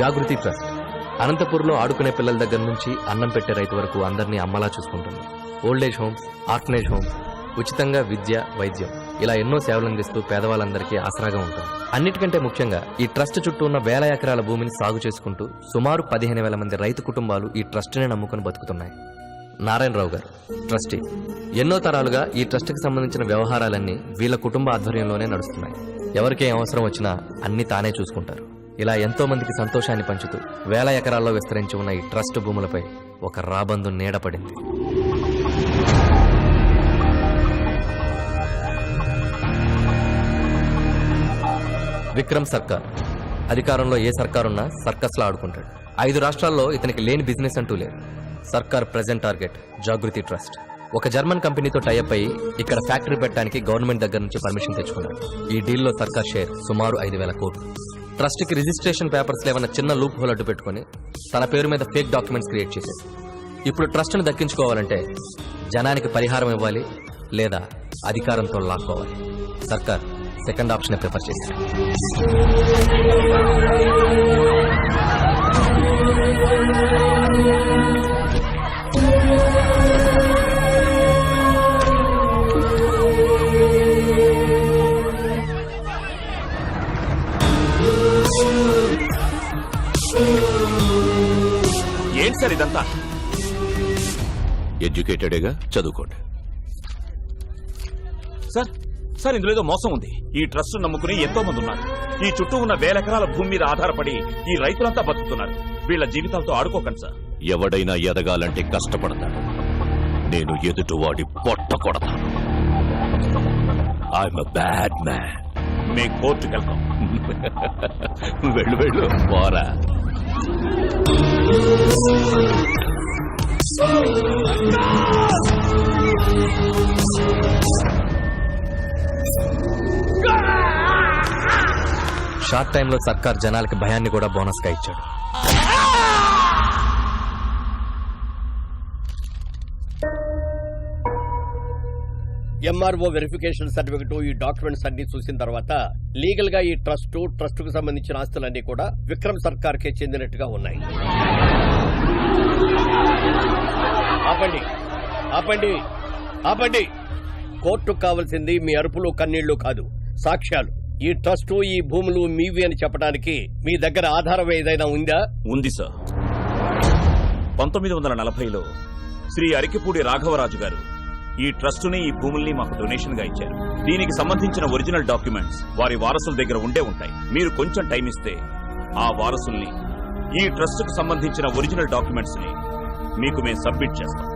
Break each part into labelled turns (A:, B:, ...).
A: జాగృతి trust అనంతపూర్లో ఆడుకునే పిల్లల దగ్గర నుంచి అన్నం పెట్టే రైతు వరకు అందరినీ అమ్మలా చూసుకుంటుంది. ఓల్డేజ్ హోమ్స్, ఆర్ఫనేజ్ హోమ్స్, ఉచితంగా విద్య, వైద్యం ఇలా ఎన్నో సేవలు అందిస్తూ పేదవాళ్ళందరికీ ఆసరాగా ఉంటుంది. అన్నిటికంటే ముఖ్యంగా ఈ ట్రస్ట్ చుట్టూ ఉన్న వేల ఎకరాల భూమిని సాగు చేసుకుంటూ సుమారు 15,000 మంది రైతు కుటుంబాలు ఈ ట్రస్ట్ని నమ్ముకుని బతుకుతున్నాయి. నారాయణరావు గారు ట్రస్టీ. ఎన్నో తరాలుగా ఈ ట్రస్ట్కి సంబంధించిన వ్యవహారాలన్నీ వీళ్ళ కుటుంబ ఆధ్వర్యంలోనే నడుస్తున్నాయి. ఎవరికే అవసరం వచ్చినా అన్ని తానే చూసుకుంటారు. ఇలా ఎంతో మందికి సంతోషాన్ని పంచుతూ వేల ఎకరాల్లో విస్తరించి ఉన్న ఈ ట్రస్ట్ భూములపై ఒక రాబందు నీడపడింది. విక్రమ్ సర్కార్. అధికారంలో ఏ సర్కారున్నా సర్కస్లా ఆడుకుంటాడు. 5 రాష్ట్రాల్లో ఇతనికి లేని బిజినెస్ అంటూ లేదు. సర్కార్ ప్రెజెంట్ టార్గెట్ జాగృతి ట్రస్ట్. ఒక జర్మన్ కంపెనీతో టైఅప్ అయ్యి ఇక్కడ ఫ్యాక్టరీ పెట్టడానికి గవర్నమెంట్ దగ్గర నుంచి పర్మిషన్ తెచ్చుకున్నాడు. ఈ డీల్లో సర్కార్ షేర్ సుమారు 5,000 కోట్లు. ట్రస్ట్ కి రిజిస్ట్రేషన్ పేపర్స్ లేవన్న చిన్న లూప్ హోల్ అడ్డు పెట్టుకుని తన పేరు మీద ఫేక్ డాక్యుమెంట్స్ క్రియేట్ చేసేది. ఇప్పుడు ట్రస్ట్ ను దక్కించుకోవాలంటే జనానికి పరిహారం ఇవ్వాలి, లేదా అధికారంతో లాక్కోవాలి. సర్కార్ సెకండ్ ఆప్షన్ ప్రిఫర్ చేశారు.
B: ఏంటి సార్ ఇదంతా?
C: ఎడ్యుకేటెడేగా, చదువుకోండి.
B: సార్ సార్ ఇందులో ఏదో మోసం ఉంది. ఈ ట్రస్ట్ నమ్ముకుని ఎంతో మంది ఉన్నారు. ఈ చుట్టూ ఉన్న 1000 ఎకరాల భూమి మీద ఆధారపడి ఈ రైతులంతా బతుకుతున్నారు. వీళ్ళ జీవితాలతో ఆడుకోకండి సార్.
C: ఎవడైనా ఎదగాలంటే కష్టపడతాడు. నేను ఎదుటివాడి పొట్ట కొడతాను. I'm a bad man.
B: మే కోర్టుకు వెళ్తాం.
C: వెళ్ళు వెళ్ళు పోరా.
A: షార్ట్ టైంలో సర్కార్ జనాలకి భయాన్ని కూడా బోనస్ గా ఇచ్చాడు.
D: ఎంఆర్ఓ వెరిఫికేషన్ సర్టిఫికెట్, ఈ డాక్యుమెంట్స్ అన్ని చూసిన తర్వాత లీగల్ గా ఈ ట్రస్ట్ కు సంబంధించిన ఆస్తులన్నీ కూడా విక్రమ్ సర్కార్ కే చెందినట్టుగా ఉన్నాయి. ఆపండి ఆపండి ఆపండి. కోర్టుకు కావాల్సింది మీ అరుపులు కన్నీళ్లు కాదు, సాక్ష్యాలు. ఈ ట్రస్ట్, ఈ భూములు మీవి అని చెప్పడానికి మీ దగ్గర ఆధారం ఏదైనా ఉందా?
B: ఉంది సార్. 1940లో శ్రీ అరికిపూడి రాఘవరాజు గారు ఈ ట్రస్టుని, ఈ భూముల్ని మాకు డొనేషన్ గా ఇచ్చారు. దీనికి సంబంధించిన ఒరిజినల్ డాక్యుమెంట్స్ వారి వారసుల దగ్గర ఉండే ఉంటాయి. మీరు కొంచెం టైం ఇస్తే ఆ వారసుల్ని, ఈ ట్రస్ట్ కు సంబంధించిన ఒరిజినల్ డాక్యుమెంట్స్ ని మీకు మేము సబ్మిట్ చేస్తాం.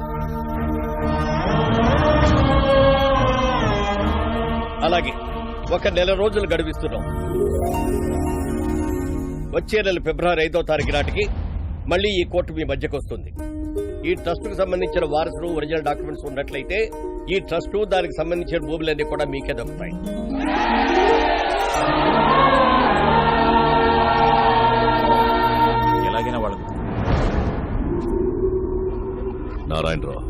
D: అలాగే 1 నెల రోజులు గడువిస్తున్నాం. వచ్చే నెల ఫిబ్రవరి 5వ తారీఖు నాటికి మళ్లీ ఈ కోర్టు మీ మధ్యకు వస్తుంది. ఈ ట్రస్ట్ కు సంబంధించిన వారసులు, ఒరిజినల్ డాక్యుమెంట్స్ ఉన్నట్లయితే ఈ ట్రస్ట్, దానికి సంబంధించిన భూములన్నీ కూడా మీకే దక్కుతాయి.
B: ఎలాగైనా వాళ్ళకు
C: నారాయణరావు,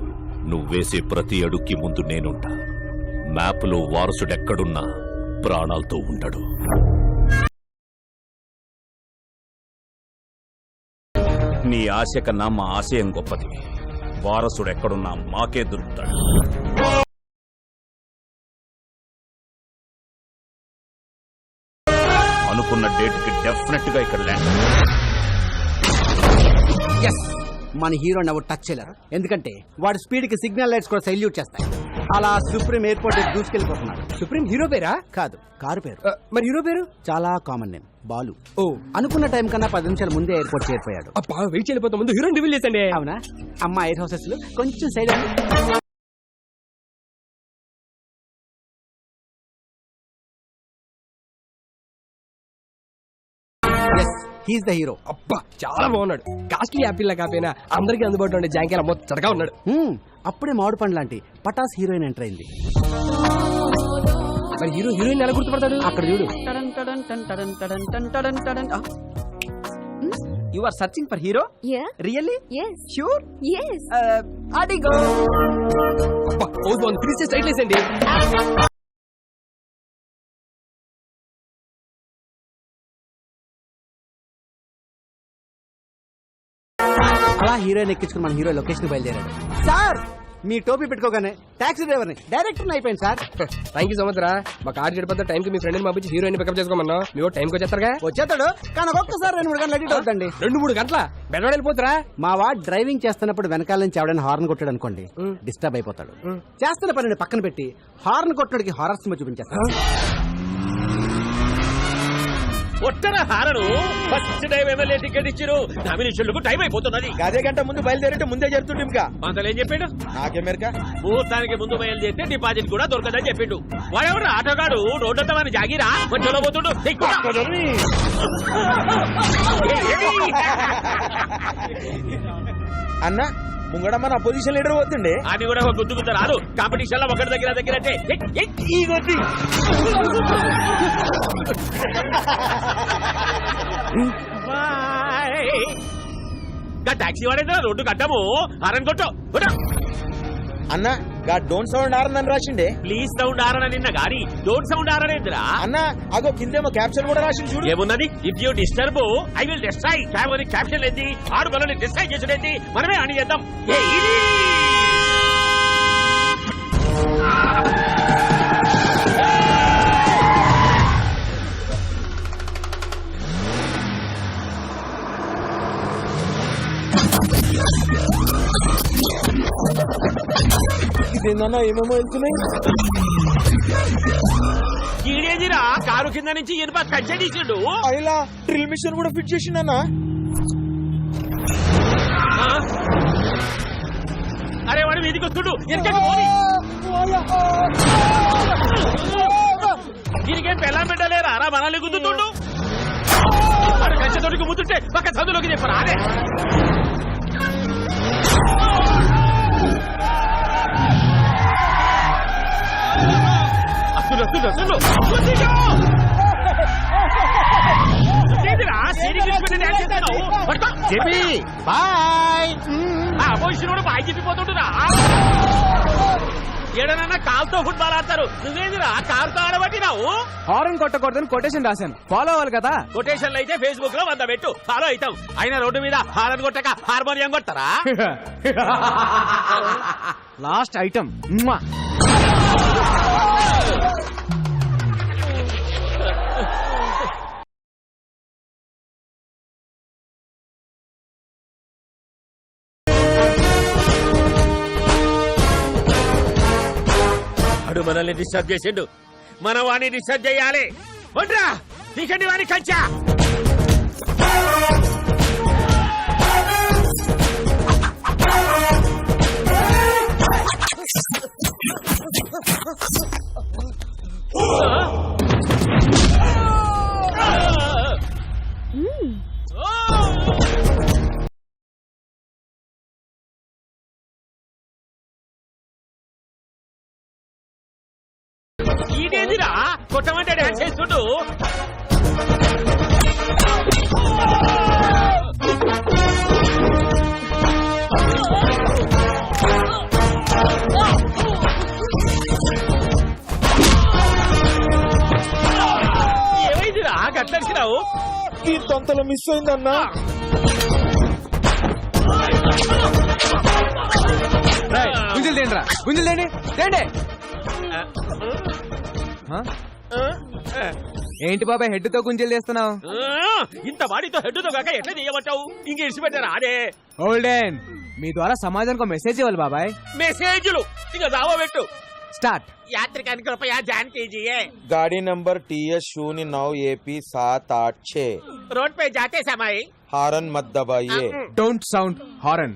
C: నువ్వు వేసే ప్రతి అడుక్కి ముందు నేనుంటా. మ్యాప్లో వారసుడెక్కడున్నా ప్రాణాలతో ఉండడు.
B: నీ ఆశ కన్నా మా ఆశయం గొప్పది. వారసుడు ఎక్కడున్నా మాకే దొరుకుతాడు. అనుకున్న డేట్ కి డెఫినెట్ గా ఇక్కడ ల్యాండ్.
E: మన హీరోని ఎవరు టచ్ చేయలేరు, ఎందుకంటే వాడి స్పీడ్ కి సిగ్నల్ లైట్స్ కూడా సైల్యూట్ చేస్తాయి. అలా సుప్రీం ఎయిర్పోర్ట్ దూసుకెళ్లిపోతున్నాడు.
F: సుప్రీం హీరో పేరా?
E: కాదు, కారు పేరు.
F: మరి హీరో పేరు
E: చాలా కామన్ నేమ్, బాలు.
F: ఓ,
E: అనుకున్న టైం కన్నా 10 నిమిషాల ముందే ఎయిర్పోర్ట్ చేరిపోయాడు.
F: అబ్బా, వెయిట్ చేయలేకపోతే ముందు హీరోని రివీల్ చేసండి.
E: అవునా? అమ్మ ఎయిర్ హౌసెస్ లో కొంచెం సైడ్ హీస్ ద హీరో.
F: అబ్బా, చాలా బాగున్నాడు. కాస్ట్లీ యాపిల్ లా కాపోయినా అందరికీ అందుబాటులో ఉండే జాంకాయల మొత్తగా ఉన్నాడు.
E: అప్పుడే మామిడి పండు లాంటి పటాస్ హీరోయిన్ ఎంటర్ అయింది.
F: మరి హీరో హీరోయిన్ ఎలా గుర్తుపడతాడు?
E: అక్కడ చూడు.
G: You are searching for hero?
H: Yeah.
G: Really?
H: Yes.
G: Sure?
H: Yes.
G: Adigo.
F: అబ్బా, 3 స్టైల్ వేసండి.
E: అలా హీరోయిన్ ఎక్కించుకుని మన హీరో లొకేషన్ బయలుదేరాడు. సార్ మీ టోపీ పెట్టుకోగానే టాక్సీ డ్రైవర్ని డైరెక్టర్ అయిపోయింది sir.
F: Thank you so much రా. మా కార్ చెడిపోతే టైంకి మీ ఫ్రెండ్ని పంపించి హీరోయిన్ పికప్ చేసుకోమన్నా. మీరు టైంకి వచ్చేస్తారుగా.
E: వచ్చేస్తాడు కానీ ఒక్కసారి 2-3 గంటలు లేట్ అవుతుందండి.
F: 2-3 గంటల బెడవాడ వెళ్ళిపోతురా.
E: మా వాడు డ్రైవింగ్ చేస్తున్నప్పుడు వెనకాల నుంచి ఎవడైనా హార్న్ కొట్టాడు అనుకోండి, డిస్టర్బ్ అయిపోతాడు. చేస్తున్న పనిని పక్కన పెట్టి హార్న్ కొట్టడానికి హారర్ సినిమా చూపించేస్తాడు.
D: ఒట్టర horn first time MLA ticket ఇచ్చిరు. నామినేషన్లకు టైం అయిపోతున్నది.
G: అదే గంట ముందు బయలుదేరంటే ముందే జరుగుతుంది ఇంకా.
D: అందులో ఏం చెప్పిండు?
G: నాకెమెరికా
D: ముహూర్తానికి ముందు బయలుదేరితే డిపాజిట్ కూడా దొరకదని చెప్పిండు. వాడెవడు ఆటోగాడు రోడ్డంతా మన జాగిరా మధ్యలో పోతుండు.
G: అన్న ముంగడమ్మ నా పొజిషన్ లీడర్ పోతుండే.
D: అది కూడా ఒక గుర్తుకుంటా రాదు. కాంపిటీషన్ లో ఒకటి దగ్గర అంటే ఈ కొద్ది టాక్సీ వాడేదా రోడ్డు కట్టము హారన్ కొట్టు.
G: అన్న గా డోంట్ సౌండ్ ఆరని రాసిండే.
D: ప్లీజ్ సౌండ్ ఆరన నిన్న గారి డోంట్ సౌండ్ ఆరనేంద్రా.
G: అన్న అగో కిందేమో క్యాప్షన్ కూడా రాసింది చూడు.
D: ఏమున్నది? If you disturb I will destroy. Caption ఏంది? ఆడు బలని డిస్ట్రాయ్ చేసుడేంది? మనమే అని చేద్దాం.
G: ఇదేందన్నా ఏమేమో వెళ్తున్నాయి.
D: ఈడేదిరా కారు కింద నుంచి ఇనుప కంచె తీసిండు.
G: అయిలా డ్రిల్ మిషన్ కూడా ఫిట్ చేసిండన్నా.
D: అరే వాడు వీధికి వస్తుడు. దీనికేం పెళ్ళం పెట్టలేరా రా మనల్ని గుద్దుతుండు. వాడు కంచె తోటికి ముద్దుంటే పక్క చదువులోకి చెప్పరా. అదే బాయ్ చెప్పిపోతుంటురా. ఏడనన్నా కాల్తో ఫుట్బాల్ ఆడతారు. నువ్వేందిరా కారుతో ఆడబట్టినావు?
F: హారన్ కొట్టకూడదని కొటేషన్ రాశాను. ఫాలో అవ్వాలి కదా.
D: కొటేషన్లు అయితే ఫేస్బుక్ లో 100 పెట్టు, ఫాలో అవుతాం. అయినా రోడ్డు మీద హారన్ కొట్టక హార్మోనియం కొట్టరా?
F: లాస్ట్ ఐటమ్
D: మనల్ని డిస్టర్బ్ చేసిండు. మన వాణ్ణి డిస్టర్బ్ చేయాలి. వడ్రా నీకండి వాణి కంచా. ఈడేదిరా కొట్టమంటే డాన్స్ చేస్తుండు. ఏమైందిరా గట్లడిచినావు?
G: ఈ తొంతలో మిస్ అయిందన్నా.
F: గుంజలు తేండి రా. గుంజలు తేండి తేండి. ఏంటి బాబాయ్ హెడ్ తో గుంజలు చేస్తున్నావు?
D: ఇంత వాడితో హెడ్ తో కాక ఎట్లా చేయమంటావు? ఇంక ఇడిచిపెట్టారా? అదే
F: ఓల్డెన్ మీ ద్వారా సమాజానికి మెసేజ్ ఇవ్వాలి బాబాయ్.
D: మెసేజ్లు ఇంకా దావా పెట్టు.
F: స్టార్ట్.
D: యాత్రికానికి రూపాయ జాన్ कीजिए.
G: गाड़ी नंबर TS09 AP 786.
D: रोड पे जाते समय
G: हारन मत दबाइए.
F: Don't sound horn.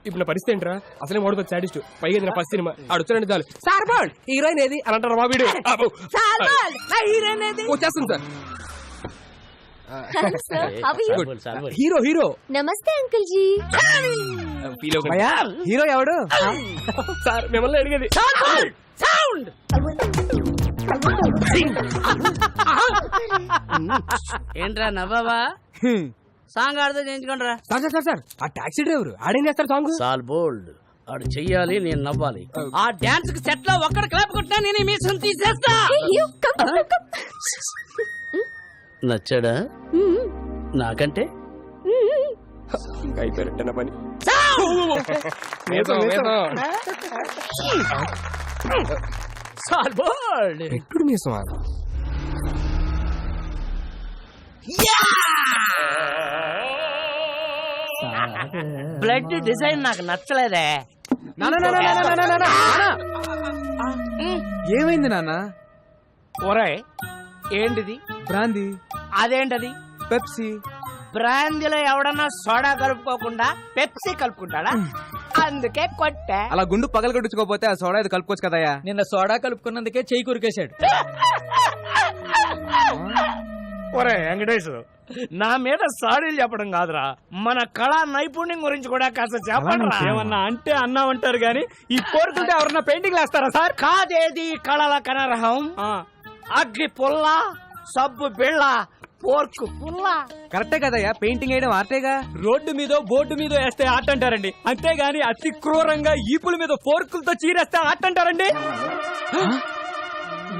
F: ఇప్పుడు నా పరిస్థితి ఏంట్రా? అసలే వాడుకో సాడిస్ట్. పైగా నా ఫస్ట్ సినిమా ఆడొచ్చారండి చాలు. సార్ బాల్ హీరోయిన్ ఏది అని అంటారు మా వీడియో. వచ్చేస్తుంది సార్. Hero hero.
H: నమస్తే అంకుల్ జీ.
F: హీరో ఎవడు? సార్ మిమ్మల్ని అడిగేది.
I: ఏంట్రా నవ్వావా? సాంగ్ ఆడితే చేయించుకోండిరా.
F: సార్ సార్ సార్ ఆ టాక్సీ డ్రైవర్ ఆడేం చేస్తారు సాంగ్?
I: సాల్ బోల్డ్ ఆడు చెయ్యాలి, నేను నవ్వాలి. ఆ డాన్స్ కి సెట్ లో ఒక్కడ క్లాప్ కొట్టినా నేను మీసం తీసేస్తా. నచ్చాడా? నాకంటే
F: ఇంకా అయిపోయినట్టేనా పని ఎప్పుడు మీసం
I: బ్లడ్ డిజైన్ నాకు నచ్చలేదే.
F: ఏమైంది నాన్న?
I: ఒరే ఏంటిది?
F: బ్రాందీ,
I: అదేంటది?
F: పెప్సీ.
I: బ్రాందీలో ఎవడన్నా సోడా కలుపుకోకుండా పెప్సీ కలుపుకుంటాడా? అందుకే కొట్టా.
F: అలా గుండు పగల కొట్టించుకోపోతే ఆ సోడా ఇది కలుపుకోవచ్చు కదయ్యా.
E: నిన్న సోడా కలుపుకున్నందుకే చెయ్యి కురికేశాడు.
I: ఒరే వెంకటేష్, నా మీద సాడీలు చెప్పడం కాదురా, మన కళా నైపుణ్యం గురించి కూడా కాస్త చెప్పండి.
E: ఏమన్నా అంటే అన్నామంటారు గాని ఈ కోరుకుంటే ఎవరన్నా పెయింటింగ్ వేస్తారా సార్?
I: కాదేది కళల కనరహం, అగ్గి పుల్ల, సబ్బు బిళ్ళ, పోర్కు పుల్ల.
F: కరెక్టే కదయ్యా, పెయింటింగ్ వేయడం ఆర్టేగా.
E: రోడ్డు మీద బోర్డు మీద వేస్తే ఆట అంటారండి, అంతేగాని అతి క్రూరంగా ఈపుల మీద ఫోర్కులతో చీరేస్తే ఆట అంటారండి.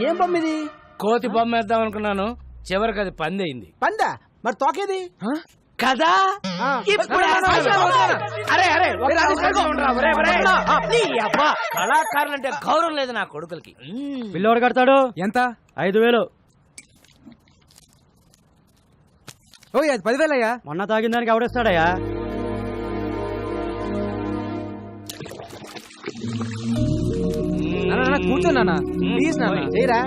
E: ఏం బొమ్మిది?
I: కోతి బొమ్మ వేద్దాం అనుకున్నాను, చివరికి అది పందయింది.
E: పందా? మరి తోకేది
I: కదా ఇప్పుడు అరే అరే కళాకారులంటే గౌరవం లేదు నా కొడుకులకి.
E: పిల్లోడు కడతాడు
F: ఎంత?
E: 5,000.
F: ఓ అది 10,000 అయ్యా.
E: మొన్న తాగిన దానికి ఎవడేస్తాడయ్యా?
F: కూర్చోన్నా ప్లీజ్ నాన్న.
E: చేయరా,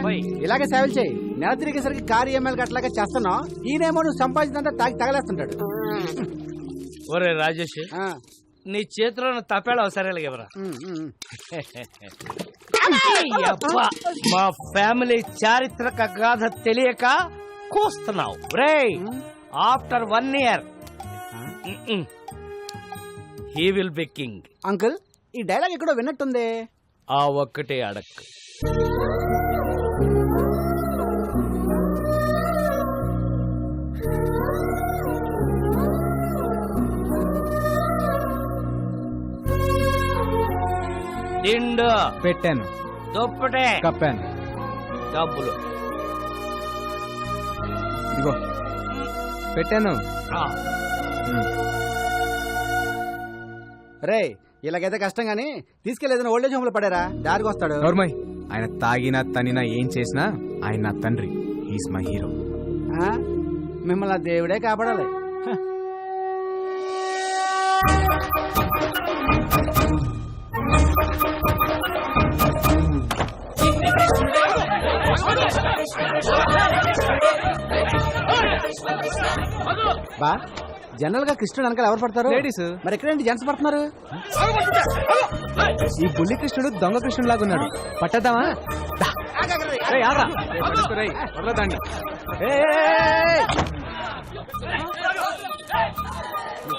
E: ఇలాగే సేవలు చేయి. నెల తిరిగేసరికి కారు ఈఎంఐలు గట్లాగా చేస్తున్నావు. ఈయనేమో నువ్వు సంపాదించినంత తాగి తగలేస్తుంటాడు.
I: ఒరే రాజేష్, నీ చేతిలో తప్పేళ అవసరాలు ఎవరా? మా ఫ్యామిలీ చారిత్రక గాథ తెలియక కూస్తున్నావు రే. After 1 year he will be king.
E: Uncle, ఈ డైలాగ్ ఎక్కడో విన్నట్టుంది.
I: ఆ ఒక్కటే అడక్. తిండు
F: పెట్టాను,
I: దుప్పటే
F: కప్పాను,
I: డబ్బులు
F: ఇదిగో పెట్టాను.
E: రే, ఇలాగైతే కష్టం గానీ తీసుకెళ్లేదని ఓల్డేజ్ హోమ్ లో పడారా, దారికి వస్తాడు.
F: నోర్మయ్, ఆయన తాగినా తనినా ఏం చేసినా ఆయన నా తండ్రి. He's my hero.
E: మిమ్మల్ని ఆ దేవుడే కాపాడాలి. బా, జనరల్ గా కృష్ణుడు వెనకాల ఎవరు పడతారు?
F: లేడీస్.
E: మరి ఎక్కడేంటి జెంట్స్ పడుతున్నారు?
F: ఈ బుల్లి కృష్ణుడు దొంగ కృష్ణుడు లాగా ఉన్నాడు. పట్టద్దామా?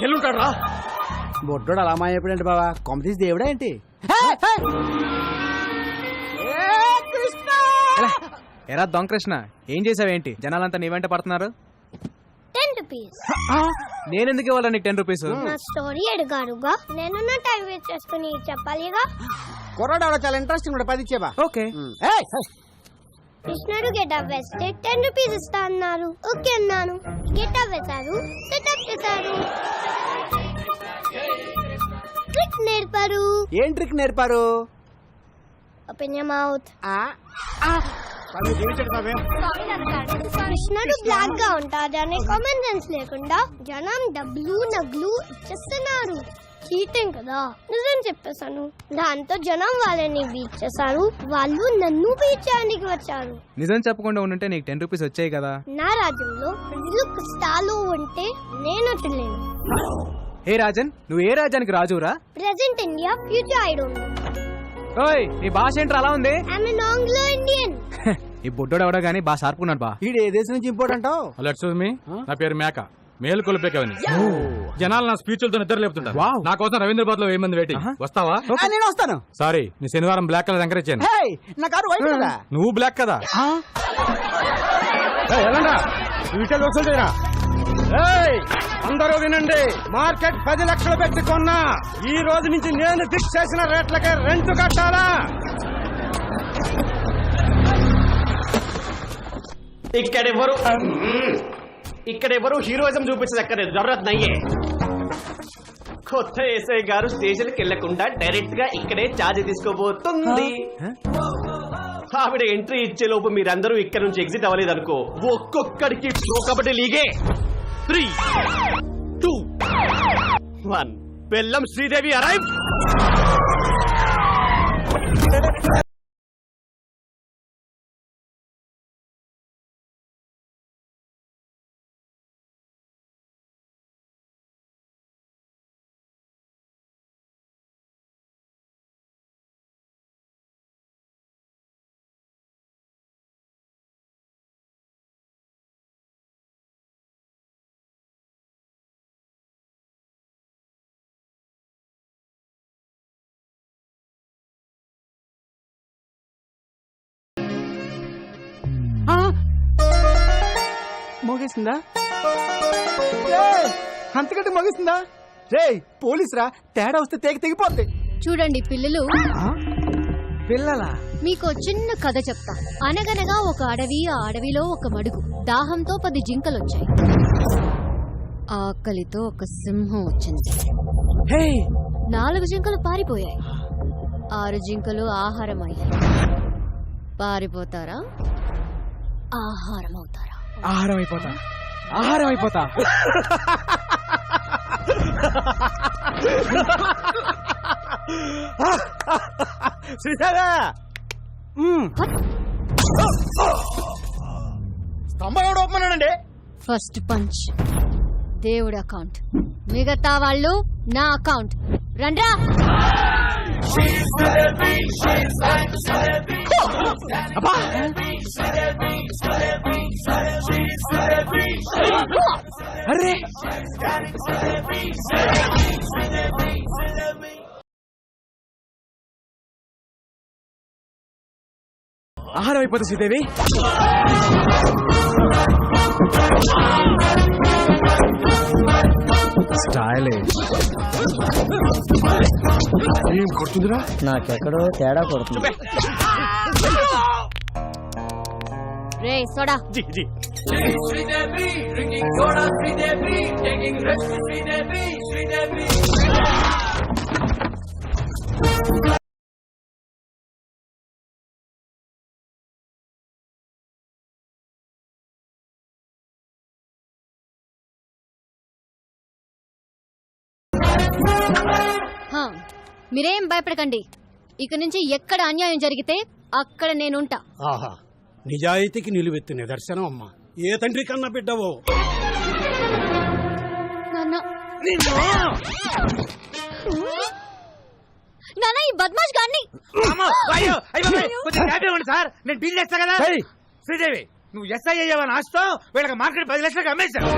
I: ఎల్లుంటాడు రా.
E: బొడ్డోడు అలా మాయపడండి బావా, కొమ్మతీసి దేవుడా ఏంటి?
F: ఎరా దొంగ కృష్ణ, ఏం చేసావేంటి? జనాలంతా నీ వెంట పడుతున్నారు.
H: 10 rupees.
F: నేనెందుకు ఇవ్వాలి నీకు 10 రూపీస్?
H: నా స్టోరీ అడిగారుగా, నేను నా టైం వేస్ట్ చేసుకుని చెప్పాలిగా.
E: కుర్రాడు చాలా ఇంట్రెస్టింగ్ కూడా 10 ఇచ్చేబా.
F: ఓకే.
H: కృష్ణుడు గెటప్ వేస్తే 10 rupees ఇస్తా అన్నారు. ఓకే అన్నాను. గెటప్ వేశారు, సెటప్ చేశారు, ట్రిక్ నేర్పారు.
E: ఏం ట్రిక్ నేర్పారు?
H: Open your mouth. కృష్ణుడు బ్లాక్ గా ఉంటాడు అనే కామన్ సెన్స్ లేకుండా జనం డబ్బులు నగ్లు ఇచ్చేస్తున్నారు. చీటింగ్ కదా. నిజం చెప్పేశాను. దాంతో జనం వాళ్ళని బీట్ చేశారు, వాళ్ళు నన్ను బీట్ చేయడానికి వచ్చారు.
F: నిజం చెప్పకుండా ఉంటే నీకు 10 రూపీస్ వచ్చాయి కదా.
H: నా రాజ్యంలో ప్రజలు కష్టాలు ఉంటే నేను వచ్చలేను.
F: హే రాజన్, నువ్వు ఏ రాజ్యానికి రాజురా?
H: Present India, future I don't know.
F: ఓయ్, నీ భాష ఏంట్రా అలా ఉంది?
H: I'm an Anglo Indian.
F: ఈ బుడ్డోడు ఎవడో గానీ బాగా షార్పుకున్నాడు బా.
E: ఈడు ఏ దేశం నుంచి ఇంపోర్ట్ అంటావు?
J: నా పేరు మేక, మేలు కొలిపేకవని. జనాలు నా స్పీచ్లతో నిద్ర లేపుతుంటారు. నా కోసం రవీంద్రబాద్ లో 1000 మంది వెయిటింగ్. వస్తావా?
E: నేను వస్తాను.
J: సారీ, నీ శనివారం బ్లాక్ కలర్ ఎంకరేజ్ చేయను.
E: నా కారు వైట్ కదా.
J: నువ్వు బ్లాక్ కదా.
F: అందరూ వినండి, మార్కెట్ 10 లక్షలు పెట్టి కొన్నా. ఈ రోజు నుంచి నేను ఫిక్స్ చేసిన రేట్లకే రెంట్ కట్టాలా?
I: ఇక్కడ ఎవరు?
K: ఇక్కడ ఎవరు హీరోయిజం చూపించదక్కర్లేదు, జరూరత్ నయ్యే. కొత్త ఎస్ఐ గారు స్టేషన్కి వెళ్లకుండా డైరెక్ట్ గా ఇక్కడే ఛార్జ్ తీసుకోబోతుంది. ఆవిడ ఎంట్రీ ఇచ్చే లోపు మీరందరూ ఇక్కడ నుంచి ఎగ్జిట్ అవ్వలేదు అనుకో, ఒక్కొక్కడికి ప్రో కబడ్డీ లీగే. 3, 2, 1. బెల్లం శ్రీదేవి అరైవ్.
E: మోగేసిందా? అంతకంటే మోగేసిందా? రే పోలీస్ రా, తేడా వస్తే తెగిపోద్ది.
H: చూడండి పిల్లలు,
E: పిల్లలా?
H: మీకు చిన్న కథ చెప్తా. అనగనగా ఒక అడవి, ఆ అడవిలో ఒక మడుగు. దాహంతో 10 జింకలొచ్చాయి. ఆకలితో ఒక సింహం వచ్చింది. 4 జింకలు పారిపోయాయి. 6 జింకలు ఆహారం అయ్యాయి. పారిపోతారా, ఆహారం అవుతారా?
F: ఆహారం అయిపోతా, ఆహారం అయిపోతా.
K: శ్రీదేవా, స్తంభం ఎవడు ఒప్పమన్నాడండి?
H: ఫస్ట్ పంచ్ దేవుడి అకౌంట్, మిగతా వాళ్ళు నా అకౌంట్. రండ్రా.
F: అరే ఆహారం అయిపోతుంది శ్రీదేవి. స్టైలిష్. ఏం కొడుతుందిరా?
E: నాకెక్కడో తేడా కొడుతుంది.
H: రే సోడా.
K: జీ జీ.
H: మీరేం భయపడకండి. ఇక నుంచి ఎక్కడ అన్యాయం జరిగితే అక్కడ నేనుంటా.
E: ఆహా, నిజాయితీకి నిలువెత్తు నిదర్శనం అమ్మా. ఏ తండ్రి కన్నా బిడ్డవో.
H: నాన్న, ఈ బద్మాష్ గారిని.
I: సార్ నేను డీల్ చేస్తా కదా. శ్రీదేవి, నువ్వు ఎస్ఐ అయ్యావని ఆశతో వీళ్ళకి మార్కెట్ 10 లక్షలకు అమ్మేశావు.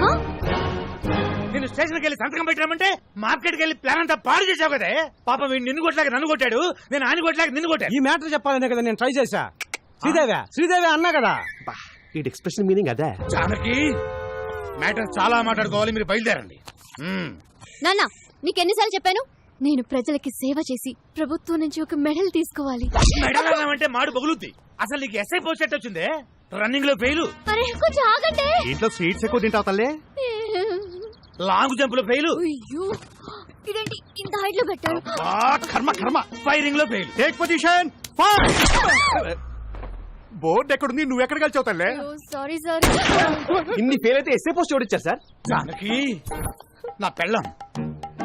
I: నేను స్టేషన్కి వెళ్ళి సంతకం పెట్టామంటే మార్కెట్కి వెళ్ళి ప్లాన్ అంతా పాడు చేసావు కదే. పాపం వీడు నిన్ను కొట్టలేక నన్ను కొట్టాడు, నేను ఆయన కొట్టలేక నిన్ను కొట్టాడు.
E: ఈ మ్యాటర్ చెప్పాలనే కదా నేను ట్రై చేశా. శ్రీదేవి అన్నా కదా.
K: ఈ ఎక్స్ప్రెషన్ మీనింగ్ అదే.
I: జానకి, మ్యాటర్ చాలా మాట్లాడుకోవాలి, మీరు బయలుదేరండి.
H: నాన్న, నీకెన్నిసార్లు చెప్పాను, నేను ప్రజలకి సేవ చేసి ప్రభుత్వం నుంచి ఒక మెడల్ తీసుకోవాలి.
I: మెడల్ అన్నామంటే మాడు పగులుద్ది. అసలు నీకు ఎస్ఐ పోస్ట్ ఎట్ వచ్చిందే? రన్నింగ్ లో ఫెయిల్.
H: అరే కొంచెం ఆగండి.
K: ఇంట్లో స్వీట్స్ ఎక్కువ తింటావు తల్లే.
I: లాంగ్ జంప్ లో ఫెయిల్.
H: అయ్యో, ఇదేంటి ఇంత హైట్ లో పెట్టారు?
I: కర్మ కర్మ. ఫైరింగ్ లో ఫెయిల్.
K: Take position. బోర్డు ఎక్కడుంది, నువ్వు ఎక్కడ కలిసావు తల్లే?
H: Sorry sir.
K: ఇన్ని ఫెయిల్ అయితే ఎస్ఏ పోస్ట్ ఎవరిచ్చారు సార్?
I: జానకి, నా పెళ్ళం,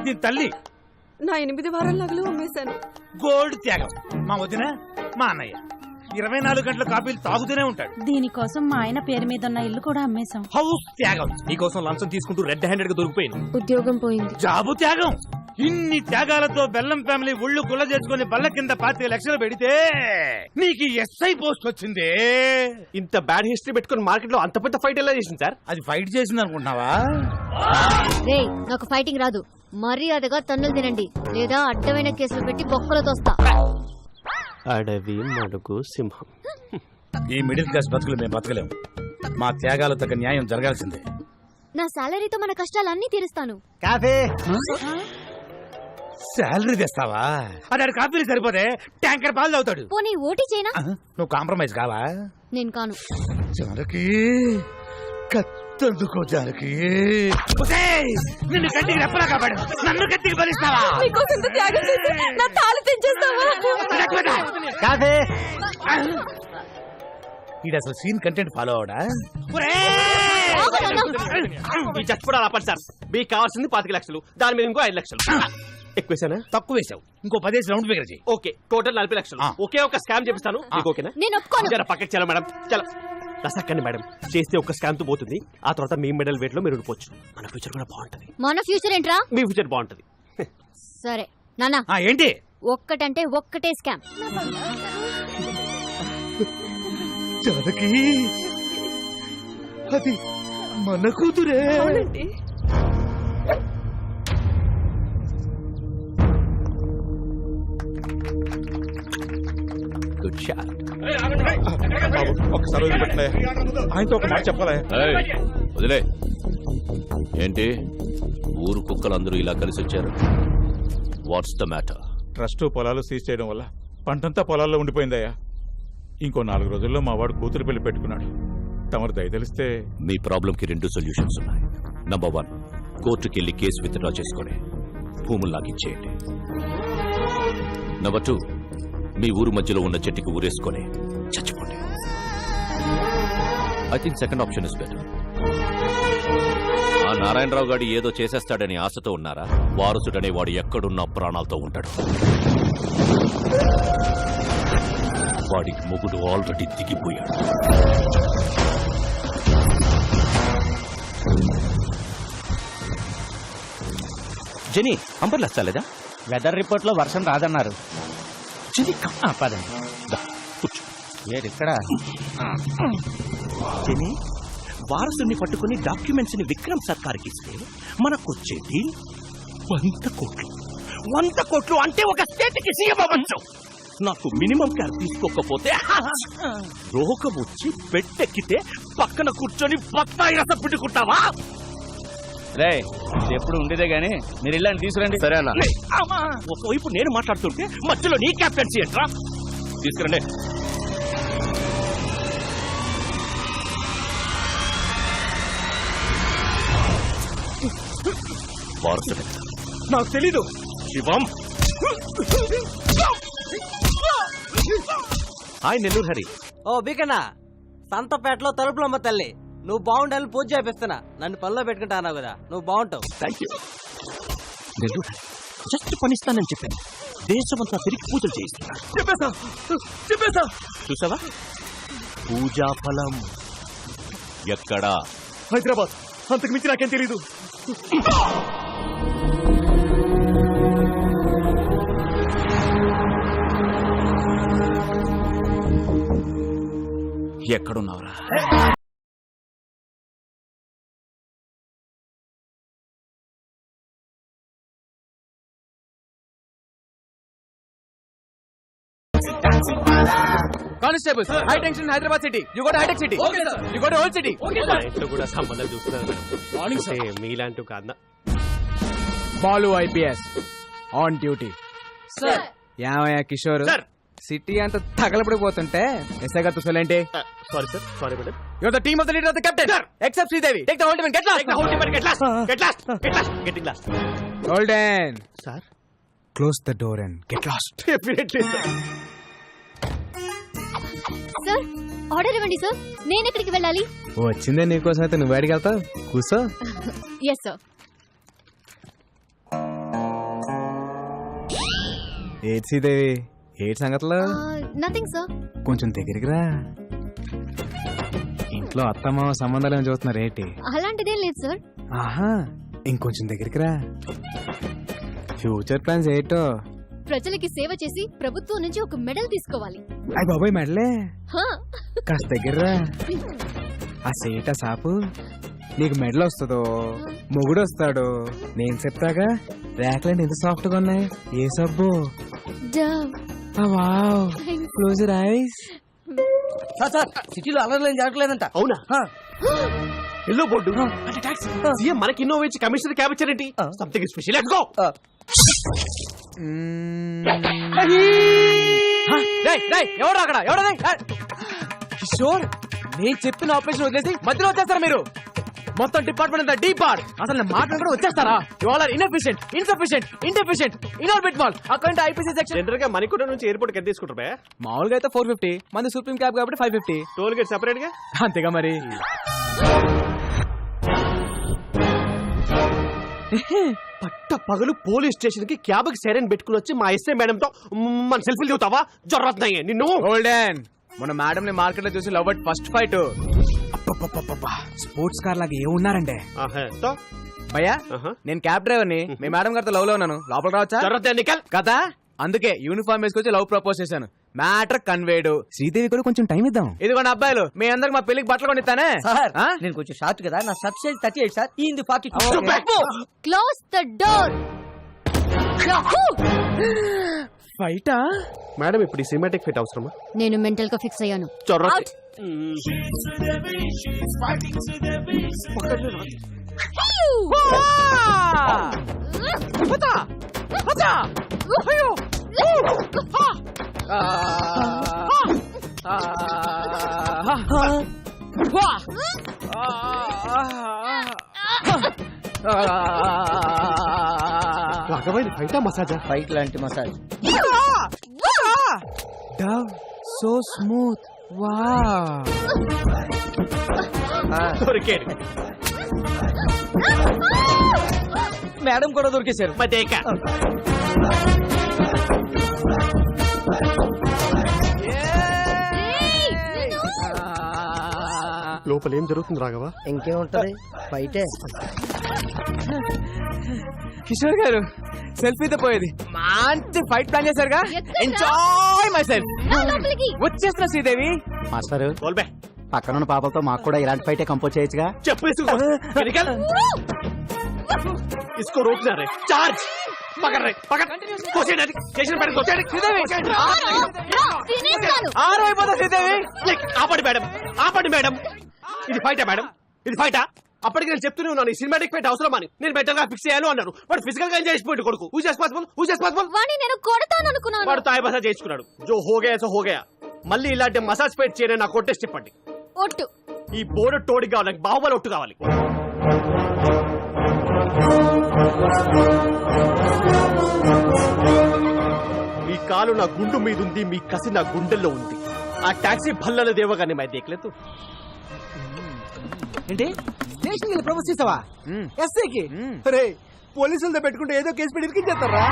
I: దీని తల్లి.
L: నా 8 వారాల నగలు అమ్మేశాను.
I: గోల్డ్ త్యాగం. మా వదిన, మా అన్నయ్య 24 గంటల కాపీలు తాగుతూనే ఉంటాడు.
L: దీనికోసం మా ఆయన పేరు మీద ఉన్న ఇల్లు కూడా అమ్మేశాం.
I: హౌస్ త్యాగం.
K: నీకోసం లంచం తీసుకుంటూ రెడ్ హ్యాండెడ్ గా దొరికిపోయాను.
H: ఉద్యోగం పోయింది.
I: జాబు త్యాగం. ఇన్ని త్యాగాలతో బెల్లం ఫ్యామిలీ ఒళ్ళు గుల్ల చేసుకుని బల్ల కింద 25 లక్షలు పెడితే నీకు ఎస్ఐ పోస్ట్ వచ్చింది.
K: ఇంత బ్యాడ్ హిస్టరీ పెట్టుకుని మార్కెట్ లో అంత పెద్ద ఫైట్ ఎలా చేసింది సార్?
I: అది ఫైట్ చేసింది అనుకుంటున్నావా?
H: రే, నాకు ఫైటింగ్ రాదు. మర్యాదగా తన్నులు తినండి, లేదా అడ్డమైన కేసులు పెట్టి బొక్కలు తోస్తా.
K: అడవి, మడుగు, సింహం.
I: ఈ మిడిల్ క్లాస్ బతుకులు మేము బతకలేము. మా త్యాగాలు తగ్గ న్యాయం జరగాల్సిందే.
H: నా సాలరీతో మన కష్టాలన్నీ తీరుస్తాను.
E: కాఫీ.
I: శాలరీ తెస్తావా? అదే కాపీలు సరిపోతే ట్యాంకర్ పాలు తాగుతాడు.
H: పోనీ ఓటీ చేయనా?
I: నువ్వు కాంప్రమైజ్ కావా?
H: నేను కాను.
I: చివరికి కత్తి అంతెందుకు జానకి ఒసేయ్, నిన్ను గట్టికి రెప్పలా కాపాడు, నన్ను గట్టికి బలిస్తావా? కాదే ఇది అసలు సీన్ కంటెంట్ ఫాలో అవడా?
K: ఈ చచ్చిపోవడాలు ఆపండి సార్. మీకు కావాల్సింది 25 లక్షలు, దాని మీద ఇంకో 5 లక్షలు. ఎక్కువేసానా?
I: తక్కువ వేసావు, ఇంకో 10 రౌండ్ ఫిగర్ చేయి.
K: ఓకే, టోటల్ 40 లక్షలు. ఒకే ఒక స్కామ్ చేపిస్తాను, మీకు ఓకేనా?
H: నేను ఒప్పుకోను.
K: జర పక్కకి చలో మేడం, చలో. రసక్కండి మేడం, చేస్తే ఒక స్కామ్ తో పోతుంది, ఆ తర్వాత మీ మెడల్ వెయిట్ లో మీరు ఉండిపోవచ్చు. మన ఫ్యూచర్ కూడా బాగుంటది.
H: మన ఫ్యూచర్ ఏంట్రా?
K: మీ ఫ్యూచర్ బాగుంటది.
H: సరే నాన్న,
I: ఏంటి
H: ఒక్కటంటే ఒక్కటే స్కామ్.
I: జానకి అది మన కూతురే.
C: Good shot.
G: ఒకసారి వదిలిపెట్టలే, ఆయనతో ఒక మాట చెప్పలే.
C: వదిలే. ఏంటి ఊరు కుక్కలందరూ ఇలా కలిసి వచ్చారు? What's the matter?
G: ట్రస్ట్ పొలాలు సీజ్ చేయడం వల్ల పంటంతా పొలాల్లో ఉండిపోయిందయ్యా. ఇంకో 4 రోజుల్లో మా వాడు కూతురు పెళ్లి పెట్టుకున్నాడు. తమరు దయ తెలిస్తే.
C: మీ ప్రాబ్లంకి 2 సొల్యూషన్స్ ఉన్నాయి. నంబర్ 1, కోర్టుకి వెళ్ళి కేసు విత్డ్రా చేసుకుని భూములు లాగిచ్చేయండి. నంబర్ 2, మీ ఊరు మధ్యలో ఉన్న చెట్టుకి ఊరేసుకొని చచ్చిపోండి. I think second option is better. ఆ నారాయణరావు గారు ఏదో చేసేస్తాడని ఆశతో ఉన్నారా? వారసుడనే వాడు ఎక్కడున్నా ప్రాణాలతో ఉంటాడు. వాడికి మొగుడు ఆల్రెడీ దిగిపోయాడు.
K: జెనీ, అంబర్లు వస్తలేదా?
I: వెదర్ రిపోర్ట్ లో వర్షం రాదన్నారు. పదండి ఇక్కడ.
K: జెనీ, వారసుని పట్టుకుని డాక్యుమెంట్స్ ని విక్రమ్ సర్కార్కి ఇస్తే మనకొచ్చేది 100 కోట్లు. 100 కోట్లు అంటే ఒక స్టేట్ కి సీఎం అవ్వచ్చు. నాకు మినిమం కేర్ తీసుకోకపోతే రోగం వచ్చి పెట్టెక్కితే పక్కన కూర్చొని బత్తాయి రసం పిండుకుంటావా?
I: రే ఎప్పుడు ఉండేదే గానీ మీరు ఇల్లని తీసుకురండి.
K: సరే అన్న. ఒకవైపు నేను మాట్లాడుతుంటే మధ్యలో నీ క్యాప్టెన్సీ ఏంట్రా? తీసుకురండి.
C: వారసుడు
K: నాకు తెలీదు. శివం. హాయ్ నెల్లూరు హరి.
E: ఓ బికనా, సంతపేటలో తలుపులమ్మ తల్లి, నువ్వు బాగుండాలని పూజ చేపిస్తున్నా. నన్ను పనిలో పెట్టుకుంటా అన్నావు కదా, నువ్వు బాగుంటావు.
K: Thank you. Nellore Hari just పనిస్తానని చెప్పాను, దేశమంతా తిరిగి పూజలు చేయిస్తున్నా. చెప్పేసా చూసావా? పూజా ఫలం
C: ఎక్కడా?
K: హైదరాబాద్. అంతకు మించి నాకేం తెలీదు.
B: ఎక్కడున్నావురా?
F: Constable, high tension Hyderabad city. You go to hitech city. You go to old city.
K: ఇంట్లో కూడా సంబంధాలు చూస్తున్నారు. మీలాంటి కాదా?
F: Balu IPS on duty.
H: Sir.
F: ఏమయ్యా కిషోర్, సిటీ అంతా తగలపడిపోతుంటే ఎస్ఐ గారితో సొల్లేంటి?
K: Sorry sir, sorry madam.
F: Your the team of the leader of the captain except Sridevi. Take the whole team and get lost.
K: Getting lost.
F: Holden
K: sir,
F: close the door and get last.
K: Definitely sir.
H: Sir, order ఇవ్వండి sir. నేను ఎక్కడికి వెళ్ళాలి?
F: వచ్చిందే నీకోసం అయితే నువ్వు బయటికి వెళ్తావు. కూర్చో.
H: Yes sir.
F: ఏడ్ శ్రీదేవి, ఏడ్ సంగతులు?
H: Nothing sir.
F: కొంచెం దగ్గరికి రా. ఇంట్లో అత్తమ్మ సంబంధాలు ఏమైనా చూస్తున్నారు ఏంటి?
H: అలాంటిదేం లేదు సార్.
F: ఆహా, ఇంకొంచెం దగ్గరికి రా. ఫ్యూచర్ ప్లాన్స్ ఏంటో?
H: ప్రజలకి సేవ చేసి ప్రభుత్వం నుంచి ఒక మెడల్ తీసుకోవాలి.
F: అయ్య బాబాయ్, మెడలే?
H: హా.
F: కాస్త దగ్గర రా. ఆ సేట సాపు, నీకు మెడల్ వస్తుందో మొగుడు వస్తాడు నేను చెప్తాగా. ర్యాక్లన్నీ ఎంత సాఫ్ట్ గా ఉన్నాయి. ఏ సబ్బు? Wow, close your eyes.
E: Sir, సిటీలో అలర్లేం జరగలేదంట.
K: అవునా? ఎల్లో బోర్డు అంటే ట్యాక్స్. సీఎం మనకి ఇన్నోవా ఇచ్చి కమిషనర్ క్యాబ్ ఇచ్చారేంటి? Something special. Let's go.
F: ఎవరు అక్కడ? ఎవరు? కిషోర్, నేను చెప్పిన ఆపరేషన్ వదిలేసి మధ్యలో వచ్చేస్తారా మీరు? మొత్తం డిపార్ట్మెంట్ అంతా డీపార్. అసలు నేను మాట్లాడి కూడా వచ్చేస్తారా? You all are inefficient, insufficient, indeficient, Inorbit mall. Account IPC section.
K: General గా మణికొండ నుంచి ఎయిర్పోర్ట్ ఎంత తీసుకుంటారు
F: మామూలుగా అయితే 450, మంది సుప్రీం క్యాబ్ కాబట్టి 550.
K: టోల్ గేట్ సెపరేట్ గా.
F: అంతేగా మరి.
K: పట్ట పగలు పోలీస్ స్టేషన్ కి క్యాబ్ కి సైరన్ పెట్టుకుని వచ్చి మా ఎస్ఐ మేడం తో మన సెల్ఫీలు దిగుతావా? జొర్రతున్నాయి నిన్ను.
F: గోల్డెన్ మన మేడం ని మార్కెట్ లో చూసి love at first fight. Sports car లాగా ఏమున్నారంటే భయ్యా, నేను క్యాబ్ డ్రైవర్ ని. మీ మేడం గారితో లవ్ లో ఉన్నాను. లోపల రావచ్చా? కదా అందుకే యూనిఫామ్ వేసుకొచ్చి లవ్ ప్రపోజ్ చేశాను. Matter conveyed. శ్రీదేవి కూడా కొంచెం టైం ఇద్దాం. ఇదిగోండి అబ్బాయిలు, మీ అందరికి మా పెళ్లికి బట్టలు కొనిస్తానే.
E: సార్ నేను కొంచెం షార్ట్ కదా, నా సబ్ సైజ్ 38 సార్, ఈ 40.
H: Close the door.
F: ఫైటా?
K: మేడం ఇప్పుడు ఈ సినిమాటిక్ ఫిట్ అవసరమా?
H: నేను మెంటల్ గా ఫిక్స్ అయ్యాను.
K: చొర్ర రాఘవైన ఫైటా మసాజా?
E: ఫైట్ లాంటి మసాజ్.
F: Dove so smooth. వా
K: దొరికాడు.
E: మేడం కూడా దొరికేశారు.
K: మదేక లోపల ఏం జరుగుతుంది రాఘవ?
E: ఇంకేముంటది, ఫైటే.
F: కిషోర్ గారు సెల్ఫీతో పోయేది. మంచి ఫైట్ ప్లాన్ చేశారుగా. Enjoy myself. వచ్చేస్తున్నా శ్రీదేవి.
E: మాస్టర్
K: బోల్బే
E: పక్కనున్న పాపలతో మాకు కూడా ఇలాంటి ఫైటే కంపోజ్ చేయొచ్చుగా.
K: చెప్పు इसको रोकना रे. चार्ज पकड़ रहे पकड़ कोसे डाली स्टेशन पर कोसे
F: ఆరు అయిపోతా శ్రీదేవి.
K: ఆపండి మేడం ఇది ఫైటా మేడం, ఇది ఫైటా? అప్పటికి నేను చెప్తూనే ఉన్నాను ఈ సినిమాటిక్ ఫైట్ అవసరం అని. నేను బెటర్ గా ఫిక్స్ చేయాలి అన్నారు. వాడు ఫిజికల్ గా చేసిపోయింది కొడుకు. Who is possible?
H: వాడిని నేను కొడతాను అనుకున్నాను.
K: వాడు తాయి మసాజ్ చేసుకున్నాడు. జో హోగయా సో హోగయా. మళ్ళీ ఇలాంటి మసాజ్ ఫైట్ చేయని నాకు కొట్టేసి చెప్పండి.
H: ఒట్టు.
K: ఈ బోర్డు తోడి కావాలి, నాకు బాహుబలి ఒట్టు కావాలి. మీ కాలు నా గుండు మీద ఉంది, మీ కసి నా గుండెల్లో ఉంది. ఆ టాక్సీ భల్లల దేవగానే మై దేఖలేదు.
E: ఏంటి స్టేషన్ ప్రపోజ్ చేసావా ఎస్ఐకి? రే పోలీసులతో పెట్టుకుంటే ఏదో కేసు పెట్టి ఇరికించేస్తారా?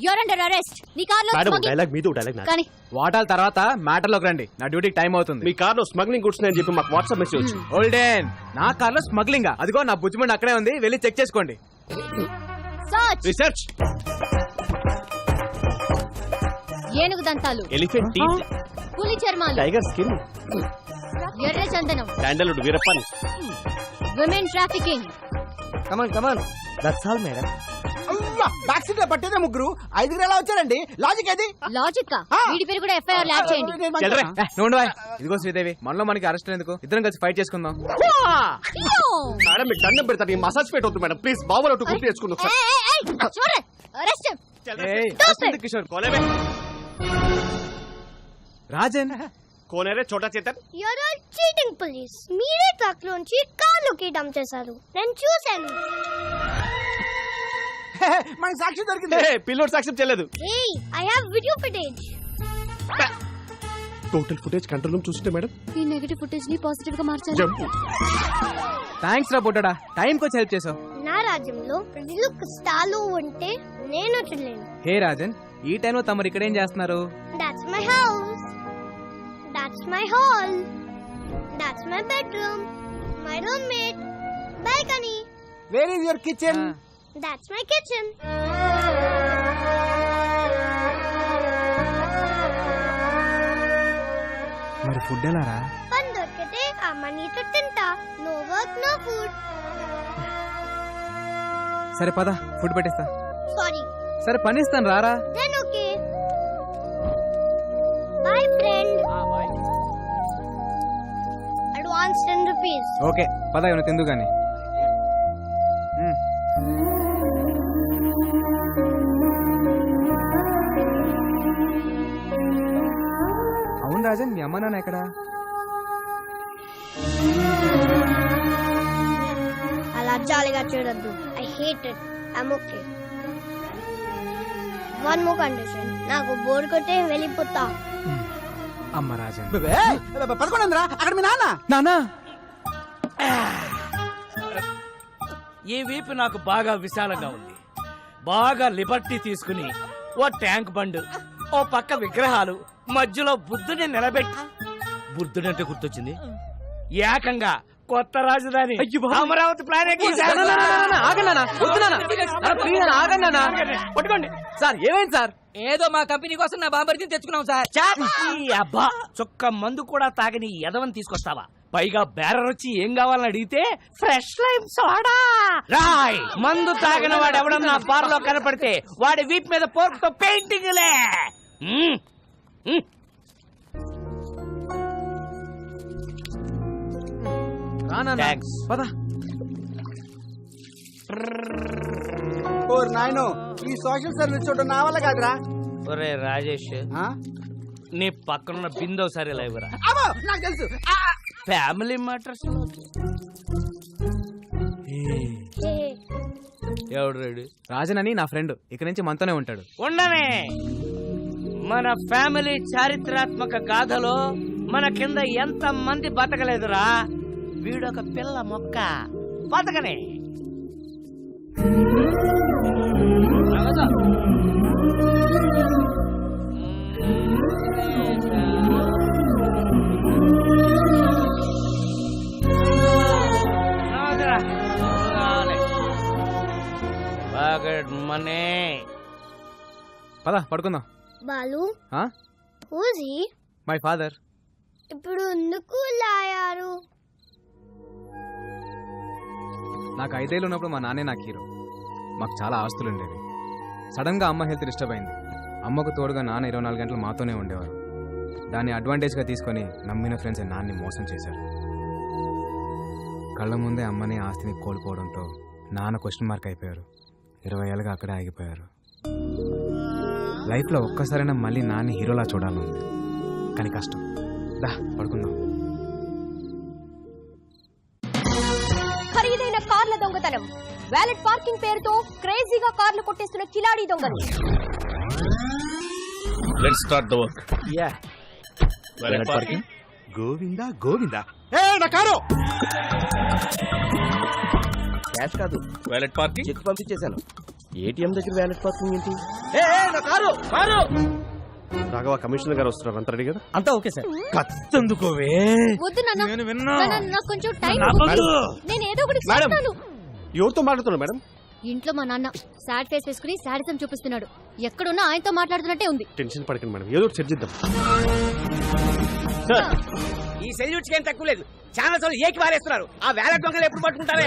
H: You're under arrest. నీ కార్లో
K: డైలాగ్ మీద డైలాగ్
F: కానీ వాటాల తర్వాత మ్యాటర్ లోకి రండి. నా డ్యూటీకి టైం అవుతుంది.
K: మీ కార్లో స్మగ్లింగ్ గుడ్స్ అని చెప్పి మాకు వాట్సాప్ మెసేజ్ వచ్చింది.
F: ఓల్డెన్ నా కార్లో స్మగ్లింగ్. అదిగో నా బుజ్జిమండి అక్కడే ఉంది, వెళ్ళి చెక్ చేసుకోండి.
K: రీసెర్చ్.
H: ఏనుగు దంతాలు,
K: ఎలిఫెంట్ టీత్,
H: పులి చర్మాలు,
K: టైగర్ స్కిన్,
H: ఎర్ర చందనం,
K: శాండల్వుడ్ వీరప్పని,
H: women trafficking.
E: Come on that's all madam. Back seat లో పట్టేదే ముగ్గురు, 5 ఎలా వచ్చారండి? లాజిక్ అది.
H: లాజిక్. వీడి పేరు కూడా ఎఫ్ఐఆర్ ల్యాబ్ చేయండి.
F: ఇదిగో శ్రీదేవి, మనలో మనకి అరెస్ట్ ఎందుకు? ఇద్దరం కలిసి ఫైట్ చేసుకుందాం.
K: మేడం మీకు దండం పెడతాను. ఈ మసాజ్ ఫైట్ వద్దు మేడం ప్లీజ్. బాబులో గుర్తు తెచ్చుకుందాం.
F: కిషోర్ రాజన్
K: కోనేరే Chhota Chetan.
H: You're all cheating police. మీరే ట్రక్ లోంచి కార్లోకి డంప్ చేశారు. నేను చూశాను.
E: మనకి సాక్షి దొరికింది.
K: పిల్లోడ్ సాక్ష్యం చెల్లదు.
H: I have video footage.
K: Total footage control room చూస్తుంటే మేడం
H: ఈ నెగటివ్ ఫుటేజ్ ని పాజిటివ్ గా మార్చాలి.
K: జంప్.
F: థ్యాంక్స్ రా పొట్టడా, టైం కి హెల్ప్ చేసావు.
H: నా రాజ్యంలో ప్రజలు కష్టాలు ఉంటే నేను చూడలేను.
F: హే రాజన్, ఈ టైంలో తమరు ఇక్కడ ఏం చేస్తున్నారు?
H: That's my house. That's my hall. That's my bedroom. My roommate. Balcony.
E: Where is your kitchen?
H: That's my kitchen.
F: మరి ఫుడ్ ఎలా రా?
H: పని దొరికితే అమ్మనితో తింటా. No work, no food.
F: సరే పద, ఫుడ్ పెట్టేస్తా.
H: Sorry.
F: సరే పని ఇస్తాను రారా.
H: Then okay. Bye friend. Advance 10 rupees.
F: Okay పద, ఏమైనా తిందు గాని. అవును రాజన్, మీ అమ్మ నాన్న ఎక్కడా?
H: జాలిగా చూడద్దు. I hate it. I'm okay. One more condition. నాకు బోర్ కొట్టే వెళ్ళిపోతా.
F: అమ్మ రాజన్
E: పదకొండురా అక్కడ మీ నాన్న.
F: నానా
I: ఈ వీపు నాకు బాగా విశాలంగా ఉంది. బాగా లిబర్టీ తీసుకుని ఓ ట్యాంక్ బండ్, ఓ పక్క విగ్రహాలు, మధ్యలో బుద్ధుని నిలబెట్టి, బుద్ధుడంటే గుర్తొచ్చింది, ఏకంగా కొత్త రాజధాని అమరావతి ప్లాన్
F: పట్టుకోండి సార్. ఏమైంది సార్?
I: ఏదో మా కంపెనీ కోసం నా బాంబర్తిని తెచ్చుకున్నాం సార్. ఈ అబ్బా చుక్క మందు కూడా తాగని ఎదవని తీసుకొస్తావా? పైగా బేరర్ వచ్చి ఏం కావాలని అడిగితే ఫ్రెష్ లైమ్ సోడా. రాయ్ మందు తాగిన వాడు ఎవడన్నా బార్ లో కనపడితే వాడి వీప్ మీద పోర్క్ తో పెయింటింగ్లే. థాంక్స్.
F: పద.
E: నాయనో ఈ సోషల్ సర్వీస్ చూడడం నా వల్ల కాదురా.
I: ఒరే రాజేష్, నీ పక్కనున్న బిందో సరే లేవురా.
E: నాకు తెలుసు.
I: ఫ్యామిలీ మ్యాటర్స్ ఎవడు రెడీ?
F: రాజన్ అని నా ఫ్రెండ్ ఇక్కడి నుంచి మనతోనే ఉంటాడు.
I: ఉండనే మన ఫ్యామిలీ చారిత్రాత్మక గాథలో మన కింద ఎంత మంది బతకలేదురా. వీడొక పిల్ల మొక్క బతకనే. మనే
F: పద పడుకుందాం.
H: Balu, who's he?
F: My father.
H: ఇప్పుడు ఎందుకు లాయారు?
F: నాకు 5 ఏళ్ళు ఉన్నప్పుడు మా నాన్నే నాకు హీరో. మాకు చాలా ఆస్తులు ఉండేవి. సడన్ గా అమ్మ హెల్త్ డిస్టర్బ్ అయింది. అమ్మకు తోడుగా నాన్న 24 గంటలు మాతోనే ఉండేవారు. దాన్ని అడ్వాంటేజ్ గా తీసుకొని నమ్మిన ఫ్రెండ్స్ నాన్ని మోసం చేశారు. కళ్ళ ముందే అమ్మని ఆస్తిని కోల్పోవడంతో నాన్న క్వశ్చన్ మార్క్ అయిపోయారు. 20 ఏళ్ళుగా అక్కడే ఆగిపోయారు. లైఫ్లో ఒక్కసారైనా మళ్ళీ నాన్ని హీరోలా చూడాలనుంది, కానీ కష్టం. దా పడుకుందాం.
L: ఖరీదైన కార్ల దొంగతనం, వ్యాలెట్ పార్కింగ్ పేరుతో క్రేజీగా కార్లు కొట్టేస్తున్న కిలాడీ దొంగలు.
C: Let's start the work.
I: Yeah
C: valet parking.
E: Govinda Govinda. ఏ నా కారు.
K: క్యాష్ కాదు,
C: వాలెట్ పార్కింగ్.
K: చెక్ పంపించేశాను. ఏటీఎం దగ్గర వ్యాలెట్ పార్కింగ్ ఏంటి? రాఘవ కమిషనర్ గారు వస్తున్నారు. అంత రెడీ కదా?
I: అంతా ఓకే సార్. కత్తందుకోవే.
L: వద్దు నాన్న,
I: నేను విన్నా.
L: నాకు కొంచెం టైం. నేను ఏదో ఒకటి
K: మేడం.
L: చేస్తాను.
K: ఎవరితో మాట్లాడుతున్నారు మేడం?
L: ఇంట్లో మా నాన్న సాడ్ ఫేస్ వేసుకుని సాడిజం చూపిస్తున్నాడు. ఎక్కడున్నా ఆయనతో మాట్లాడుతున్నట్టే ఉంది.
K: టెన్షన్ పడకండి మేడం, ఏదో ఒకటి చర్చిద్దాం.
I: ఈ సెల్యూట్స్ ఏం తక్కువ లేదు. చాలా సార్లు ఏకి వారేస్తున్నారు. ఆ వ్యాలెట్ దొంగలు ఎప్పుడు పట్టుకుంటారా?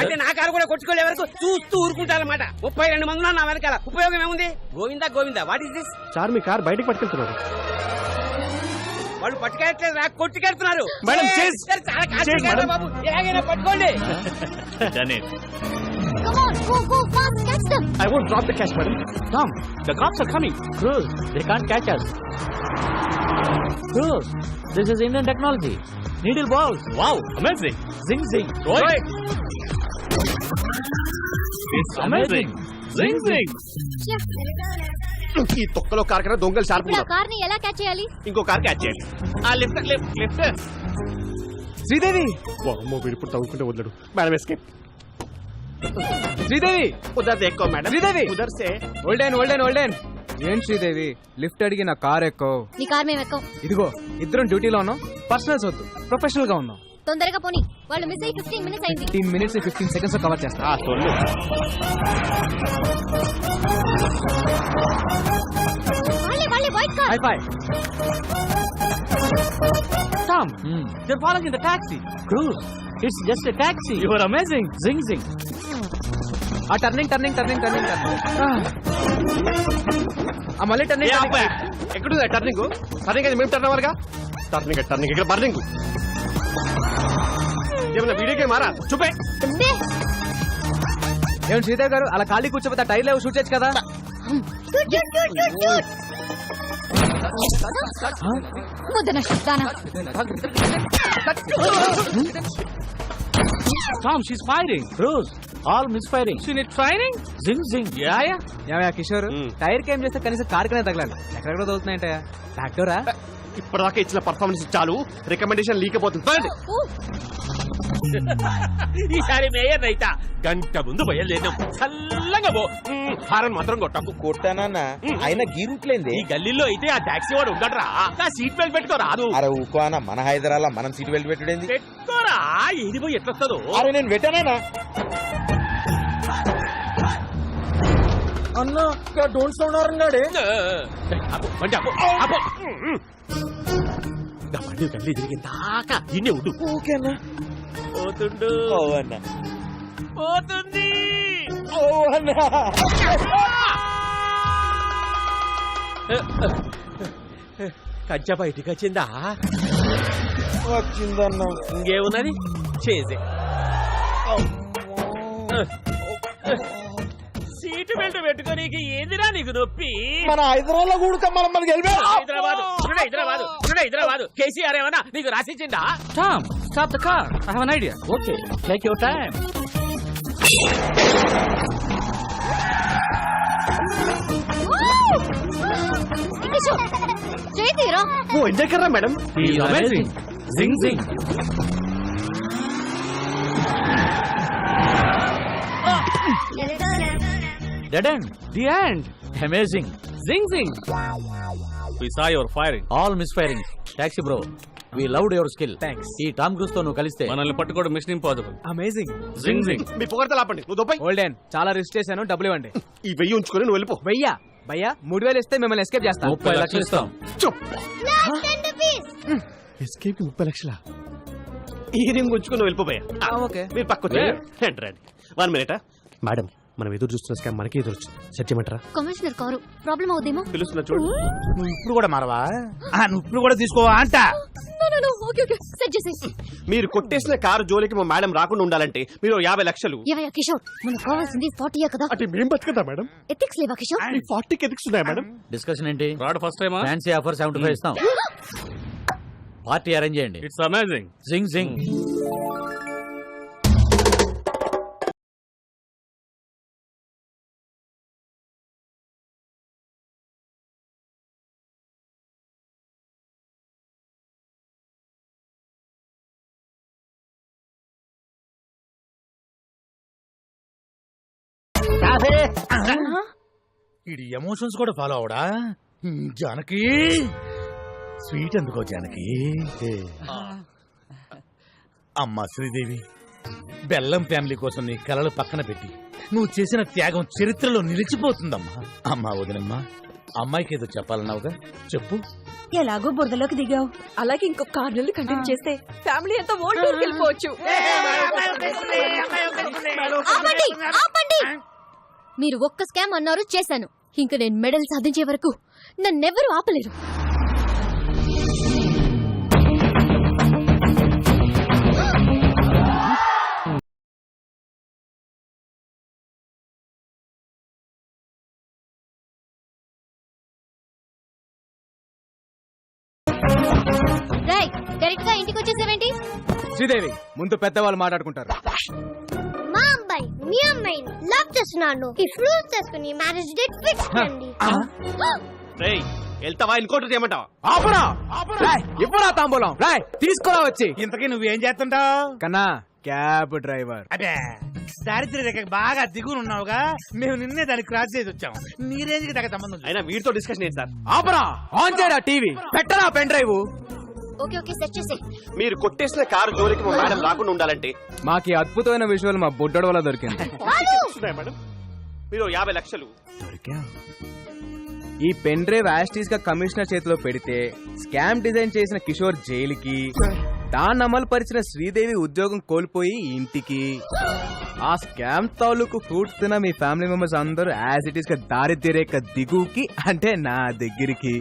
I: అంటే నా కారు కూడా కొట్టుకోలే వరకు చూస్తూ ఊరుకుంటారన్నమాట. 32 మంది ఉన్నారు నా వెనకాల. ఉపయోగం ఏముంది? Govinda Govinda, what is this?
K: Sir me car బయటకు పట్టుకెళ్తున్నారు.
I: వాళ్ళు పట్టుకెళ్ళట్లేదు, నాకు కొట్టుకెళ్తున్నారు.
K: మేడం,
I: ఏ,
K: చేస్.
I: సార్, చాలా కాస్ట్లీ కారు బాబు. ఎలాగైనా పట్టుకోండి.
L: Come on, go fast, catch them.
K: I won't drop the cash, madam.
I: Tom, the cops are coming. Cruz, they can't catch us. Cruz, this is Indian technology. Needle balls. Wow, amazing. Zing zing. Right. It's amazing. Zing zing.
K: ఈ తొక్కలో car కన్నా దొంగలు sharp
L: ఇప్పుడు ఆ కార్ని ఎలా catch చేయాలి?
K: ఇంకో కార్ క్యాచ్ చేయండి. ఆ లిఫ్ట్ లిఫ్ట్ లిఫ్ట్.
F: శ్రీదేవి.
K: అమ్మో వీడు ఇప్పుడు తవ్వుకుంటే వదలడు. Madam escape.
F: శ్రీదేవి.
K: ఉదర్ దేక్కో మేడం.
F: శ్రీదేవి.
K: ఉదర్ సే.
F: ఓల్డెన్. ఏం శ్రీదేవి, లిఫ్ట్ అడిగి నా కార్ ఎక్కో.
L: నీ కార్ మేము ఎక్కం.
F: ఇదిగో ఇద్దరం డ్యూటీలో ఉన్నాం. పర్సనల్స్ వద్దు, ప్రొఫెషనల్ గా ఉన్నాం.
L: తొందరగా పోనీ, వాళ్ళు మిస్ అయ్యి 15 మినిట్స్ అయింది.
F: 15 మినిట్స్ 15 సెకండ్స్ లో కవర్ చేస్తా.
K: తొల్లు.
L: వాళ్ళే white car.
F: High phi.
I: Tom, they're following in the taxi. Cruz, it's just a taxi. You are amazing. Zing zing.
F: ఆ టర్నింగ్ మళ్ళీ టర్నింగ్.
K: ఎక్కడుంది టర్నింగ్? టర్నింగ్ అది మేము టర్న్ అవ్వాలిగా. టర్నింగ్ ఇక్కడ బర్నింగ్. ఏమన్నా వీడియో గేమ్ మారా? చూపే.
F: ఏం శ్రీదేవి గారు అలా ఖాళీ కూర్చోపోతే టైర్ లేవు, షూట్ చేయొచ్చు కదా.
J: Tom, she's firing. Rose, all misfiring. She need training? Zing, zing. Yeah, yeah.
F: ఏమయ్యా కిషోర్ టైర్ కేం చేస్తే కనీసం కారుకనే తగలాలి ఎక్కడెక్కడ తగులుతున్నాయంటే ట్రాక్టరా
K: ఇప్పటిదాకా ఇచ్చిన పర్ఫార్మెన్స్ చాలు రికమెండేషన్ లీకపోతుంది ఈసారి మేయర్ రైతా గంట ముందు బయలుదేరాం చల్లగా పో హారన్ మాత్రం కొట్టకు
I: కొట్టానన్నా అయినా గీరుట్లేంది
K: ఈ గల్లీలో అయితే ఆ టాక్సీ వాడు ఉండడరా నా సీట్ బెల్ట్ పెట్టుకో రాదు
I: అరే ఊకో అన్న మన హైదరాబాద్ మనం సీట్ బెల్ట్ పెట్టుడేంది
K: పెట్టుకోరా ఏది పోయి ఎట్లొస్తుందో
I: అరే నేను పెట్టానా అన్న డోంట్ సౌండ్ అన్నాడే
K: బండి గల్లీ తిరిగి దాకా ఇన్నే ఉండు
I: ఓకేనా
K: పోతుండు
I: ఓ అన్న
K: పోతుంది
I: ఓ అన్న
K: కంచె బయటికి వచ్చిందా
I: వచ్చిందన్న
K: ఇంకేమున్నది చేసే సీటు బెల్ట్ పెట్టుకోనీకి ఏందిరా నీకు నొప్పి
I: మన హైదరాబాద్ కూడా మనం మనకి
K: హైదరాబాద్ కేసీఆర్ ఏమన్నా నీకు రాసిచ్చిందా
J: Tom, stop the car. I have an idea. Okay, take your time.
L: Kishore చేతిరా
K: ఓ ఎంజాయ్ కర్రా madam
J: He's amazing. Zing, zing. Dead end. The end. Amazing. Zing, zing.
C: We saw your firing.
J: All misfiring. Taxi bro. We loved your skill.
F: Thanks.
J: ఈ Tom cruise తో నువ్వు కలిస్తే
C: మనల్ని పట్టుకోవడం machine impossible.
F: Amazing
C: zing జింగ్.
K: మీ పొగడతలు ఆపండి నువ్వు దొబ్బై
F: olden చాలా రిస్క్ చేశాను డబ్బులు ఇవ్వండి
K: ఈ 1000 ఉంచుకొని నువ్వు వెళ్ళిపో
F: వెయ్యా భయ్యా 3000 ఇస్తే మిమ్మల్ని ఎస్కేప్ చేస్తాను
J: 30 లక్షలు ఇస్తాం.
K: ఎస్కేప్ 30 లక్షల ఈ రింగ్ ఉంచుకొని నువ్వు వెళ్ళిపోయా
F: ఓకే
K: మీరు పక్క రండి 1 మినిట్ మేడం మనం ఎదురు చూస్తున్న స్కామ్ మనకి ఎదురు వచ్చింది సెట్ చేయమంటారా
L: కమిషనర్ కారు ప్రాబ్లం అవుదేమో
K: పిలుస్తున్నా చూడు
I: నువ్వు ఇప్పుడు కూడా మారవా నువ్వు ఇప్పుడు కూడా తీసుకోవా అంట
L: ఓకే ఓకే సెట్ చేసేసి
K: మీరు కొట్టేసిన కారు జోలికి మా మేడం రాకుండా ఉండాలంటే మీరు 50 లక్షలు
L: ఏవయ్యా కిషోర్ మనకు కావాల్సింది 40 కదా
K: అంటే మేం బతుకుతా మేడం
L: ఎథిక్స్ లేవా కిషోర్
K: ఈ 40కి ఎదిక్స్ ఉన్నాయి మేడం
J: డిస్కషన్ ఏంటి?
C: రాడ్ ఫస్ట్ టైమా?
J: ఫ్యాన్సీ ఆఫర్ 75 ఇస్తాం. పార్టీ అరేంజ్ చేయండి.
C: It's amazing.
J: Zing zing.
I: ఇది ఎమోషన్స్ కూడా ఫాలో అవడా జానకి స్వీట్ ఎందుకో జానకి అమ్మా శ్రీదేవి బెల్లం ఫ్యామిలీ కోసం నీ కలలు పక్కన పెట్టి నువ్వు చేసిన త్యాగం చరిత్రలో నిలిచిపోతుందమ్మా అమ్మా వదినమ్మా అమ్మాయికి ఏదో చెప్పాలన్నావుగా చెప్పు
M: ఎలాగో బురదలోకి దిగావు అలాగే ఇంకొక 6 నెలలు కంటిన్యూ చేస్తే ఫ్యామిలీ అంతా ఓల్డ్ టూర్కి వెళ్ళిపోవచ్చు
L: ఆపండి ఆపండి మీరు ఒక్క స్కామ్ అన్నారు చేశాను ఇంకా నేను మెడల్ సాధించే వరకు నన్నెవరూ ఆపలేరు రైట్ డైరెక్ట్ గా ఇంటికి వచ్చేసేవేంటి
F: శ్రీదేవి ముందు పెద్దవాళ్ళు మాట్లాడుకుంటారు
H: మా అబ్బాయి మీ అమ్మాయిని లవ్ చేస్తున్నాను ఈ ఫ్రూట్స్ తీసుకుని మ్యారేజ్ డేట్ ఫిక్స్ చేయండి
K: రేయ్ వెళ్తావా ఇంకోటి చేయమంటావా
F: ఆపరా ఇప్పుడు తాంబూలం రాయ్ తీసుకురా వచ్చి
I: ఇంతకీ నువ్వేం చేస్తుంటావు
F: కన్నా క్యాబ్ డ్రైవర్
I: అదే దారిద్ర్య రేఖ బాగా దిగునున్నావుగా మేము నిన్నే దాన్ని క్రాస్ చేసి వచ్చాం నీ రేంజ్ కి తగ్గ సంబంధం లేదు.
K: అయినా వీటితో డిస్కషన్ ఏంటి సార్
F: ఆపరా ఆన్ చేయరా టీవీ పెట్టరా pen drive
L: okay okay set చేసే
K: మీరు కొట్టేసిన కారు జోలికి మా మేడం రాకుండా ఉండాలంటే
F: మాకు ఈ అద్భుతమైన విజువల్ మా బుడ్డోడు వల్ల దొరికింది
K: ఉన్నాయి మేడం మీరు 50 లక్షలు
F: ఈ పెన్ డ్రైవ్ యాస్టీస్ గా కమిషనర్ చేతిలో పెడితే స్కామ్ డిజైన్ చేసిన కిషోర్ జైలుకి దాన్ని అమలు పరిచిన శ్రీదేవి ఉద్యోగం కోల్పోయి ఇంటికి ఆ స్కామ్ తాలూకు ఫ్రూట్స్ తిన్న మీ ఫ్యామిలీ మెంబర్స్ అందరూ యాజ్ ఇట్ ఈస్ గా దారిద్ర్య రేఖ దిగుకి అంటే నా దగ్గరికి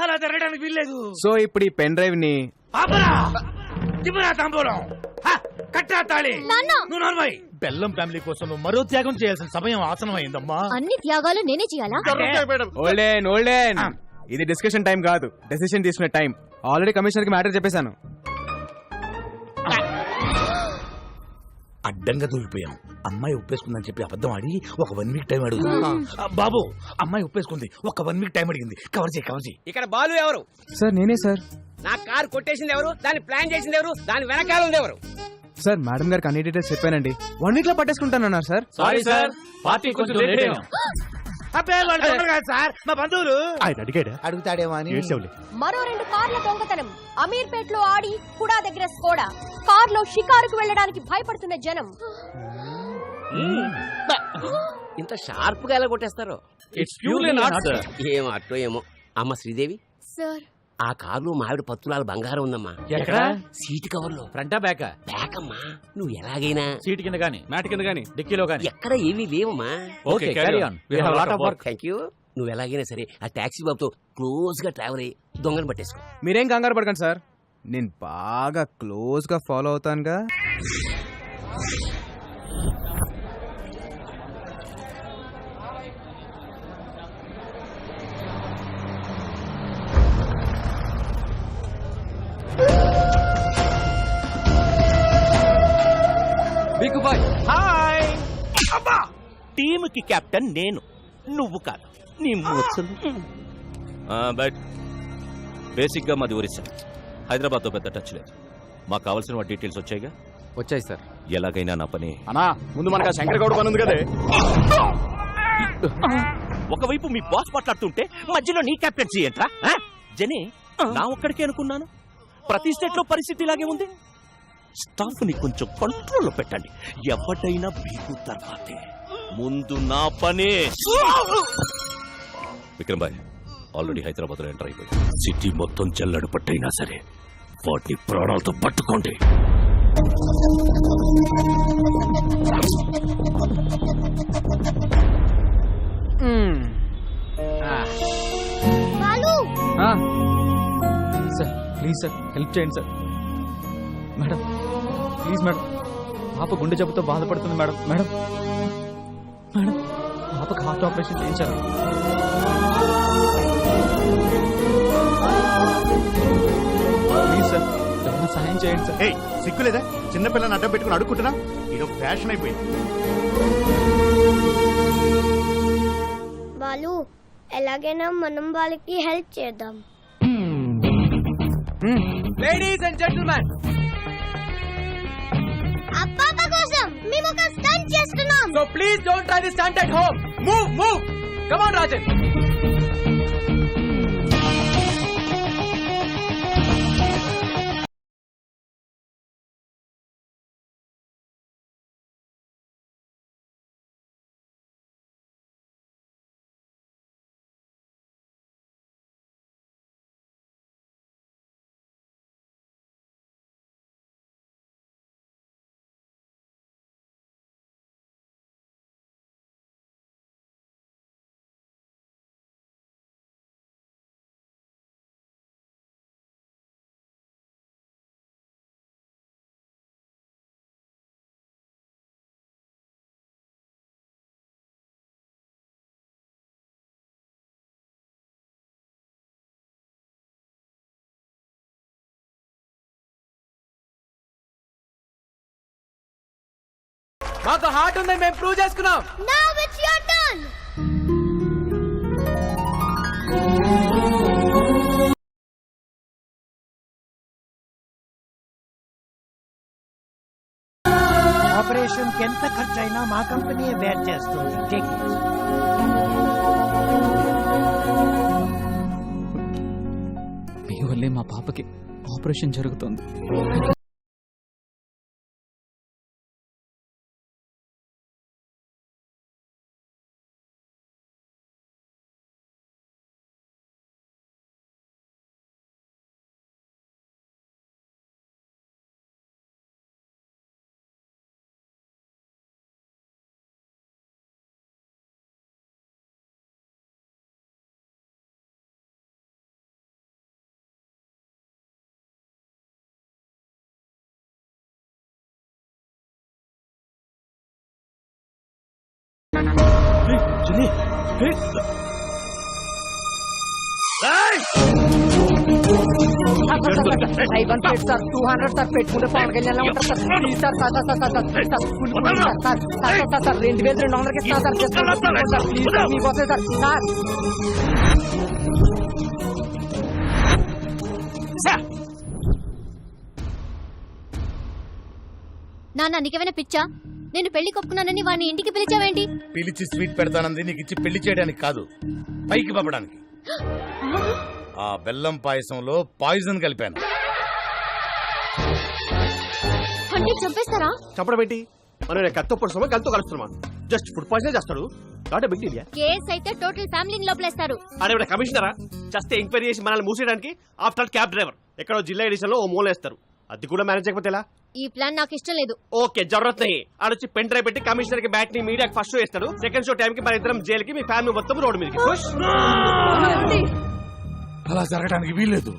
I: అలా జరగడానికి వీల్లేదు
F: సో ఇప్పుడు ఈ పెన్ డ్రైవ్ ని
I: ఆపరా దిగురా తాంబూలం కట్టా తాళి నువ్వు నోర్మై బెల్లం ఫ్యామిలీ కోసం నువ్వు మరో త్యాగం చేయాల్సిన సమయం ఆసనం అయిందమ్మా
L: అన్ని త్యాగాలు నేనే చేయాలా
F: ఓల్డెన్ ఇది డిస్కషన్ టైం కాదు డెసిషన్ తీసుకునే టైం ఆల్రెడీ కమిషనర్ కి మ్యాటర్ చెప్పేశాను
I: బెంగ దూరిపోయాం. అమ్మాయి ఒప్పేసుకుందని చెప్పి అబద్ధం ఆడి ఒక 1 వీక్ టైం అడుగుతుంది. బాబు అమ్మాయి ఒప్పేసుకుంది, ఒక 1 వీక్ టైం అడిగింది. కవర్ చేయి.
D: ఇక్కడ బాలు ఎవరు?
F: సార్ నేనే సార్.
D: నా కారు కొట్టేసింది ఎవరు? దాన్ని ప్లాన్ చేసింది ఎవరు? దాని వెనకాల ఉంది ఎవరు?
F: సార్ మేడం గారికి అన్ని డీటెయిల్స్ చెప్పానండి. 1 వీక్ లో పట్టేసుకుంటానన్నారు సార్.
C: సారీ సార్, పార్టీ కొంచెం లేట్ అయ్యాం.
I: అబ్బే వాళ్ళు దొంగలు కాదు సార్, మా బంధువులు.
E: అడుగుతాడేమో అని.
M: మరో 2 కార్ల దొంగతనం. అమీర్పేట్ లో ఆడి హుడా దగ్గర స్కోడా. కార్లో షికారుకు వెళ్ళడానికి భయపడుతున్న జనం.
D: ఇంత షార్ప్ గా ఎలా కొట్టేస్తారు?
C: It's purely not sir.
D: ఏం అట్టో ఏమో. అమ్మ శ్రీదేవి,
L: సార్
D: ఆ కారులో మావిడ పత్తులాల బంగారం ఉందమ్మా.
C: ఎక్కడ?
D: సీట్ కవర్ లో.
C: ఫ్రంటా బ్యాకా?
D: బ్యాక్ అమ్మా. నువ్వు ఎలాగైనా
C: సీట్ కింద గానీ, మ్యాట్ కింద గానీ, డిక్కీలో గానీ.
D: ఎక్కడ ఏమీ లేవమ్మా.
C: Okay, carry on. We have lot of work.
D: Thank you. నువ్వు ఎలాగైనా సరే ఆ టాక్సీ బాబుతో క్లోజ్ గా ట్రావెల్ అయ్యి దొంగను పట్టేసుకో.
F: మీరేం కంగారు పడకండి సార్, నేను బాగా క్లోజ్ గా ఫాలో అవుతానుగా.
C: హాయ్. అబ్బా, టీమ్ కి కెప్టెన్ నేను, నువ్వు కాదు. నీ మూర్ఖులు. బట్ బేసిక్ గా మాది ఒరిస్సా. హైదరాబాద్ తో పెద్ద టచ్ లేదు. మాకు కావాల్సిన డీటెయిల్స్ వచ్చాయిగా?
A: వచ్చాయి సార్.
C: ఎలాగైనా నా పని.
F: అన్నా ముందు మనకు శంకర్ గౌడ్ పని ఉంది కదే.
C: ఒకవైపు మీ బాస్ మాట్లాడుతుంటే మధ్యలో నీ కెప్టెన్సీ ఏంట్రా? జనే, నా ఒక్కడికే అనుకున్నాను. ప్రతి స్టేట్ లో పరిస్థితి ఇలాగే ఉంది. స్టాఫ్ ని కొంచెం కంట్రోల్లో పెట్టండి. ఎవడైనా బీగు తర్వాతే, ముందు నా పనే. విక్రమ్ భాయ్ ఆల్రెడీ హైదరాబాద్ లో ఎంటర్ అయిపోయి సిటీ మొత్తం జల్లడు పట్టైనా సరే వాటిని ప్రాణాలతో పట్టుకోండి.
H: Balu
F: sir please sir, help చేయండి సార్. మేడం ప్లీజ్ మేడం, పాప గుండె జబ్బుతో బాధపడుతుంది మేడం. మేడం మేడం పాపకు హార్ట్ ఆపరేషన్ చేయించారు. ప్లీజ్ సార్, ఏమైనా సహాయం చేయండి సార్.
I: సిగ్గులేదా? చిన్నపిల్లని అడ్డం పెట్టుకుని అడుక్కుంటున్నా. ఇది ఒక ఫ్యాషన్ అయిపోయింది.
H: బాలు ఎలాగైనా మనం వాళ్ళకి హెల్ప్ చేద్దాం.
F: లేడీస్ అండ్ జెంటిల్మెన్,
H: అప్పాప కోసం మేము ఒక స్టంట్ చేస్తున్నాం.
F: So please don't try this stunt at home. Move come on Rajan. మాకు హార్ట్ ఉందని మేము ప్రూవ్ చేసుకున్నాం.
H: Now it's your turn.
I: Operation కి ఎంత ఖర్చు అయినా మా కంపెనీ బేర్ చేస్తుంది. Take it.
F: మీ వల్లే మా పాపకి ఆపరేషన్ జరుగుతుంది.
C: Hey!
E: ఐవన్ ప్లేట్ సార్ 200 సార్ పెట్టుకుంటే పవన్ కళ్యాణ్ లా ఉంటారు sir please sir sir sir sir sir sir full full sir sir sir sir sir 2200 ఇస్తా సార్ సార్ ప్లీజ్ సార్ మీకోసం సార్ సార్
L: నాన్న నీకేమైనా పిచ్చా? నేను పెళ్లి కొప్పుకున్నానని వాడిని ఇంటికి పిలిచావేంటి?
I: పిలిచి స్వీట్ పెడతానంది నీకు ఇచ్చి పెళ్లి చేయడానికి కాదు, పైకి పంపడానికి. ఆ బెల్లం పాయసంలో పాయిజన్ కలిపాను.
L: అంటే చంపేస్తారా?
K: చంపడం ఏంటి? మనం కత్తో పొడుస్తామా కలుతో కలుస్తున్నామా? జస్ట్ ఫుడ్ పాయిజన్ చేస్తాడు. Not big deal.
L: కేస్ అయితే టోటల్ ఫ్యామిలీని లోపలేస్తారు.
K: అరే కమిషనరా, జస్ట్ ఎంక్వైరీ చేసి మనల్ని మూసేయడానికి ఆఫ్టర్ క్యాబ్ డ్రైవర్ ఎక్కడో జిల్లా ఎడిషన్ లో ఓ మూలేస్తారు. అది కూడా మేనేజ్ చేయకపోతే ఎలా?
L: ఈ ప్లాన్ నాకు ఇష్టం లేదు.
K: ఓకే జరూరత్ నహీ. ఆడొచ్చి పెన్ డ్రైవ్ పెట్టి కమిషనర్ కి బ్యాట్ ని మీడియాకి ఫస్ట్ షో ఇస్తాడు. సెకండ్ షో టైం కి మన ఇద్దరం జైలుకి, మీ ఫ్యామిలీ మొత్తం రోడ్డు మీదకి.
I: అలా జరగడానికి వీల్లేదు.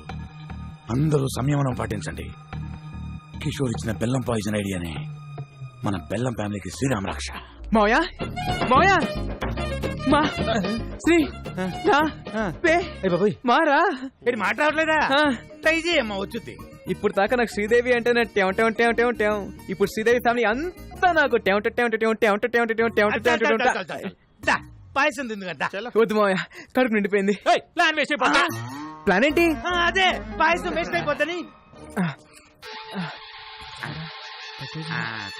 I: అందరూ సంయమనం పాటించండి. కిషోర్ ఇచ్చిన బెల్లం పాయిజన్ ఐడియానే మన బెల్లం ఫ్యామిలీకి శ్రీరామ రక్ష.
F: మావయ్య మావయ్య మా శ్రీ మారా
I: మాట్లాడలేదా? ట్రై చేయమ్మా వచ్చుద్ది.
F: ఇప్పుడు దాకా నాకు శ్రీదేవి అంటే ఇప్పుడు శ్రీదేవి ఫ్యామిలీ అంతా నాకు
I: పాయసం తింది కదా.
F: వద్దు మావయ్య, కడుపు నిండిపోయింది.
I: ప్లాన్ వేస్ట్ అయిపోతా.
F: ప్లాన్ ఏంటి?
I: అదే పాయసం వేస్ట్ అయిపోద్దని.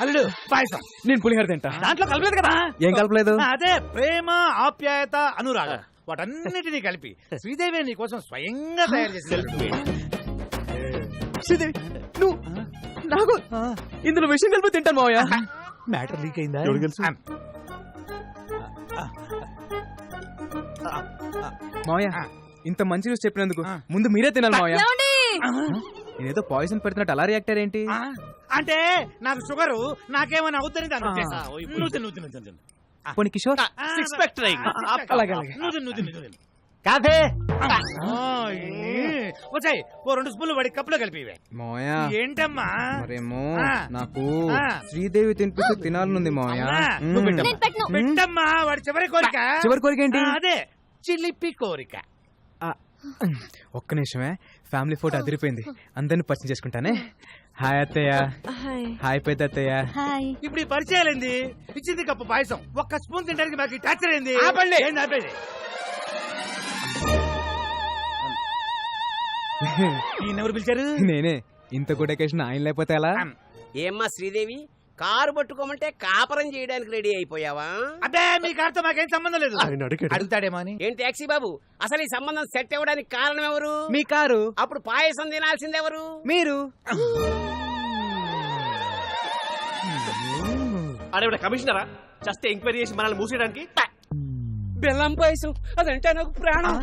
I: అల్లుడు పాయసం.
F: నేను పులిహోర తింటా.
I: దాంట్లో కలపలేదు కదా.
F: ఏం కలపలేదు?
I: అదే ప్రేమ, ఆప్యాయత, అనురాగ వాటన్నిటినీ కలిపి శ్రీదేవి నీ కోసం స్వయంగా తయారు చేసి.
F: శ్రీదేవి నువ్వు నాకు ఇందులో విషయం కలిపి తింటాను మావయ్య.
I: మ్యాటర్ లీక్ అయిందా?
F: మావయ్య ఇంత మంచి న్యూస్ చెప్పినందుకు ముందు మీరే తినాలి మావయ్య. నేనేదో పాయిజన్ పెడుతున్నట్టు అలా రియాక్టర్ ఏంటి?
I: అంటే నాకు షుగరు, నాకేమైనా అవుతుంది దాని ఉద్దేశం. నువ్వు
F: పోనీ కిషోర్
K: సిక్స్ ప్యాక్ ట్రై.
F: అలాగే
E: కాఫీ
I: వచ్చాయి. ఓ 2 స్పూన్లు వాడి కప్పులో కలిపివే.
F: మావయ్య
I: ఏంటమ్మా?
F: మరేమో నాకు శ్రీదేవి తినిపిస్తూ తినాలనుంది మావయ్య.
I: పెట్టమ్మా వాడి చివరి కోరిక.
F: చివరి కోరిక ఏంటి?
I: అదే చిలిపి కోరిక.
F: ఒక్క నిమిషమే, ఫ్యామిలీ ఫోటో అదిరిపోయింది, అందరిని పరిచయం చేసుకుంటానే. హాయ్ అత్తయ్య. హాయ్ పెద్ద అత్తయ్య.
I: ఇప్పుడు ఈ పరిచయాలేంది? ఇచ్చింది కప్పు పాయసం, ఒక్క స్పూన్ తినడానికి మాకు టార్చర్ అయింది. ఈయనెవరు పిలిచారు?
F: నేనే. ఇంత గుడ్ అకేషన్ ఆయన లేకపోతే ఎలా?
E: ఏమ్మా శ్రీదేవి, కారు పట్టుకోమంటే కాపరం చేయడానికి రెడీ అయిపోయావా?
I: అదే మీ కారుతో మాకేం సంబంధం లేదు. అడుగుతాడేమో అని.
E: ఏం టాక్సీ బాబు, అసలు ఈ సంబంధం సెట్ అవ్వడానికి కారణం ఎవరు?
F: మీ కారు.
E: అప్పుడు పాయసం తినాల్సింది ఎవరు?
F: మీరు.
K: అరే కమిషనరా, జస్ట్ ఎంక్వైరీ చేసి మనల్ని మూసేయడానికి.
E: బెల్లం పాయసం అదంటే నాకు ప్రాణం.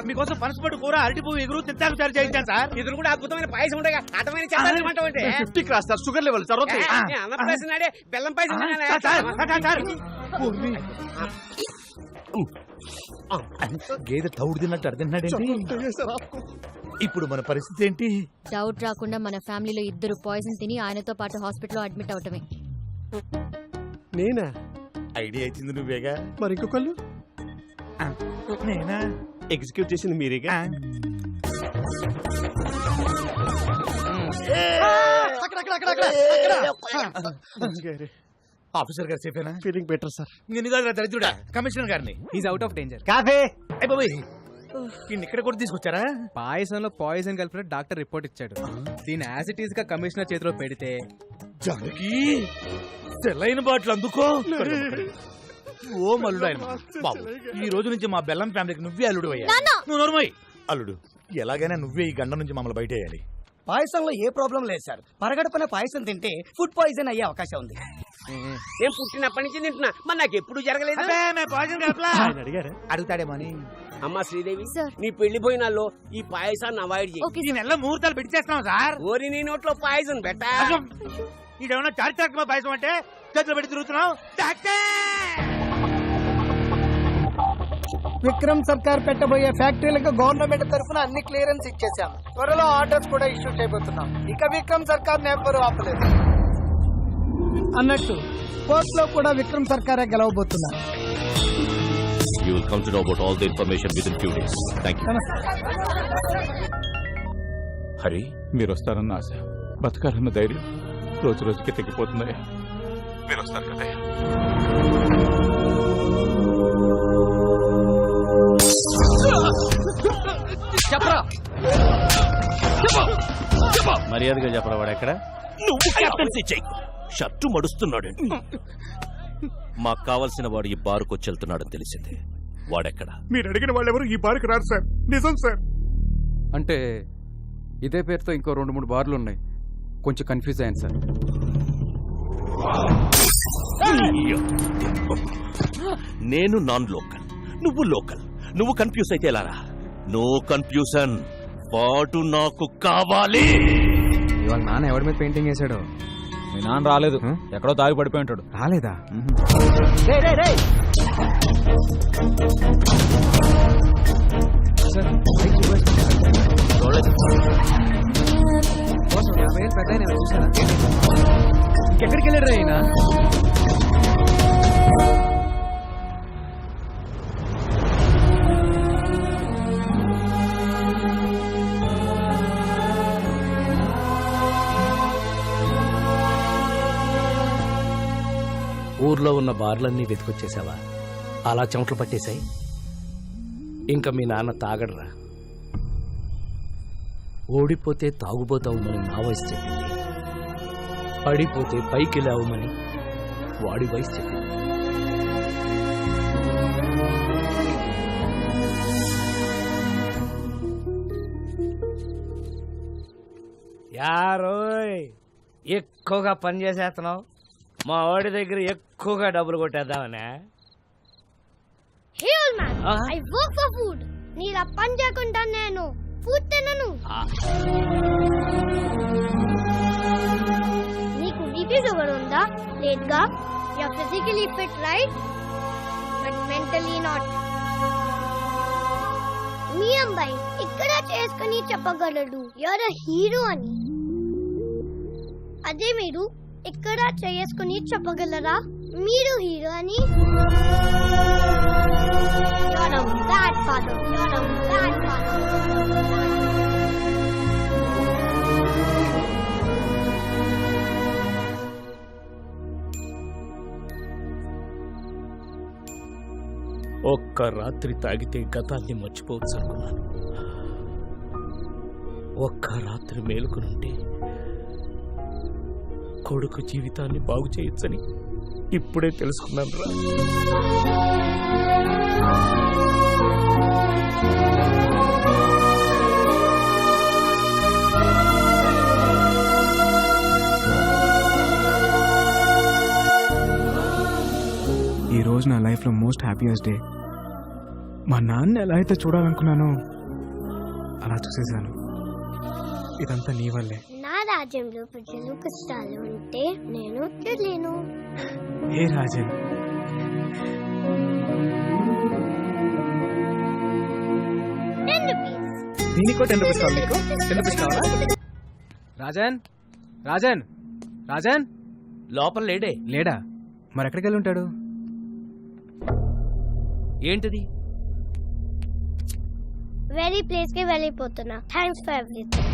I: మీకోసం పనసపట్టు కూర, అరటిపువ్వు, ఎగురు తింటాకు తయారు చేయించాను సార్.
E: ఎదురు కూడా అద్భుతమైన పాయసం ఉండగా అర్థమైన చెప్పాలంటే
K: 50 cross sir, sugar level sir.
E: అన్నప్రాసనాడే బెల్లం పాయసం
I: గేదె తౌడు తిన్నట్టు అర్థండి. ఇప్పుడు మన పరిస్థితి ఏంటి?
L: డౌట్ రాకుండా మన ఫ్యామిలీలో 2 పాయిజన్ తిని ఆయనతో పాటు హాస్పిటల్లో అడ్మిట్ అవటమే.
K: నేనా?
I: ఐడియా ఇచ్చింది నువ్వేగా, మరి ఇంకొకళ్ళు? నేనా?
K: ఎగ్జిక్యూట్ చేసింది మీరేగా.
I: ఆఫీసర్ గారు చెప్పానా?
K: Feeling better sir.
I: నేను కాదు దరిద్రుడా, కమిషనర్ గారిని.
F: Is out of danger.
E: Coffee.
I: ఇక్కడ కూడా తీసుకొచ్చారా?
F: పాయసంలో పాయిజన్ కలిపిన డాక్టర్ రిపోర్ట్ ఇచ్చాడు. దీని యాజ్ ఇట్ ఈస్ గా కమిషనర్ చేతిలో పెడితే
I: జానకి సెలైన బాటిల్ అందుకో. ఓ మల్లుడు ఆయన బాబు, ఈ రోజు నుంచి మా బెల్లం ఫ్యామిలీకి నువ్వే అల్లుడు అయ్యా. నువ్వు నోరుమోయ్. అల్లుడు, ఎలాగైనా నువ్వే ఈ గండ నుంచి మమ్మల్ని బయట వేయాలి.
E: పాయసంలో ఏ ప్రాబ్లం లేదు సార్. పరగడపన పాయసం తింటే ఫుడ్ పాయిజన్ అయ్యే అవకాశం ఉంది. నేను పుట్టినప్పటి నుంచి తింటున్నా, మరి నాకు ఎప్పుడు జరగలేదు.
I: అడుగుతాడేమో.
E: అమ్మా శ్రీదేవి, నీ పెళ్లి పోయినాల్లో ఈ పాయసాన్ని అవాయిడ్ చేయి.
I: ఈ నెలలో ముహూర్తాలు పెట్టి చేస్తున్నాం సార్.
E: ఓరి నీ నోట్లో పాయసం పెట్టా.
I: ఇదేమన్నా చారిత్రాత్మక పాయసం అంటే చేతులు పెట్టి తిరుగుతున్నావు.
E: విక్రమ్ సర్కార్ పెట్టబోయే ఫ్యాక్టరీలకు గవర్నమెంట్ తరఫున అన్ని క్లియరెన్స్ ఇచ్చేసాం. త్వరలో ఆర్డర్స్ కూడా ఇష్యూ చేయబోతున్నాం. ఇక విక్రమ్ సర్కార్ ఎవ్వరూ ఆపలేదు. అన్నట్టు కోర్టులో కూడా విక్రమ్ సర్కారే గెలవబోతున్నారు.
B: You will come to know about all the information within few days. Thank you. Hari,
G: మీరు వస్తారన్న ఆశ, బతకాలన్న ధైర్యం రోజు రోజుకి తగ్గిపోతుందయ్యా. మీరు వస్తారు కదయ్యా.
E: చెప్పరా
F: మర్యాదగా చెప్పరా వాడు ఎక్కడ?
C: నువ్వు కెప్టెన్సీ చెయ్యి. షర్టు మడుస్తున్నాడు. మాకు కావలసిన వాడు ఈ బారుకొచ్చి వెళ్తున్నాడని తెలిసింది. వాడెక్కడ?
G: మీరు అడిగిన వాళ్ళెవరు ఈ బారికి రారు సార్. నిజం సార్.
J: అంటే ఇదే పేరుతో ఇంకో 2-3 బార్లు ఉన్నాయి. కొంచెం కన్ఫ్యూజ్ అయ్యాను సార్.
C: నేను నాన్ లోకల్, నువ్వు లోకల్. నువ్వు కన్ఫ్యూజ్ అయితే ఎలారా? No confusion. వాడు నాకు కావాలి.
F: ఇవాళ నాన్న ఎవరి మీద పెయింటింగ్ వేసాడు?
J: మీ నాన్న రాలేదు, ఎక్కడో తాగి పడిపోయి ఉంటాడు.
F: రాలేదా? ఇంకెక్కడికి వెళ్ళాడు ఆయన?
E: ఊర్లో ఉన్న బార్లన్నీ వెతికొచ్చేసావా? అలా చెమటలు పట్టేశాయి. ఇంకా మీ నాన్న తాగడరా. ఓడిపోతే తాగుబోతావుమని నా వయసు చెప్పింది, పడిపోతే పైకి లేవమని వాడి వయసు చెప్పింది. యారోయ్, ఎక్కువగా పని చేసేస్తున్నావు. మా వాడి దగ్గర ఎక్కువగా డబ్బులు కొట్టేద్దామనే.
H: Hey old man, I work for food. నీలా పని చేయకుండా నేను ఫుడ్ తినను. నీకు బీపీ షుగర్ ఉందా? లేదుగా. You are physically fit right, but mentally not. మీ అబ్బాయి ఇక్కడ చేసుకుని చెప్పగలడు యు ఆర్ ఎ హీరో అని. అదే మీరు ఇక్కడ చేసుకుని చెప్పగలరా మీరు హీరో అని? You're a bad father. You're a bad father.
E: ఒక్క రాత్రి తాగితే గతాన్ని మర్చిపోవచ్చు అనుకున్నాను. ఒక్క రాత్రి మేలుకునుంటే కొడుకు జీవితాన్ని బాగు చేయొచ్చని ఇప్పుడే తెలుసుకున్నాను రా.
F: ఈ రోజు నా లైఫ్లో మోస్ట్ హ్యాపీయెస్ట్ డే. మా నాన్న ఎలా అయితే చూడాలనుకున్నానో అలా చూసేసాను. ఇదంతా నీ వల్లే.
H: నా రాజ్యంలో ప్రజలు కష్టాలు ఉంటే నేను తెలియను.
F: ఏ రాజన్, దీనికో 10 రూపీస్ కావాలి. నీకు 10 రూపీస్ కావాలా? రాజన్, రాజన్, రాజన్
E: లోపల లేడే.
F: లేడా? మరి ఎక్కడికి వెళ్ళి ఉంటాడు?
E: ఏంటిది?
H: వెరీ ప్లేస్ కి వెళ్ళిపోతున్నా. Thanks for everything.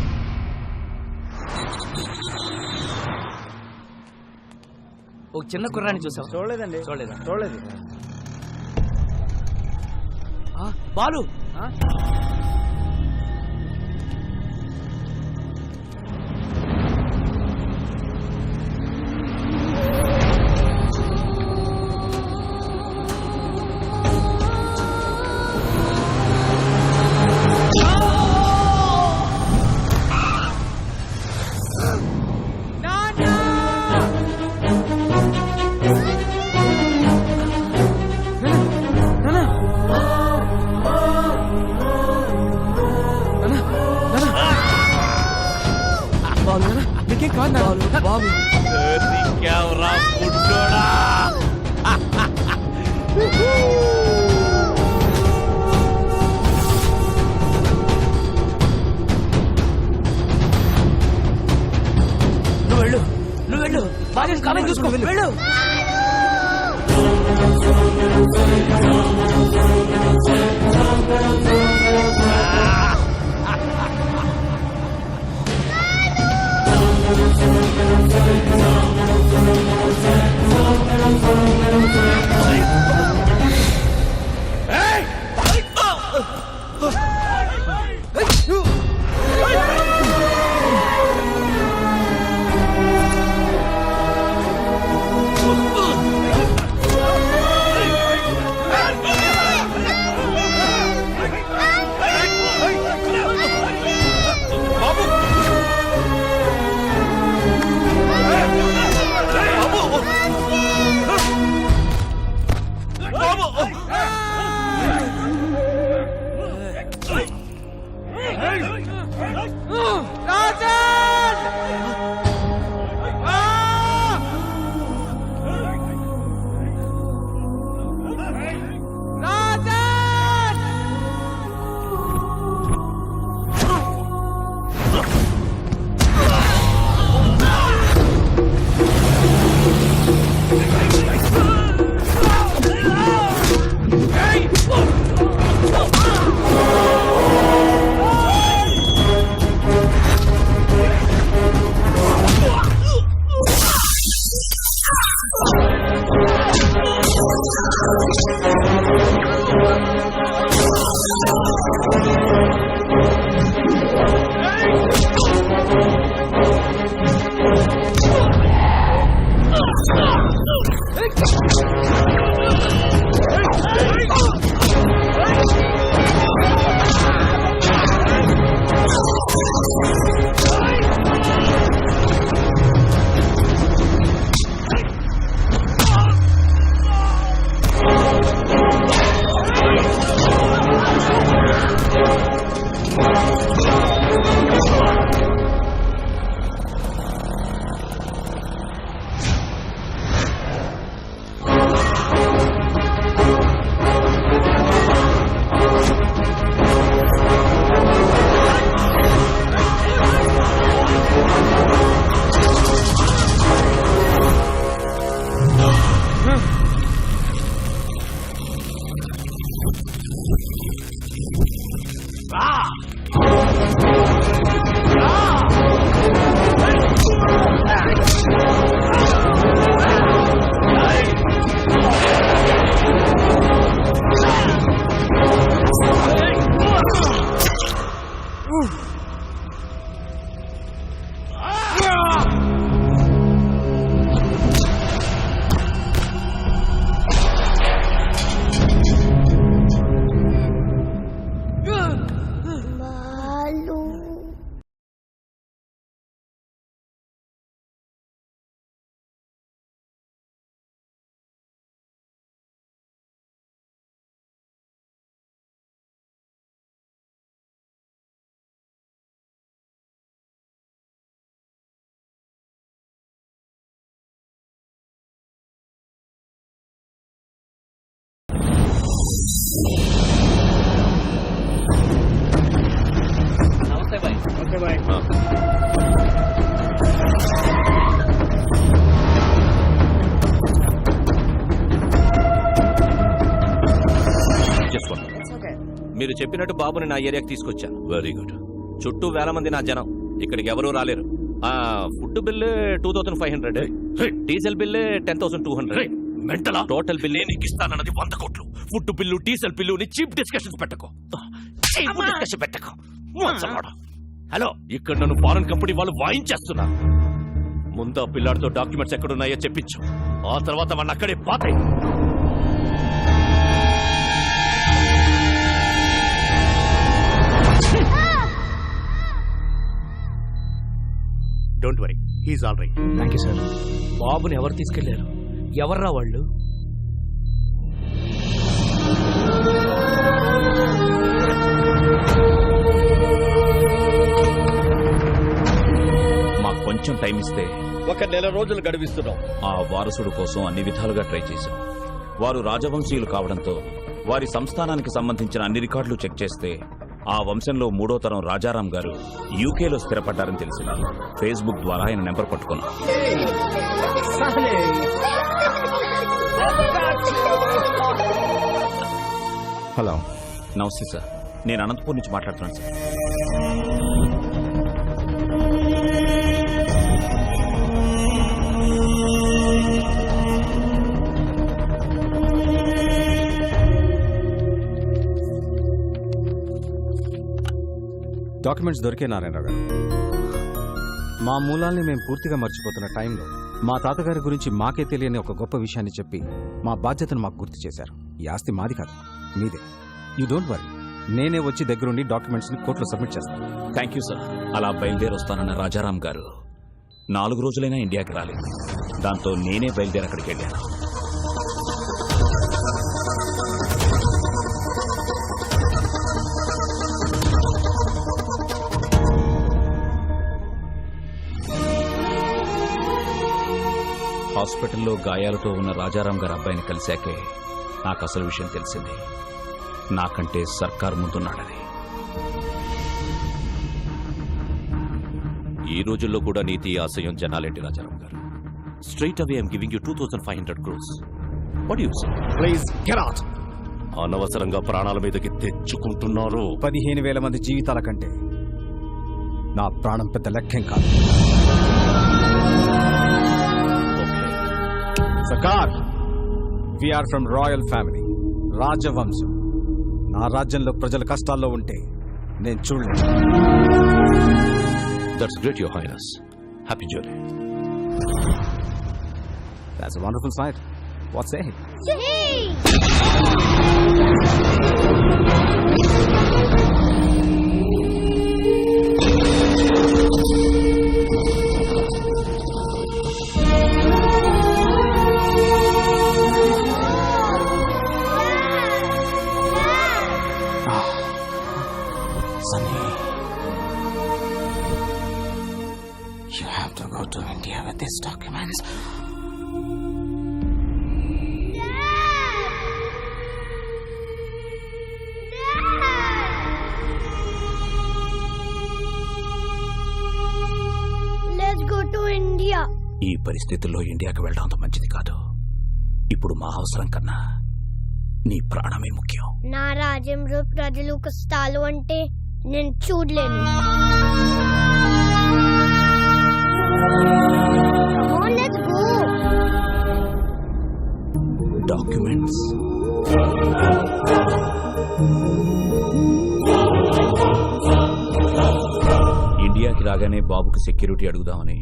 E: ఒక చిన్న కుర్రాన్ని చూసావు?
F: చూడలేదండి. చూడలేదు.
E: బాలు,
F: నీకేం కాదు. బాబు
C: దొరికావురా బుడ్డోడా.
E: నువ్వు వెళ్ళు. బాగా కాలం చూసుకో. వెళ్ళు.
C: చేసుకోండి. మీరు చెప్పినట్టు బాబుని నా ఏరియాకి తీసుకొచ్చాను. Very good. చుట్టూ వేల మంది నా జనం, ఇక్కడికి ఎవరూ రాలేరు. Food bill 2500, diesel bill 10,200. మెంటలా? టోటల్ బిల్లు నీకు ఇస్తానన్నది 100 కోట్లు. Food bill, diesel bill cheap discussions పెట్టకు. హలో, ఇక్కడ నన్ను ఫారెన్ కంపెనీ వాళ్ళు వాయించేస్తున్నారు. ముందు ఆ పిల్లాడితో డాక్యుమెంట్స్ ఎక్కడున్నాయో చెప్పించు. ఆ తర్వాత వాడిని అక్కడే పాతే.
K: Don't worry, he's all right.
F: Thank you sir.
C: బాబుని ఎవరు తీసుకెళ్లారు? ఎవర్రా వాళ్ళు? మాకు కొంచెం టైం ఇస్తే
D: 1 నెల రోజులు గడివిస్తున్నాం.
B: ఆ వారసుడు కోసం అన్ని విధాలుగా ట్రై చేశాం. వారు రాజవంశీయులు కావడంతో వారి సంస్థానానికి సంబంధించిన అన్ని రికార్డులు చెక్ చేస్తే ఆ వంశంలో 3వ తరం రాజారాం గారు యూకేలో స్థిరపడ్డారని తెలిసింది. ఫేస్బుక్ ద్వారా ఆయన నెంబర్ పట్టుకున్నాం.
J: హలో,
B: నమస్తే సార్, నేను అనంతపూర్ నుంచి మాట్లాడుతున్నాను సార్.
J: డాక్యుమెంట్స్ దొరికే నారాయణరావు గారు. మా మూలాల్ని మేము పూర్తిగా మర్చిపోతున్న టైంలో మా తాతగారి గురించి మాకే తెలియని ఒక గొప్ప విషయాన్ని చెప్పి మా బాధ్యతను మాకు గుర్తు చేశారు. ఈ ఆస్తి మాది కాదు, మీదే. యూ డోంట్ వరీ, నేనే వచ్చి దగ్గరుండి డాక్యుమెంట్స్ ని కోర్టులో సబ్మిట్ చేస్తాను.
B: Thank you sir. అలా బయలుదేరి వస్తానన్న రాజారాం గారు 4 రోజులైనా ఇండియాకి రాలేదు. దాంతో నేనే బయలుదేరి అక్కడికి వెళ్ళాను. హాస్పిటల్లో గాయాలతో ఉన్న రాజారాం గారి అబ్బాయిని కలిశాకే నాకు అసలు విషయం తెలిసింది. నాకంటే సర్కార్ ముందున్నాడని.
C: ఈ రోజుల్లో కూడా నీతి ఆశయం జనాలేంటి రాజారాం గారు? Straight away I'm giving you 2500 crores. What you say?
J: Please get out.
C: అనవసరంగా ప్రాణాల మీదకి తెచ్చుకుంటున్నారు.
J: 15,000 మంది జీవితాల కంటే నా ప్రాణం పెద్ద లెక్కేం కాదు. సర్కార్, వీఆర్ ఫ్రమ్ రాయల్ ఫ్యామిలీ, రాజవంశం. నా రాజ్యంలో ప్రజల కష్టాల్లో ఉంటే నేను చూడలేదు.
C: That's great your highness. Happy journey.
J: That's a wonderful sight. What say?
F: Sunny, you have to go to India with these documents.
H: Let's go to India.
B: ఈ పరిస్థితుల్లో ఇండియాకి వెళ్ళడం అంత మంచిది కాదు. ఇప్పుడు మా అవసరం కన్నా నీ ప్రాణమే ముఖ్యం.
H: నా రాజ్యంలో ప్రజలు కష్టాలు అంటే నేను చూడలేను. Come on, let's go.
B: Documents. ఇండియాకి రాగానే బాబుకి సెక్యూరిటీ అడుగుదామని